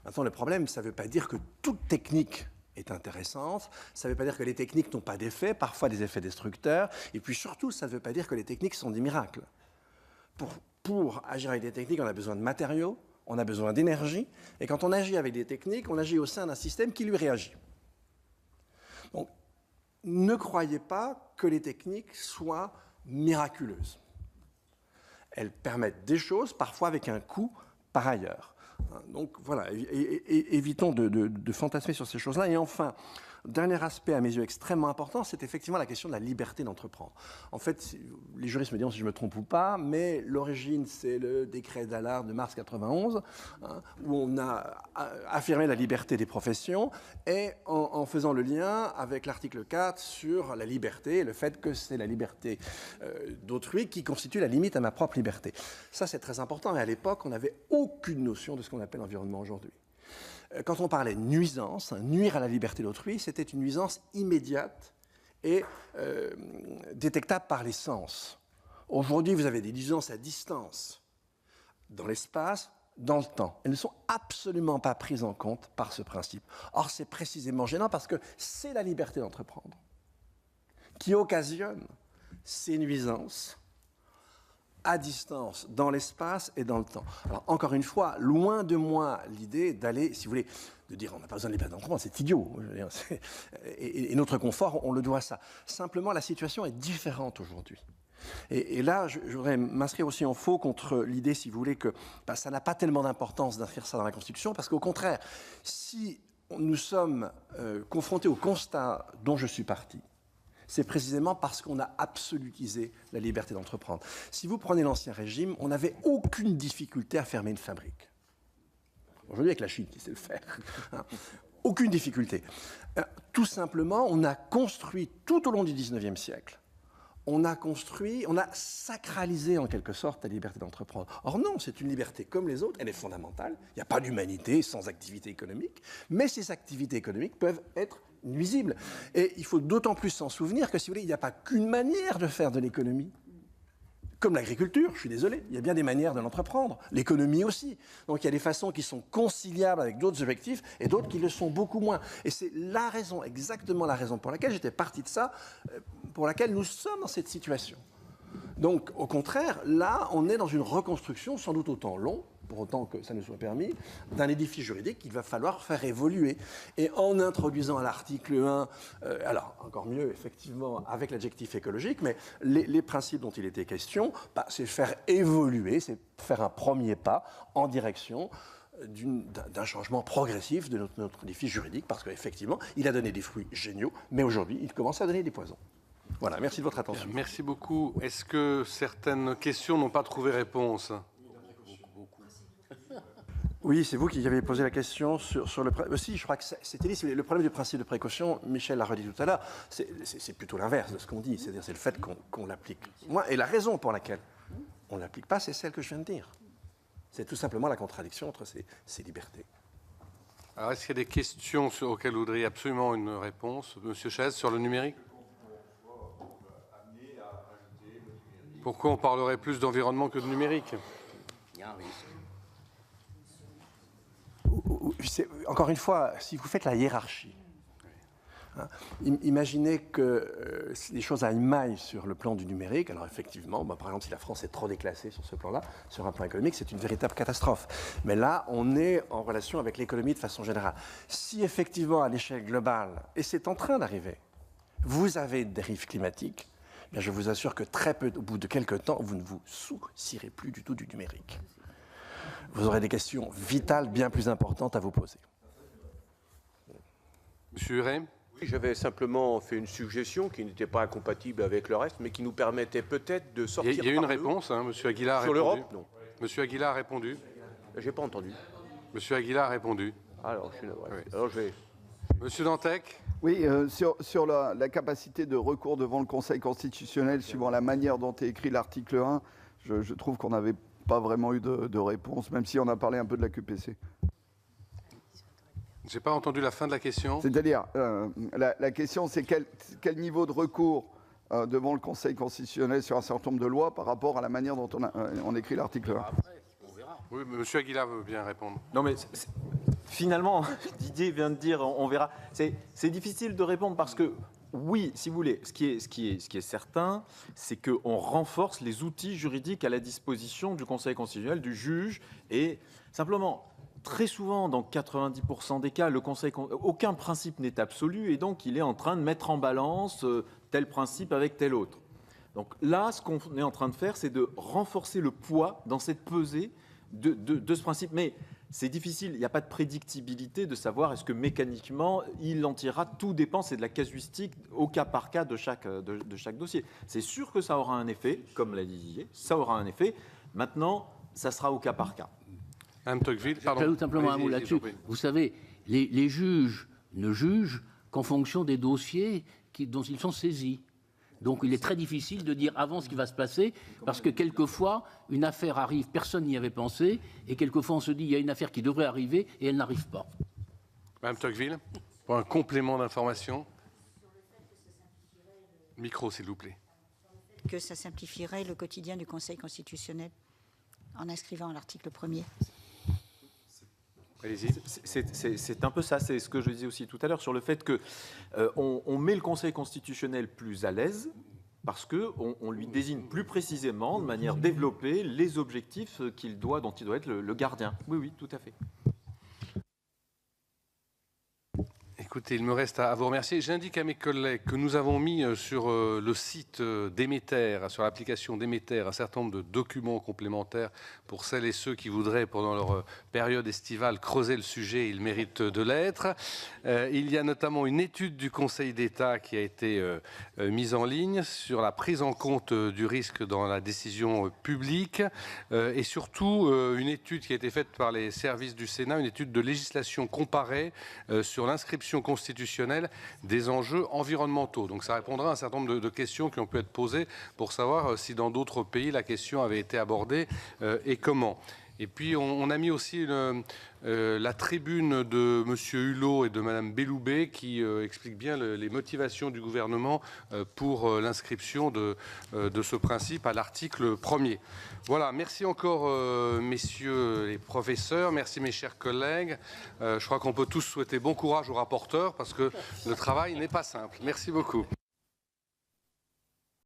Maintenant, le problème, ça ne veut pas dire que toute technique est intéressante. Ça ne veut pas dire que les techniques n'ont pas d'effets, parfois des effets destructeurs. Et puis surtout, ça ne veut pas dire que les techniques sont des miracles. Pour agir avec des techniques, on a besoin de matériaux, on a besoin d'énergie. Et quand on agit avec des techniques, on agit au sein d'un système qui lui réagit. Donc, ne croyez pas que les techniques soient miraculeuses. Elles permettent des choses, parfois avec un coût par ailleurs. Donc voilà, évitons de fantasmer sur ces choses-là. Et enfin, dernier aspect à mes yeux extrêmement important, c'est effectivement la question de la liberté d'entreprendre. En fait, les juristes me diront si je me trompe ou pas, mais l'origine, c'est le décret d'Allard de mars 91, hein, où on a affirmé la liberté des professions, et en faisant le lien avec l'article 4 sur la liberté, le fait que c'est la liberté d'autrui qui constitue la limite à ma propre liberté. Ça, c'est très important, et à l'époque, on n'avait aucune notion de ce qu'on appelle l'environnement aujourd'hui. Quand on parlait de nuisance, nuire à la liberté d'autrui, c'était une nuisance immédiate et détectable par les sens. Aujourd'hui, vous avez des nuisances à distance, dans l'espace, dans le temps. Elles ne sont absolument pas prises en compte par ce principe. Or, c'est précisément gênant parce que c'est la liberté d'entreprendre qui occasionne ces nuisances à distance, dans l'espace et dans le temps. Alors, encore une fois, loin de moi l'idée d'aller, si vous voulez, de dire on n'a pas besoin de liberté d'entreprendre, c'est idiot. Et notre confort, on le doit à ça. Simplement, la situation est différente aujourd'hui. Et là, je voudrais m'inscrire aussi en faux contre l'idée, si vous voulez, que ça n'a pas tellement d'importance d'inscrire ça dans la Constitution, parce qu'au contraire, si nous sommes confrontés au constat dont je suis parti, c'est précisément parce qu'on a absolutisé la liberté d'entreprendre. Si vous prenez l'Ancien Régime, on n'avait aucune difficulté à fermer une fabrique. Aujourd'hui, avec la Chine qui sait le faire. Hein. Aucune difficulté. Tout simplement, on a construit tout au long du XIXe siècle, on a sacralisé en quelque sorte la liberté d'entreprendre. Or non, c'est une liberté comme les autres, elle est fondamentale. Il n'y a pas d'humanité sans activité économique, mais ces activités économiques peuvent être nuisibles. Et il faut d'autant plus s'en souvenir que, si vous voulez, il n'y a pas qu'une manière de faire de l'économie. Comme l'agriculture, je suis désolé, il y a bien des manières de l'entreprendre. L'économie aussi. Donc il y a des façons qui sont conciliables avec d'autres objectifs et d'autres qui le sont beaucoup moins. Et c'est la raison, exactement la raison pour laquelle j'étais parti de ça, pour laquelle nous sommes dans cette situation. Donc au contraire, là, on est dans une reconstruction sans doute autant long, pour autant que ça nous soit permis, d'un édifice juridique qu'il va falloir faire évoluer. Et en introduisant à l'article 1, alors encore mieux effectivement avec l'adjectif écologique, mais les principes dont il était question, c'est faire évoluer, c'est faire un premier pas en direction d'un changement progressif de notre édifice juridique, parce qu'effectivement, il a donné des fruits géniaux, mais aujourd'hui, il commence à donner des poisons. Voilà, merci de votre attention. Bien, merci beaucoup. Est-ce que certaines questions n'ont pas trouvé réponse ? Oui, c'est vous qui avez posé la question sur le... Si, je crois que c'était le problème du principe de précaution, Michel l'a redit tout à l'heure, c'est plutôt l'inverse de ce qu'on dit, c'est-à-dire c'est le fait qu'on l'applique. Et la raison pour laquelle on ne l'applique pas, c'est celle que je viens de dire. C'est tout simplement la contradiction entre ces libertés. Alors, est-ce qu'il y a des questions auxquelles vous voudriez absolument une réponse, Monsieur Chaise, sur le numérique? Pourquoi on parlerait plus d'environnement que de numérique? Encore une fois, si vous faites la hiérarchie, imaginez que les choses aillent mal sur le plan du numérique. Alors effectivement, par exemple, si la France est trop déclassée sur ce plan-là, sur un plan économique, c'est une véritable catastrophe. Mais là, on est en relation avec l'économie de façon générale. Si effectivement, à l'échelle globale, et c'est en train d'arriver, vous avez des dérives climatiques, bien, je vous assure que très peu, au bout de quelques temps, vous ne vous soucierez plus du tout du numérique. Vous aurez des questions vitales bien plus importantes à vous poser. Monsieur Huré? Oui, j'avais simplement fait une suggestion qui n'était pas incompatible avec le reste, mais qui nous permettait peut-être de sortir. Il y a une réponse, hein, Monsieur Aguilar a sur répondu. l'Europe, non. Monsieur Aguilar a répondu. J'ai pas entendu. Monsieur Aguilar a répondu. Alors, je suis navré. Oui. Alors, je vais. Monsieur Dantec? Oui, sur la capacité de recours devant le Conseil constitutionnel, suivant la manière dont est écrit l'article 1, je trouve qu'on n'avait pas vraiment eu de réponse, même si on a parlé un peu de la QPC. Je n'ai pas entendu la fin de la question. C'est-à-dire, la question, c'est quel niveau de recours devant le Conseil constitutionnel sur un certain nombre de lois par rapport à la manière dont on écrit l'article 1. Oui, monsieur Aguilar veut bien répondre. Non, mais finalement, Didier vient de dire, on verra. C'est difficile de répondre parce que, oui, si vous voulez, ce qui est certain, c'est qu'on renforce les outils juridiques à la disposition du Conseil constitutionnel, du juge, et simplement, très souvent, dans 90% des cas, aucun principe n'est absolu, et donc il est en train de mettre en balance tel principe avec tel autre. Donc là, ce qu'on est en train de faire, c'est de renforcer le poids dans cette pesée de ce principe. Mais c'est difficile, il n'y a pas de prédictibilité de savoir est-ce que mécaniquement il en tirera. Tout dépend, c'est de la casuistique au cas par cas de chaque dossier. C'est sûr que ça aura un effet, comme l'a dit Didier, ça aura un effet. Maintenant, ça sera au cas par cas. Mme Tocqueville, pardon. J'ajoute simplement un mot là-dessus. Vous savez, les juges ne jugent qu'en fonction des dossiers dont ils sont saisis. Donc il est très difficile de dire avant ce qui va se passer, parce que quelquefois, une affaire arrive, personne n'y avait pensé, et quelquefois on se dit il y a une affaire qui devrait arriver, et elle n'arrive pas. Mme Tocqueville, pour un complément d'information. Micro, s'il vous plaît. Que ça simplifierait le quotidien du Conseil constitutionnel en inscrivant l'article 1er. C'est un peu ça, c'est ce que je disais aussi tout à l'heure sur le fait que on met le Conseil constitutionnel plus à l'aise parce qu'on lui désigne plus précisément, de manière développée, les objectifs dont il doit être le gardien. Oui, oui, tout à fait. Écoutez, il me reste à vous remercier. J'indique à mes collègues que nous avons mis sur le site d'Émeter, sur l'application d'Émeter, un certain nombre de documents complémentaires pour celles et ceux qui voudraient, pendant leur période estivale, creuser le sujet. Ils méritent de l'être. Il y a notamment une étude du Conseil d'État qui a été mise en ligne sur la prise en compte du risque dans la décision publique et surtout une étude qui a été faite par les services du Sénat, une étude de législation comparée sur l'inscription constitutionnelle des enjeux environnementaux. Donc ça répondra à un certain nombre de questions qui ont pu être posées pour savoir si dans d'autres pays la question avait été abordée et comment. Et puis on a mis aussi la tribune de M. Hulot et de Mme Belloubet qui explique bien les motivations du gouvernement pour l'inscription de ce principe à l'article 1er. Voilà, merci encore messieurs les professeurs, merci mes chers collègues. Je crois qu'on peut tous souhaiter bon courage aux rapporteurs parce que le travail n'est pas simple. Merci beaucoup.